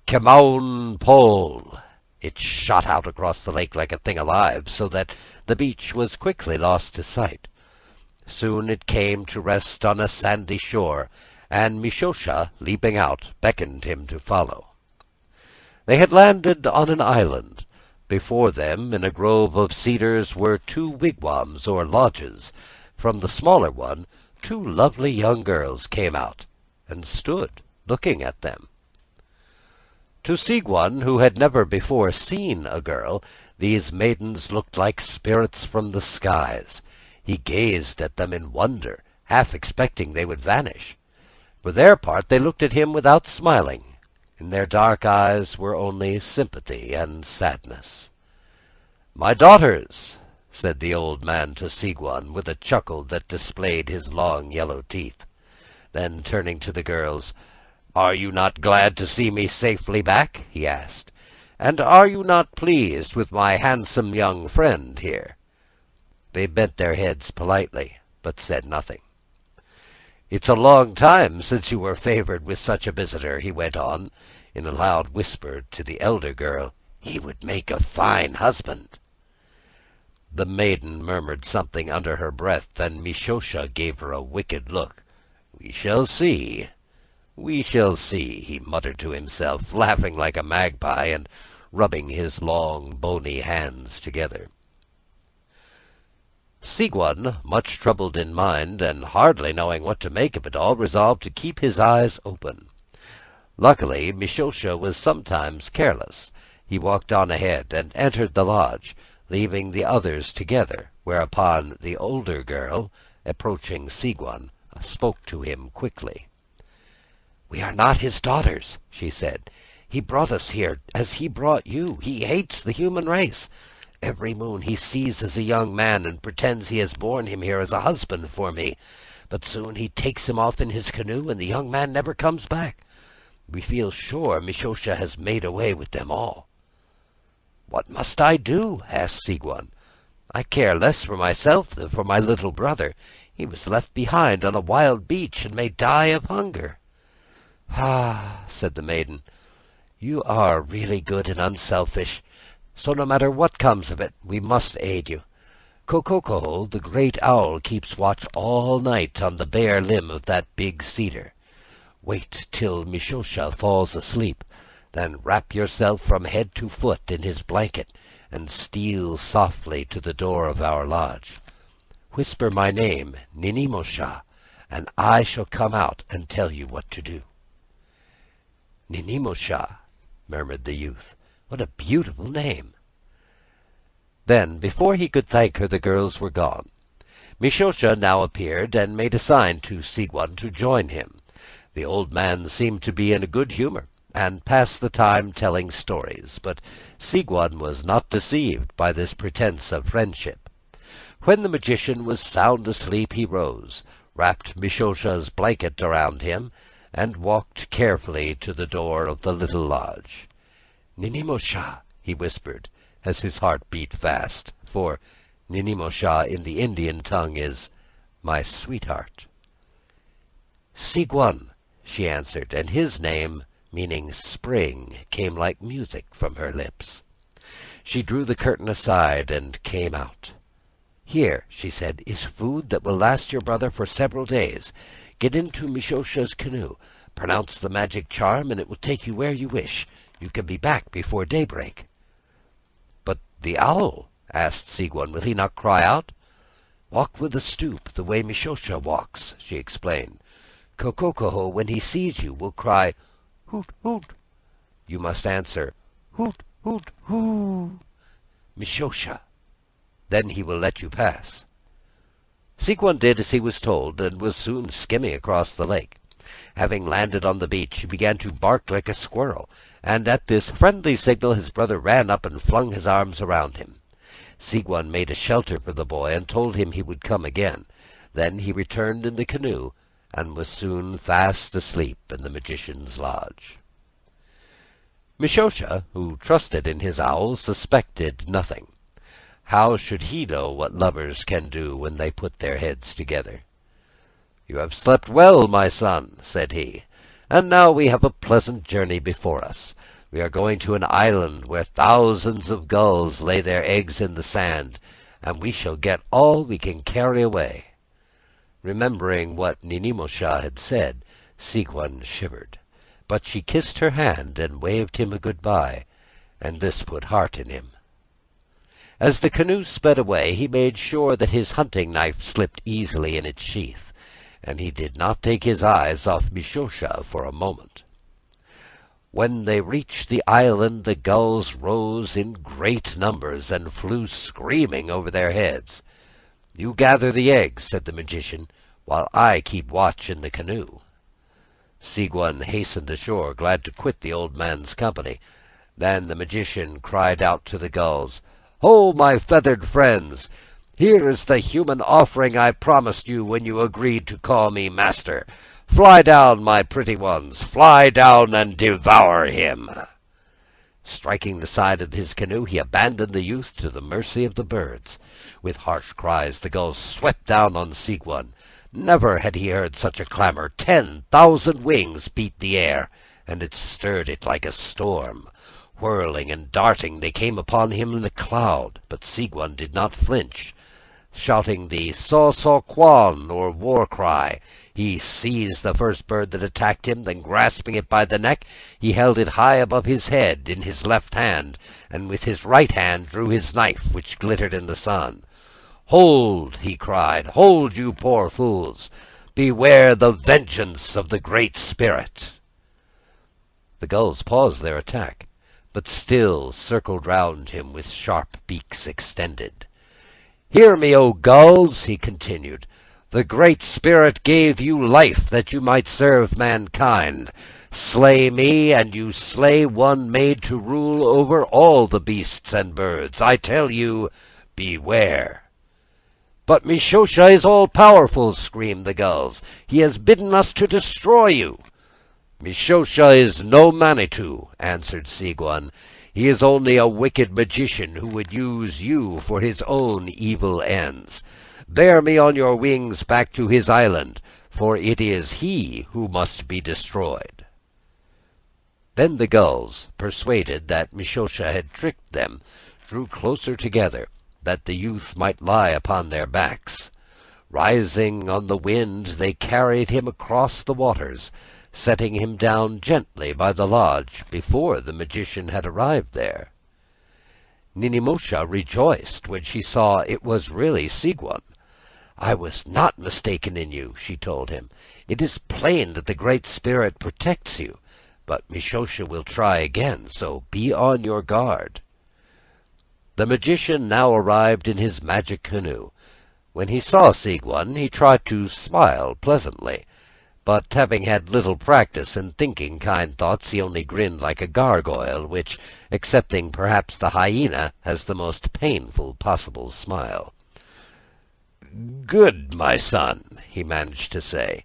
"Kemaun Pol," it shot out across the lake like a thing alive, so that the beach was quickly lost to sight. Soon it came to rest on a sandy shore, and Mishosha, leaping out, beckoned him to follow. They had landed on an island. Before them, in a grove of cedars, were 2 wigwams or lodges. From the smaller one, 2 lovely young girls came out and stood looking at them. To Sigwan, who had never before seen a girl, these maidens looked like spirits from the skies. He gazed at them in wonder, half expecting they would vanish. For their part, they looked at him without smiling. In their dark eyes were only sympathy and sadness. "My daughters," said the old man to Sigwan, with a chuckle that displayed his long yellow teeth. Then, turning to the girls, "Are you not glad to see me safely back?" he asked. "And are you not pleased with my handsome young friend here?" They bent their heads politely, but said nothing. "It's a long time since you were favored with such a visitor," he went on, in a loud whisper to the elder girl. "He would make a fine husband." The maiden murmured something under her breath, and Mishosha gave her a wicked look. "We shall see, we shall see," he muttered to himself, laughing like a magpie and rubbing his long bony hands together. Sigwan, much troubled in mind, and hardly knowing what to make of it all, resolved to keep his eyes open. Luckily, Mishosha was sometimes careless. He walked on ahead and entered the lodge, leaving the others together, whereupon the older girl, approaching Sigwan, spoke to him quickly. "We are not his daughters," she said. "He brought us here as he brought you. He hates the human race. Every moon he seizes a young man and pretends he has borne him here as a husband for me. But soon he takes him off in his canoe, and the young man never comes back. We feel sure Mishosha has made away with them all." "What must I do?" asked Sigwan. "I care less for myself than for my little brother. He was left behind on a wild beach and may die of hunger." "Ah," said the maiden, "you are really good and unselfish. So no matter what comes of it, we must aid you. Kokoko, the great owl, keeps watch all night on the bare limb of that big cedar. Wait till Mishosha falls asleep, then wrap yourself from head to foot in his blanket and steal softly to the door of our lodge. Whisper my name, Ninimosha, and I shall come out and tell you what to do." "Ninimosha," murmured the youth. "What a beautiful name!" Then, before he could thank her, the girls were gone. Mishosha now appeared and made a sign to Sigwan to join him. The old man seemed to be in a good humor, and passed the time telling stories, but Sigwan was not deceived by this pretense of friendship. When the magician was sound asleep, he rose, wrapped Mishosha's blanket around him, and walked carefully to the door of the little lodge. "Ninimosha," he whispered, as his heart beat fast, for Ninimosha in the Indian tongue is "my sweetheart." "Sigwan," she answered, and his name, meaning spring, came like music from her lips. She drew the curtain aside and came out. "Here," she said, "is food that will last your brother for several days. Get into Mishosha's canoe, pronounce the magic charm, and it will take you where you wish. You can be back before daybreak." "But the owl?" asked Sigwan. "Will he not cry out?" "Walk with a stoop, the way Mishosha walks," she explained. "Kokoko, when he sees you, will cry, 'Hoot, hoot.' You must answer, 'Hoot, hoot, hoo, Mishosha.' Then he will let you pass." Sigwan did as he was told, and was soon skimming across the lake. Having landed on the beach, he began to bark like a squirrel, and at this friendly signal his brother ran up and flung his arms around him. Sigwan made a shelter for the boy and told him he would come again. Then he returned in the canoe and was soon fast asleep in the magician's lodge. Mishosha, who trusted in his owl, suspected nothing. How should he know what lovers can do when they put their heads together? "You have slept well, my son," said he, "and now we have a pleasant journey before us. We are going to an island where thousands of gulls lay their eggs in the sand, and we shall get all we can carry away." Remembering what Ninimosha had said, Sigwun shivered, but she kissed her hand and waved him a good-bye, and this put heart in him. As the canoe sped away, he made sure that his hunting knife slipped easily in its sheath, and he did not take his eyes off Mishosha for a moment. When they reached the island, the gulls rose in great numbers and flew screaming over their heads. "You gather the eggs," said the magician, "while I keep watch in the canoe." Sigwun hastened ashore, glad to quit the old man's company. Then the magician cried out to the gulls, "Ho, my feathered friends! Here is the human offering I promised you when you agreed to call me master. Fly down, my pretty ones, fly down and devour him!" Striking the side of his canoe, he abandoned the youth to the mercy of the birds. With harsh cries, the gulls swept down on Sigwun. Never had he heard such a clamor. 10,000 wings beat the air, and it stirred it like a storm. Whirling and darting, they came upon him in a cloud, but Sigwun did not flinch. Shouting the "Saw-saw-quan," or war cry, he seized the first bird that attacked him, then grasping it by the neck, he held it high above his head in his left hand, and with his right hand drew his knife, which glittered in the sun. "Hold!" he cried. "Hold, you poor fools! Beware the vengeance of the Great Spirit!" The gulls paused their attack, but still circled round him with sharp beaks extended. "Hear me, O gulls!" he continued. "The Great Spirit gave you life that you might serve mankind. Slay me, and you slay one made to rule over all the beasts and birds. I tell you, beware!" "But Mishosha is all-powerful," screamed the gulls. "He has bidden us to destroy you." "Mishosha is no Manitou," answered Sigwun. "He is only a wicked magician who would use you for his own evil ends. Bear me on your wings back to his island, for it is he who must be destroyed." Then the gulls, persuaded that Mishosha had tricked them, drew closer together, that the youth might lie upon their backs. Rising on the wind, they carried him across the waters, setting him down gently by the lodge before the magician had arrived there. Ninimosha rejoiced when she saw it was really Sigwun. "I was not mistaken in you," she told him. "It is plain that the Great Spirit protects you, but Mishosha will try again, so be on your guard." The magician now arrived in his magic canoe. When he saw Sigwun, he tried to smile pleasantly, but having had little practice in thinking kind thoughts, he only grinned like a gargoyle, which, excepting perhaps the hyena, has the most painful possible smile. "Good, my son," he managed to say.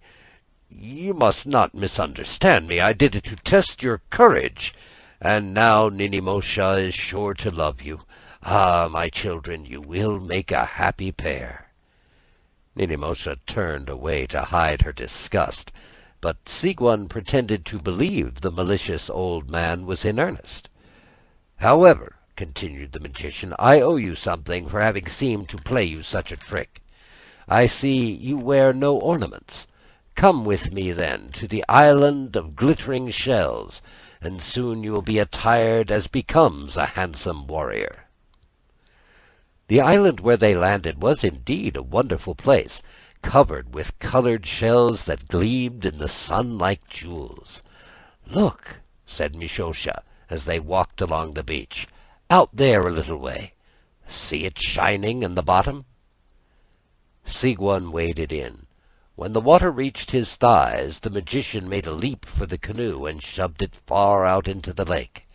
"You must not misunderstand me. I did it to test your courage. And now Ninimosha is sure to love you. Ah, my children, you will make a happy pair." Ninimosha turned away to hide her disgust, but Sigwun pretended to believe the malicious old man was in earnest. "However," continued the magician, "I owe you something for having seemed to play you such a trick. I see you wear no ornaments. Come with me, then, to the island of glittering shells, and soon you will be attired as becomes a handsome warrior." The island where they landed was indeed a wonderful place, covered with colored shells that gleamed in the sun like jewels. "Look," said Mishosha, as they walked along the beach. "Out there a little way. See it shining in the bottom?" Sigwun waded in. When the water reached his thighs, the magician made a leap for the canoe and shoved it far out into the lake.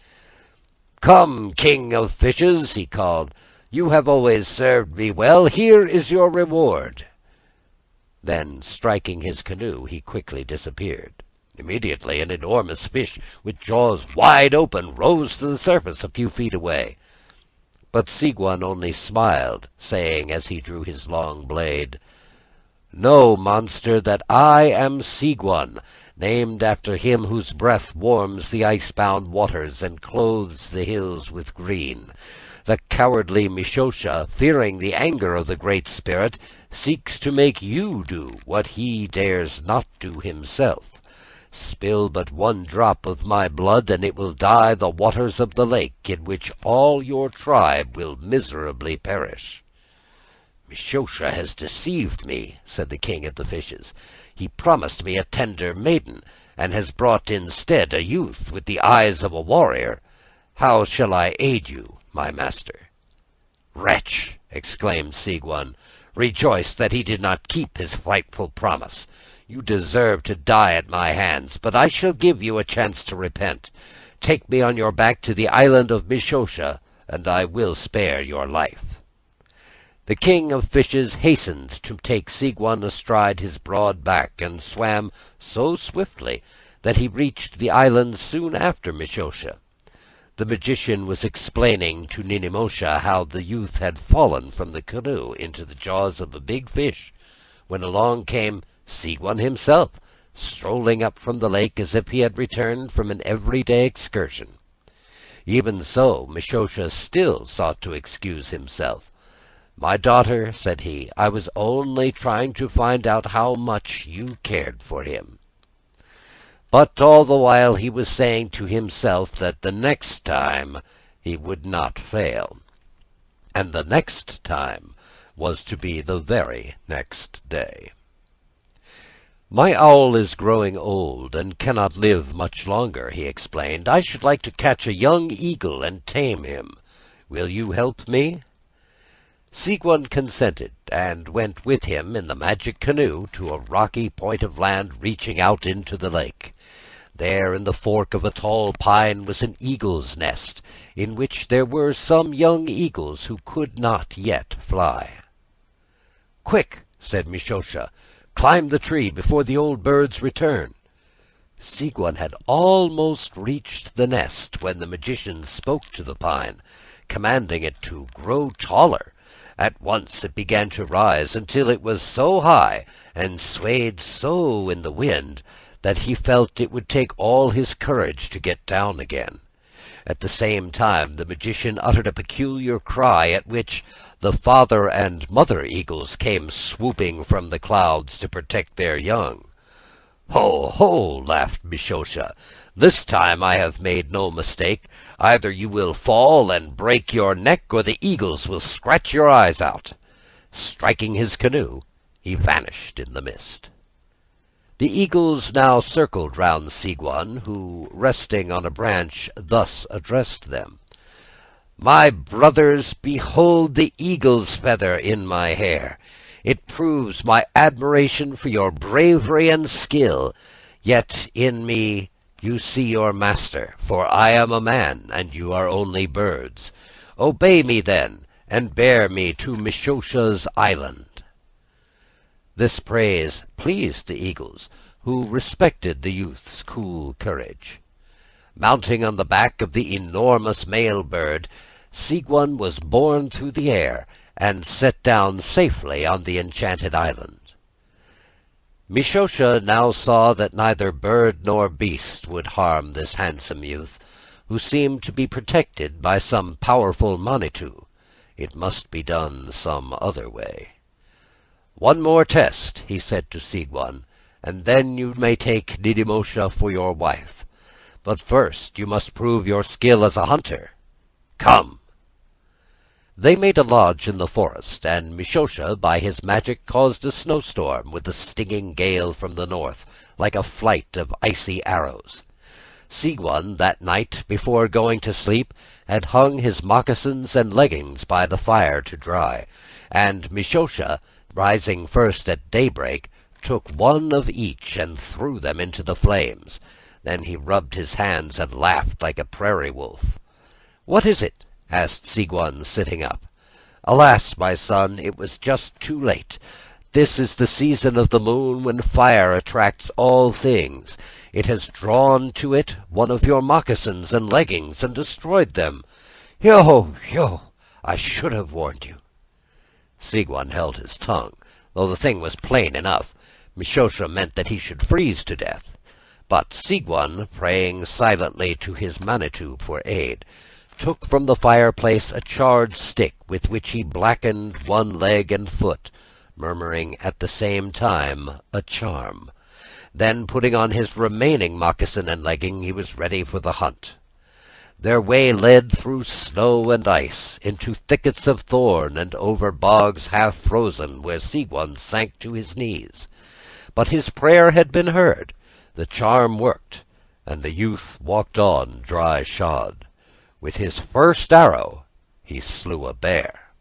"Come, king of fishes," he called. "You have always served me well. Here is your reward." Then, striking his canoe, he quickly disappeared. Immediately an enormous fish, with jaws wide open, rose to the surface a few feet away. But Sigwun only smiled, saying as he drew his long blade, "Know, monster, that I am Sigwun, named after him whose breath warms the ice-bound waters and clothes the hills with green. The cowardly Mishosha, fearing the anger of the Great Spirit, seeks to make you do what he dares not do himself. Spill but one drop of my blood, and it will dye the waters of the lake, in which all your tribe will miserably perish." "Mishosha has deceived me," said the king of the fishes. "He promised me a tender maiden, and has brought instead a youth with the eyes of a warrior. How shall I aid you, my master?" "Wretch!" exclaimed Sigurd, "rejoice that he did not keep his frightful promise. You deserve to die at my hands, but I shall give you a chance to repent. Take me on your back to the island of Mishosha, and I will spare your life." The king of fishes hastened to take Sigurd astride his broad back, and swam so swiftly that he reached the island soon after Mishosha. The magician was explaining to Ninimosha how the youth had fallen from the canoe into the jaws of a big fish, when along came Sigurd himself, strolling up from the lake as if he had returned from an everyday excursion. Even so, Mishosha still sought to excuse himself. "My daughter," said he, "I was only trying to find out how much you cared for him." But all the while he was saying to himself that the next time he would not fail. And the next time was to be the very next day. "My owl is growing old and cannot live much longer," he explained. "I should like to catch a young eagle and tame him. Will you help me?" Sigurd consented, and went with him in the magic canoe to a rocky point of land reaching out into the lake. There in the fork of a tall pine was an eagle's nest, in which there were some young eagles who could not yet fly. "Quick," said Mishosha, "climb the tree before the old birds return." Sigurd had almost reached the nest when the magician spoke to the pine, commanding it to grow taller. At once it began to rise until it was so high and swayed so in the wind that he felt it would take all his courage to get down again. At the same time the magician uttered a peculiar cry, at which the father and mother eagles came swooping from the clouds to protect their young. "Ho, ho!" laughed Mishosha. "This time I have made no mistake. Either you will fall and break your neck, or the eagles will scratch your eyes out." Striking his canoe, he vanished in the mist. The eagles now circled round Sigurd, who, resting on a branch, thus addressed them. "My brothers, behold the eagle's feather in my hair. It proves my admiration for your bravery and skill. Yet in me you see your master, for I am a man, and you are only birds. Obey me then, and bear me to Mishosha's island." This praise pleased the eagles, who respected the youth's cool courage. Mounting on the back of the enormous male bird, Sigurd was borne through the air, and set down safely on the enchanted island. Mishosha now saw that neither bird nor beast would harm this handsome youth, who seemed to be protected by some powerful Manitou. It must be done some other way. "One more test," he said to Sigurd, "and then you may take Ninimosha for your wife. But first you must prove your skill as a hunter. Come." They made a lodge in the forest, and Mishosha by his magic caused a snowstorm with a stinging gale from the north, like a flight of icy arrows. Sigurd that night, before going to sleep, had hung his moccasins and leggings by the fire to dry, and Mishosha, rising first at daybreak, took one of each and threw them into the flames. Then he rubbed his hands and laughed like a prairie wolf. "What is it?" asked Sigurd, sitting up. "Alas, my son, it was just too late. This is the season of the moon, when fire attracts all things. It has drawn to it one of your moccasins and leggings and destroyed them. Yo, yo! I should have warned you." Sigurd held his tongue, though the thing was plain enough. Mishosha meant that he should freeze to death. But Sigurd, praying silently to his Manitou for aid, took from the fireplace a charred stick with which he blackened one leg and foot, murmuring at the same time a charm. Then, putting on his remaining moccasin and legging, he was ready for the hunt. Their way led through snow and ice, into thickets of thorn, and over bogs half frozen, where Sigurd sank to his knees. But his prayer had been heard, the charm worked, and the youth walked on dry-shod. With his first arrow he slew a bear.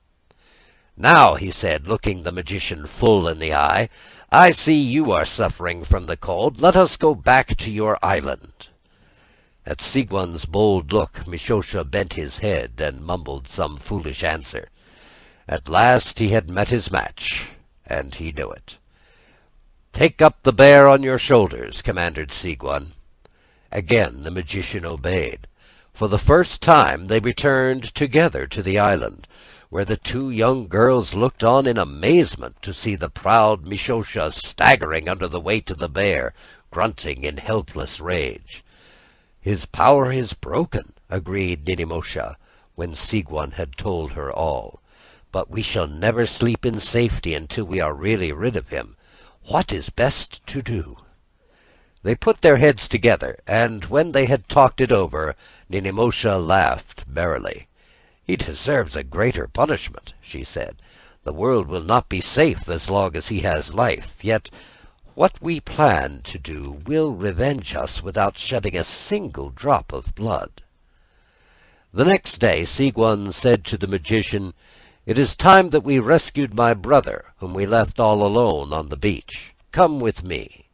"Now," he said, looking the magician full in the eye, "I see you are suffering from the cold. Let us go back to your island." At Sigurd's bold look, Mishosha bent his head and mumbled some foolish answer. At last he had met his match, and he knew it. "Take up the bear on your shoulders," commanded Sigurd. Again the magician obeyed. For the first time they returned together to the island, where the two young girls looked on in amazement to see the proud Mishosha staggering under the weight of the bear, grunting in helpless rage. "His power is broken," agreed Ninimosha, when Sigurd had told her all. "But we shall never sleep in safety until we are really rid of him. What is best to do?" They put their heads together, and when they had talked it over, Ninimosha laughed merrily. "He deserves a greater punishment," she said. "The world will not be safe as long as he has life. Yet what we plan to do will revenge us without shedding a single drop of blood." The next day Sigurd said to the magician, "It is time that we rescued my brother, whom we left all alone on the beach. Come with me."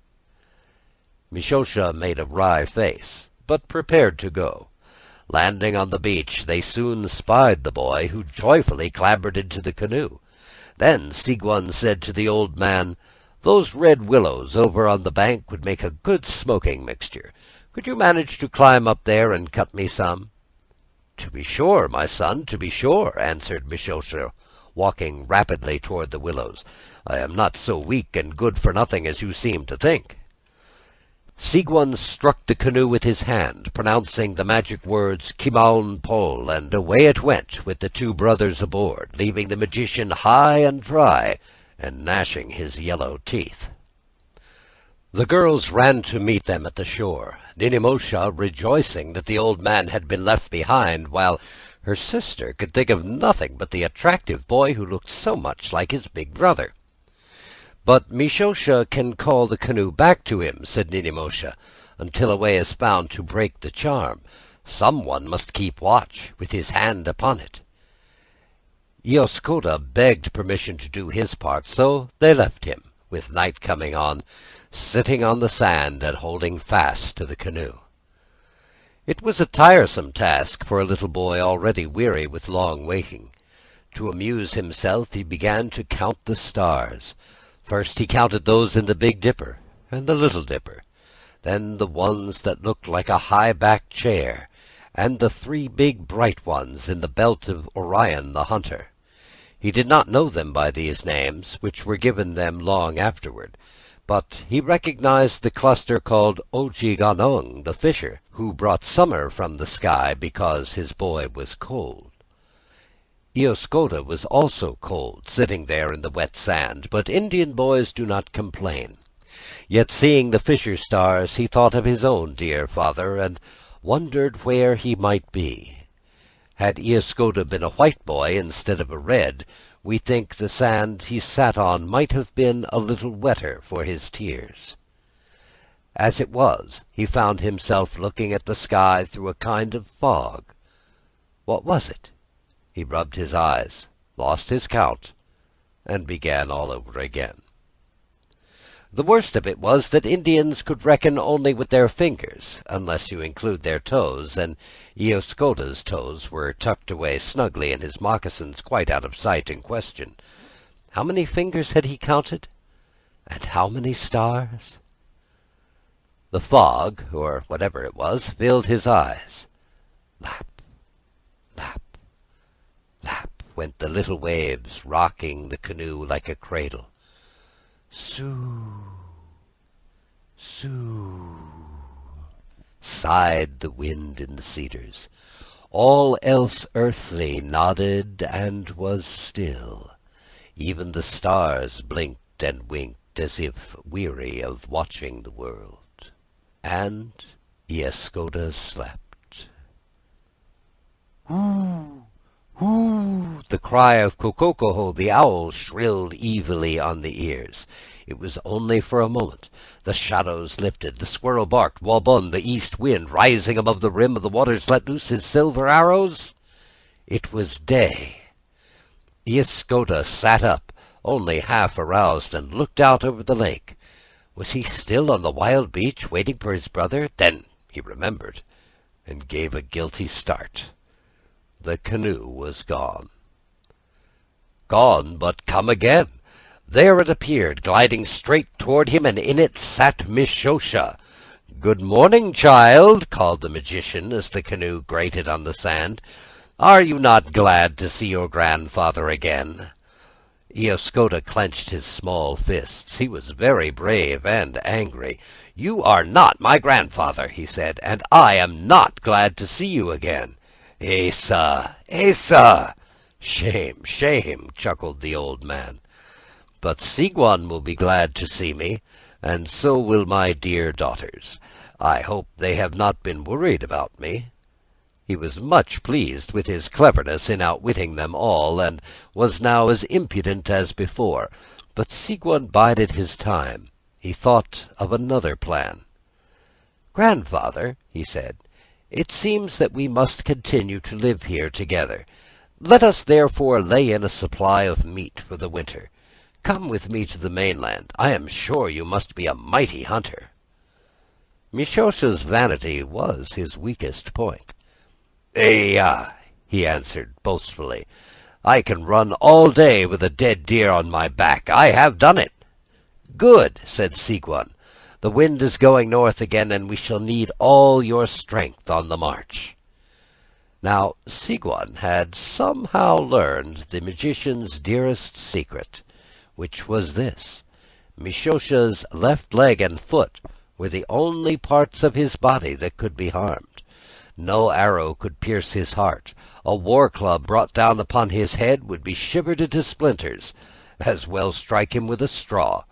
Mishosha made a wry face, but prepared to go. Landing on the beach, they soon spied the boy, who joyfully clambered into the canoe. Then Sigurd said to the old man, "Those red willows over on the bank would make a good smoking mixture. Could you manage to climb up there and cut me some?" "To be sure, my son, to be sure," answered Mishosha, walking rapidly toward the willows. "I am not so weak and good for nothing as you seem to think." Sigurd struck the canoe with his hand, pronouncing the magic words Kimaun Pol, and away it went with the two brothers aboard, leaving the magician high and dry and gnashing his yellow teeth. The girls ran to meet them at the shore, Ninimosha rejoicing that the old man had been left behind, while her sister could think of nothing but the attractive boy who looked so much like his big brother. "But Mishosha can call the canoe back to him," said Ninimosha, "until a way is found to break the charm. Someone must keep watch, with his hand upon it." Ioscoda begged permission to do his part, so they left him, with night coming on, sitting on the sand and holding fast to the canoe. It was a tiresome task for a little boy already weary with long waiting. To amuse himself, he began to count the stars. First he counted those in the Big Dipper and the Little Dipper, then the ones that looked like a high-backed chair, and the three big bright ones in the belt of Orion the hunter. He did not know them by these names, which were given them long afterward, but he recognized the cluster called Ojiganong the fisher, who brought summer from the sky because his boy was cold. Ioscoda was also cold, sitting there in the wet sand, but Indian boys do not complain. Yet seeing the fisher stars, he thought of his own dear father, and wondered where he might be. Had Ioscoda been a white boy instead of a red, we think the sand he sat on might have been a little wetter for his tears. As it was, he found himself looking at the sky through a kind of fog. What was it? He rubbed his eyes, lost his count, and began all over again. The worst of it was that Indians could reckon only with their fingers, unless you include their toes, and Ioscoda's toes were tucked away snugly in his moccasins, quite out of sight and question. How many fingers had he counted? And how many stars? The fog, or whatever it was, filled his eyes. Lap, lap, lap went the little waves, rocking the canoe like a cradle. Soo, soo, sighed the wind in the cedars. All else earthly nodded and was still. Even the stars blinked and winked looked as if weary of watching the world. And Iascoda slept. "Hoo! Hoo!" The cry of Kokokoho the owl shrilled evilly on the ears. It was only for a moment. The shadows lifted. The squirrel barked. Wabun, the east wind, rising above the rim of the waters, let loose his silver arrows. It was day. Iascoda sat up, only half aroused, and looked out over the lake. Was he still on the wild beach, waiting for his brother? Then he remembered, and gave a guilty start. The canoe was gone. Gone, but come again. There it appeared, gliding straight toward him, and in it sat Mishosha. "Good morning, child," called the magician as the canoe grated on the sand. "Are you not glad to see your grandfather again?" Iascoda clenched his small fists. He was very brave and angry. "You are not my grandfather," he said, "and I am not glad to see you again." "Asa! Asa!" "Shame, shame," chuckled the old man. "But Sigwan will be glad to see me, and so will my dear daughters. I hope they have not been worried about me." He was much pleased with his cleverness in outwitting them all, and was now as impudent as before. But Sigwan bided his time. He thought of another plan. "Grandfather," he said, "it seems that we must continue to live here together. Let us therefore lay in a supply of meat for the winter. Come with me to the mainland. I am sure you must be a mighty hunter." Mishosha's vanity was his weakest point. "Ay," he answered boastfully. "I can run all day with a dead deer on my back. I have done it." "Good," said Sigwan. "The wind is going north again, and we shall need all your strength on the march." Now Sigwan had somehow learned the magician's dearest secret, which was this: Mishosha's left leg and foot were the only parts of his body that could be harmed. No arrow could pierce his heart. A war club brought down upon his head would be shivered into splinters. As well strike him with a straw.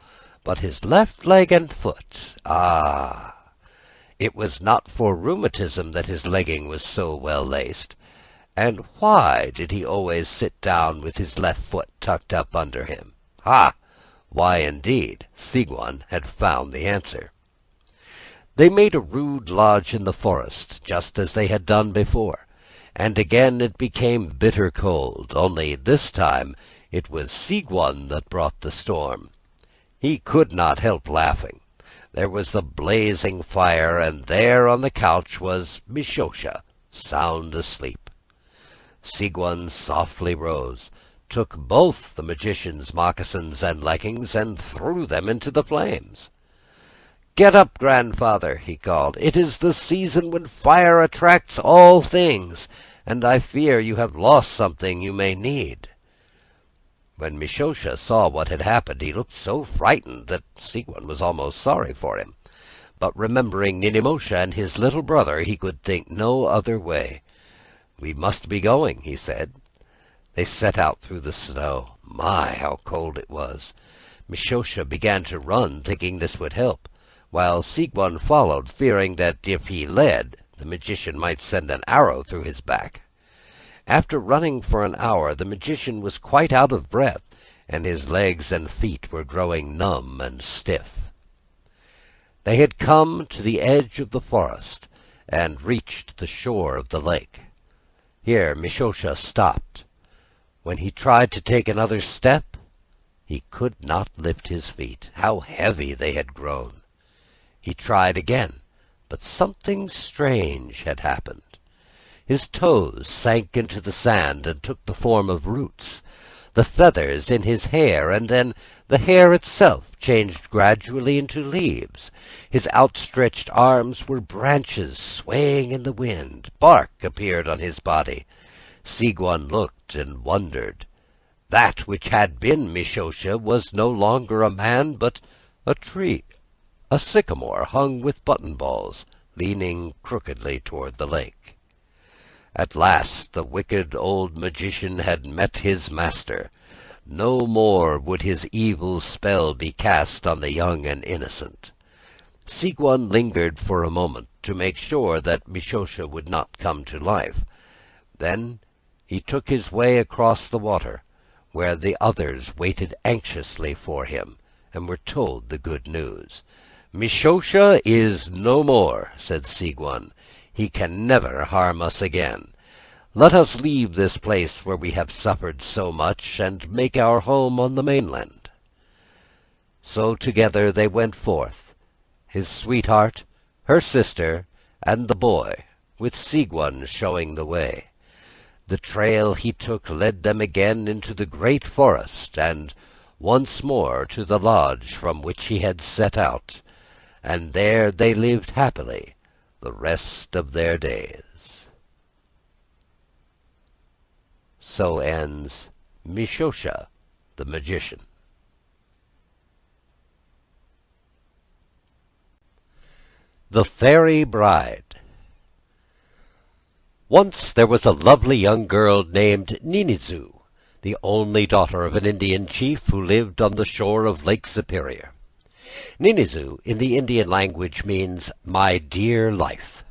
But his left leg and foot, ah! It was not for rheumatism that his legging was so well laced. And why did he always sit down with his left foot tucked up under him? Ha! Why, indeed, Sigwan had found the answer. They made a rude lodge in the forest, just as they had done before, and again it became bitter cold, only this time it was Sigwan that brought the storm. He could not help laughing. There was the blazing fire, and there on the couch was Mishosha, sound asleep. Sigwan softly rose, took both the magician's moccasins and leggings, and threw them into the flames. "Get up, grandfather," he called. "It is the season when fire attracts all things, and I fear you have lost something you may need." When Mishosha saw what had happened, he looked so frightened that Sigwan was almost sorry for him. But remembering Ninimosha and his little brother, he could think no other way. "We must be going," he said. They set out through the snow. My, how cold it was! Mishosha began to run, thinking this would help, while Sigwan followed, fearing that if he led, the magician might send an arrow through his back. After running for an hour, the magician was quite out of breath, and his legs and feet were growing numb and stiff. They had come to the edge of the forest, and reached the shore of the lake. Here Mishosha stopped. When he tried to take another step, he could not lift his feet. How heavy they had grown! He tried again, but something strange had happened. His toes sank into the sand and took the form of roots. The feathers in his hair, and then the hair itself, changed gradually into leaves. His outstretched arms were branches swaying in the wind. Bark appeared on his body. Sigwan looked and wondered. That which had been Mishosha was no longer a man, but a tree. A sycamore hung with button balls, leaning crookedly toward the lake. At last the wicked old magician had met his master. No more would his evil spell be cast on the young and innocent. Sigurd lingered for a moment to make sure that Mishosha would not come to life. Then he took his way across the water, where the others waited anxiously for him, and were told the good news. "Mishosha is no more," said Sigurd. "He can never harm us again. Let us leave this place where we have suffered so much, and make our home on the mainland." So together they went forth, his sweetheart, her sister, and the boy, with Sigurd showing the way. The trail he took led them again into the great forest, and once more to the lodge from which he had set out, and there they lived happily the rest of their days. So ends Mishosha the Magician. The Fairy Bride. Once there was a lovely young girl named Ninizu, the only daughter of an Indian chief who lived on the shore of Lake Superior. Ninizu in the Indian language means "my dear life."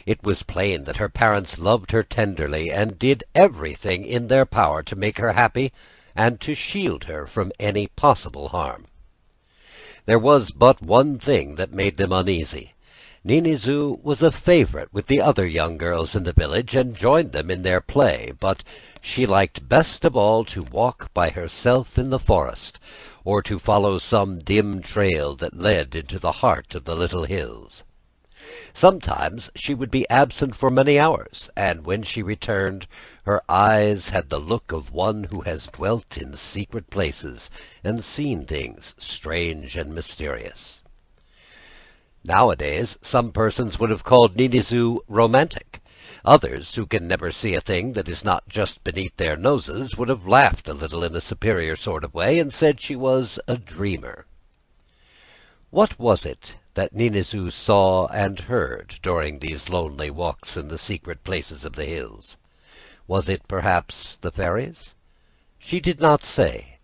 It was plain that her parents loved her tenderly and did everything in their power to make her happy and to shield her from any possible harm. There was but one thing that made them uneasy. Ninizu was a favorite with the other young girls in the village and joined them in their play, but she liked best of all to walk by herself in the forest, or to follow some dim trail that led into the heart of the little hills. Sometimes she would be absent for many hours, and when she returned, her eyes had the look of one who has dwelt in secret places and seen things strange and mysterious. Nowadays, some persons would have called Ninizu romantic. Others, who can never see a thing that is not just beneath their noses, would have laughed a little in a superior sort of way and said she was a dreamer. What was it that Ninizu saw and heard during these lonely walks in the secret places of the hills? Was it perhaps the fairies? She did not say,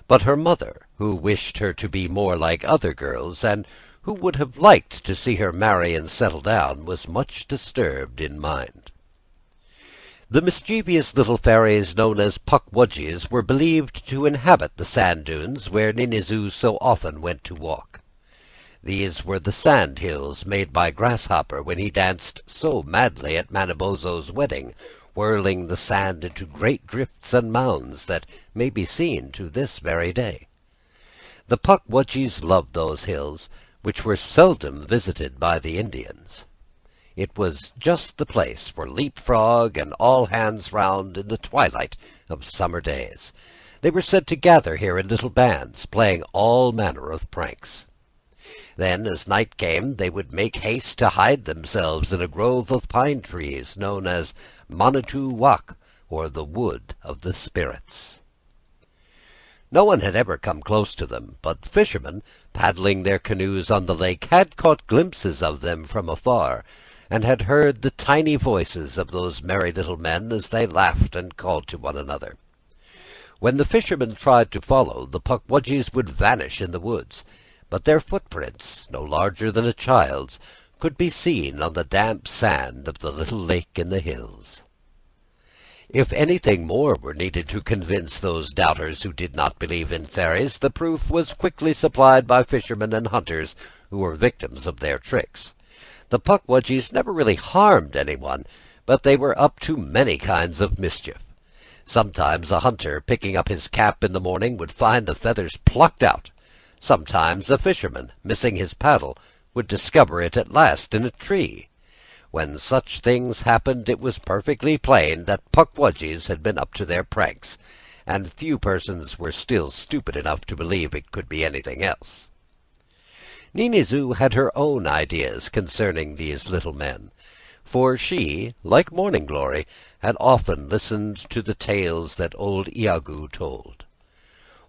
but her mother, who wished her to be more like other girls, and who would have liked to see her marry and settle down, was much disturbed in mind. The mischievous little fairies known as Pukwudgies were believed to inhabit the sand dunes where Ninizu so often went to walk. These were the sand hills made by Grasshopper when he danced so madly at Manabozho's wedding, whirling the sand into great drifts and mounds that may be seen to this very day. The Pukwudgies loved those hills, which were seldom visited by the Indians. It was just the place for leapfrog and all hands round in the twilight of summer days. They were said to gather here in little bands, playing all manner of pranks. Then, as night came, they would make haste to hide themselves in a grove of pine trees known as Manitou Wak, or the Wood of the Spirits. No one had ever come close to them, but fishermen, paddling their canoes on the lake, had caught glimpses of them from afar, and had heard the tiny voices of those merry little men as they laughed and called to one another. When the fishermen tried to follow, the Pukwudgies would vanish in the woods, but their footprints, no larger than a child's, could be seen on the damp sand of the little lake in the hills. If anything more were needed to convince those doubters who did not believe in fairies, the proof was quickly supplied by fishermen and hunters who were victims of their tricks. The Pukwudgies never really harmed anyone, but they were up to many kinds of mischief. Sometimes a hunter, picking up his cap in the morning, would find the feathers plucked out. Sometimes a fisherman, missing his paddle, would discover it at last in a tree. When such things happened, it was perfectly plain that Pukwudgies had been up to their pranks, and few persons were still stupid enough to believe it could be anything else. Ninizu had her own ideas concerning these little men, for she, like Morning Glory, had often listened to the tales that old Iagoo told.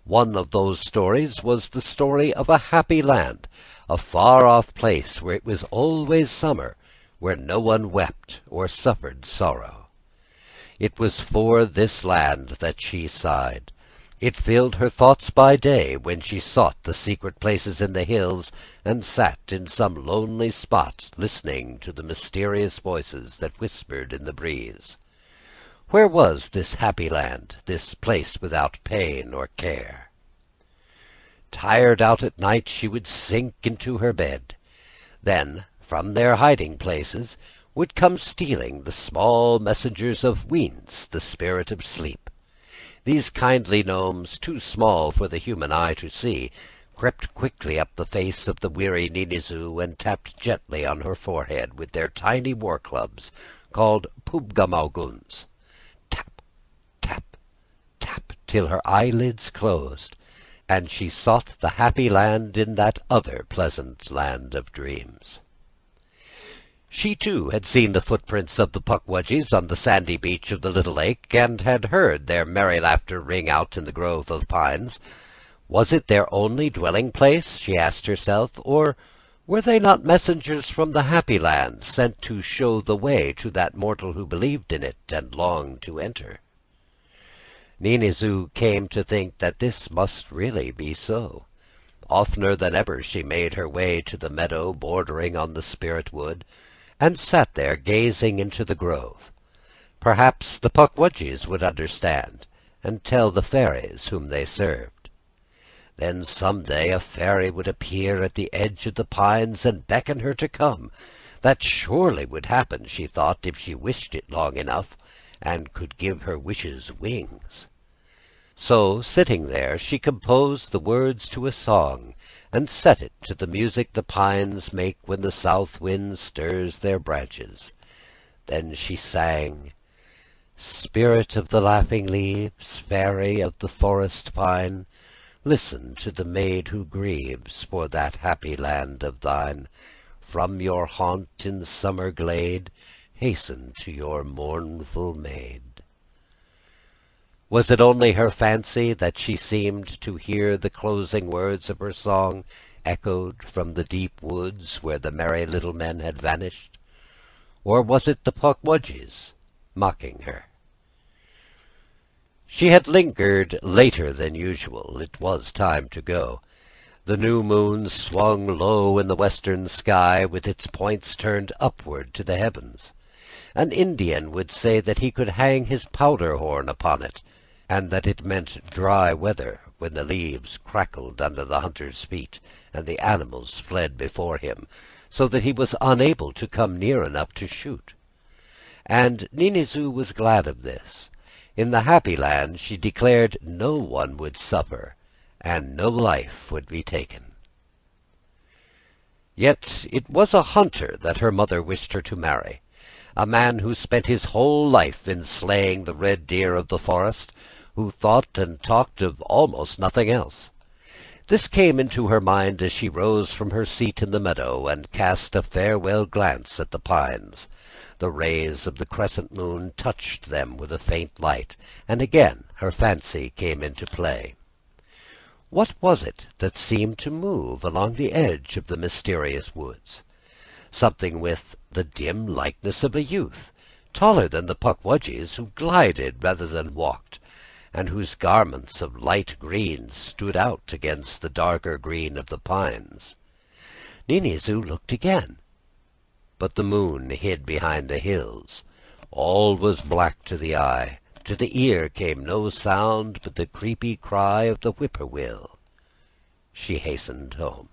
One of those stories was the story of a happy land, a far-off place where it was always summer, where no one wept or suffered sorrow. It was for this land that she sighed, It filled her thoughts by day, when she sought the secret places in the hills, and sat in some lonely spot, listening to the mysterious voices that whispered in the breeze. Where was this happy land, this place without pain or care? Tired out at night, she would sink into her bed. Then, from their hiding places, would come stealing the small messengers of Weens, the spirit of sleep. These kindly gnomes, too small for the human eye to see, crept quickly up the face of the weary Ninizoo and tapped gently on her forehead with their tiny war clubs, called pubgamauguns. Tap, tap, tap, till her eyelids closed, and she sought the happy land in that other pleasant land of dreams. She, too, had seen the footprints of the Pukwudgies on the sandy beach of the little lake, and had heard their merry laughter ring out in the grove of pines. Was it their only dwelling-place, she asked herself, or were they not messengers from the happy land, sent to show the way to that mortal who believed in it and longed to enter? Ninizoo came to think that this must really be so. Oftener than ever she made her way to the meadow bordering on the spirit wood, and sat there gazing into the grove. Perhaps the Pukwudgies would understand, and tell the fairies whom they served. Then some day a fairy would appear at the edge of the pines and beckon her to come. That surely would happen, she thought, if she wished it long enough, and could give her wishes wings. So, sitting there, she composed the words to a song, and set it to the music the pines make when the south wind stirs their branches. Then she sang, "Spirit of the laughing leaves, fairy of the forest pine, listen to the maid who grieves for that happy land of thine. From your haunt in summer glade, hasten to your mournful maid." Was it only her fancy that she seemed to hear the closing words of her song echoed from the deep woods where the merry little men had vanished? Or was it the Pukwudgies mocking her? She had lingered later than usual. It was time to go. The new moon swung low in the western sky, with its points turned upward to the heavens. An Indian would say that he could hang his powder horn upon it, and that it meant dry weather when the leaves crackled under the hunter's feet, and the animals fled before him, so that he was unable to come near enough to shoot. And Ninizoo was glad of this. In the happy land, she declared, no one would suffer, and no life would be taken. Yet it was a hunter that her mother wished her to marry, a man who spent his whole life in slaying the red deer of the forest, who thought and talked of almost nothing else. This came into her mind as she rose from her seat in the meadow and cast a farewell glance at the pines. The rays of the crescent moon touched them with a faint light, and again her fancy came into play. What was it that seemed to move along the edge of the mysterious woods? Something with the dim likeness of a youth, taller than the Pukwudgies, who glided rather than walked, and whose garments of light green stood out against the darker green of the pines. Ninizoo looked again, but the moon hid behind the hills. All was black to the eye. To the ear came no sound but the creepy cry of the whippoorwill. She hastened home.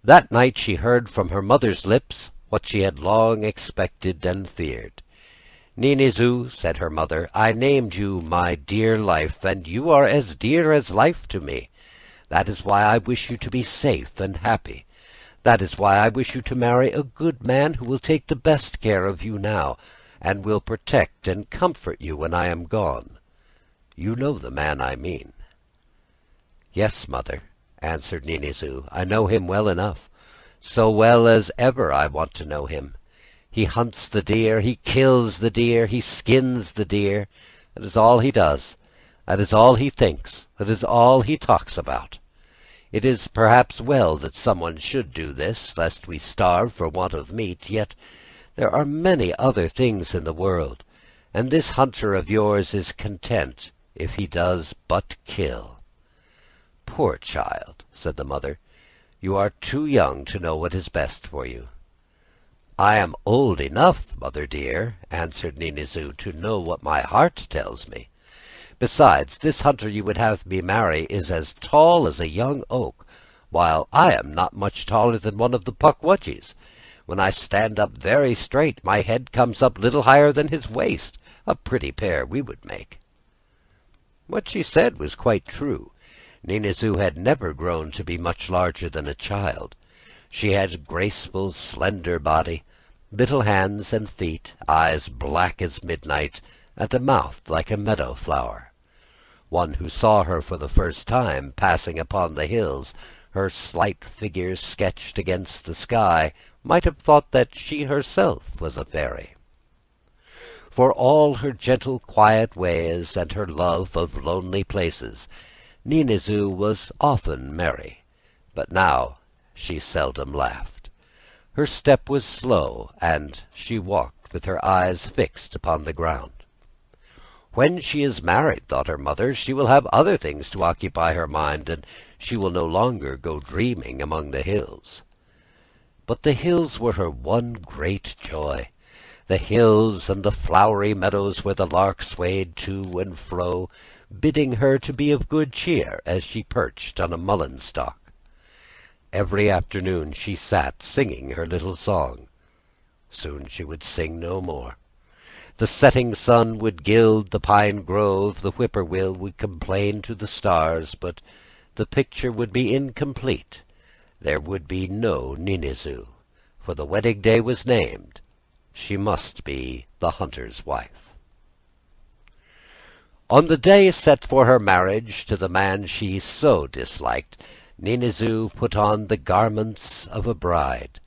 That night she heard from her mother's lips what she had long expected and feared. "Ninizoo," said her mother, "I named you my dear life, and you are as dear as life to me. That is why I wish you to be safe and happy. That is why I wish you to marry a good man who will take the best care of you now, and will protect and comfort you when I am gone. You know the man I mean." "Yes, mother," answered Ninizoo, "I know him well enough, so well as ever I want to know him. He hunts the deer, he kills the deer, he skins the deer. That is all he does. That is all he thinks. That is all he talks about. It is perhaps well that someone should do this, lest we starve for want of meat. Yet there are many other things in the world, and this hunter of yours is content if he does but kill." "Poor child," said the mother, "you are too young to know what is best for you." "I am old enough, mother dear," answered Ninizoo, "to know what my heart tells me. Besides, this hunter you would have me marry is as tall as a young oak, while I am not much taller than one of the Pukwudgies. When I stand up very straight, my head comes up little higher than his waist. A pretty pair we would make." What she said was quite true. Ninizoo had never grown to be much larger than a child. She had a graceful, slender body, little hands and feet, eyes black as midnight, and a mouth like a meadow flower. One who saw her for the first time passing upon the hills, her slight figure sketched against the sky, might have thought that she herself was a fairy. For all her gentle, quiet ways and her love of lonely places, Ninizoo was often merry, but now she seldom laughed. Her step was slow, and she walked with her eyes fixed upon the ground. "When she is married," thought her mother, "she will have other things to occupy her mind, and she will no longer go dreaming among the hills." But the hills were her one great joy. The hills and the flowery meadows where the lark swayed to and fro, bidding her to be of good cheer as she perched on a mullein stalk. Every afternoon she sat singing her little song. Soon she would sing no more. The setting sun would gild the pine grove, the whippoorwill would complain to the stars, but the picture would be incomplete. There would be no Ninizoo, for the wedding day was named. She must be the hunter's wife. On the day set for her marriage to the man she so disliked, Ninizoo put on the garments of a bride.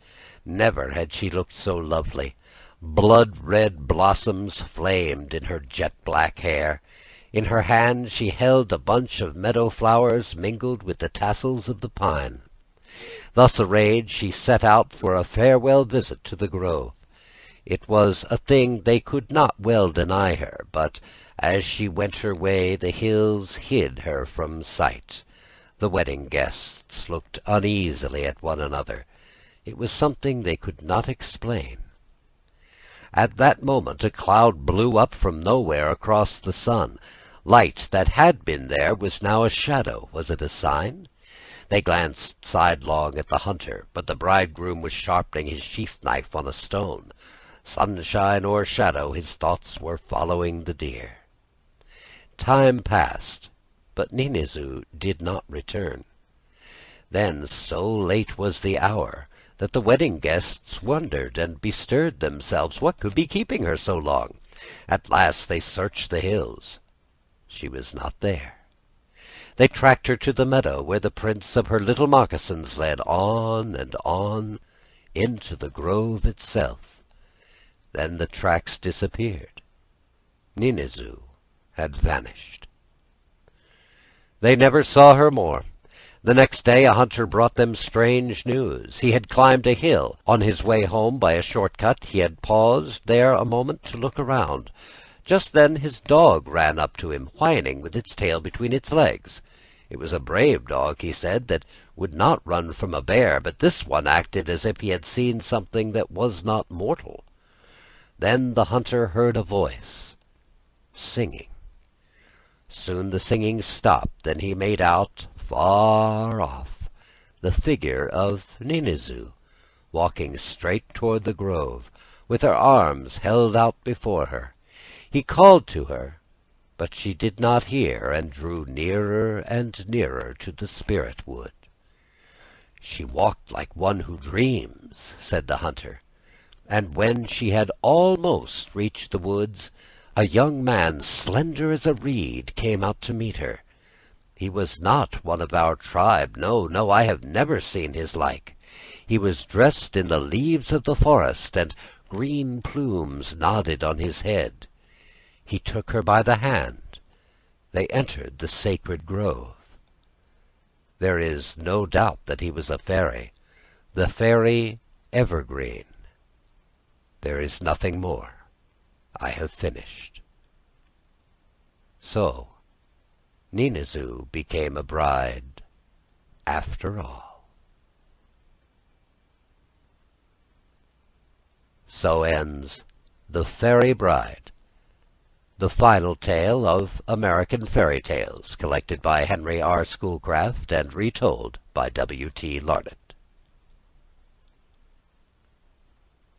Never had she looked so lovely. Blood-red blossoms flamed in her jet-black hair. In her hand she held a bunch of meadow flowers mingled with the tassels of the pine. Thus arrayed, she set out for a farewell visit to the grove. It was a thing they could not well deny her, but as she went her way the hills hid her from sight. The wedding guests looked uneasily at one another. It was something they could not explain. At that moment a cloud blew up from nowhere across the sun. Light that had been there was now a shadow. Was it a sign? They glanced sidelong at the hunter, but the bridegroom was sharpening his sheath knife on a stone. Sunshine or shadow, his thoughts were following the deer. Time passed, but Ninizoo did not return. Then so late was the hour that the wedding guests wondered and bestirred themselves what could be keeping her so long. At last they searched the hills. She was not there. They tracked her to the meadow where the prints of her little moccasins led on and on into the grove itself. Then the tracks disappeared. Ninizoo had vanished. They never saw her more. The next day a hunter brought them strange news. He had climbed a hill. On his way home by a short cut he had paused there a moment to look around. Just then his dog ran up to him, whining with its tail between its legs. It was a brave dog, he said, that would not run from a bear, but this one acted as if he had seen something that was not mortal. Then the hunter heard a voice singing. Soon the singing stopped, and he made out, far off, the figure of Ninizoo, walking straight toward the grove, with her arms held out before her. He called to her, but she did not hear, and drew nearer and nearer to the spirit wood. "She walked like one who dreams," said the hunter, and when she had almost reached the woods, a young man, slender as a reed, came out to meet her. He was not one of our tribe. No, I have never seen his like. He was dressed in the leaves of the forest, and green plumes nodded on his head. He took her by the hand. They entered the sacred grove. There is no doubt that he was a fairy, the fairy Evergreen. There is nothing more. I have finished. So Ninazoo became a bride after all. So ends The Fairy Bride, the final tale of American fairy tales, collected by Henry R. Schoolcraft and retold by W. T. Larned.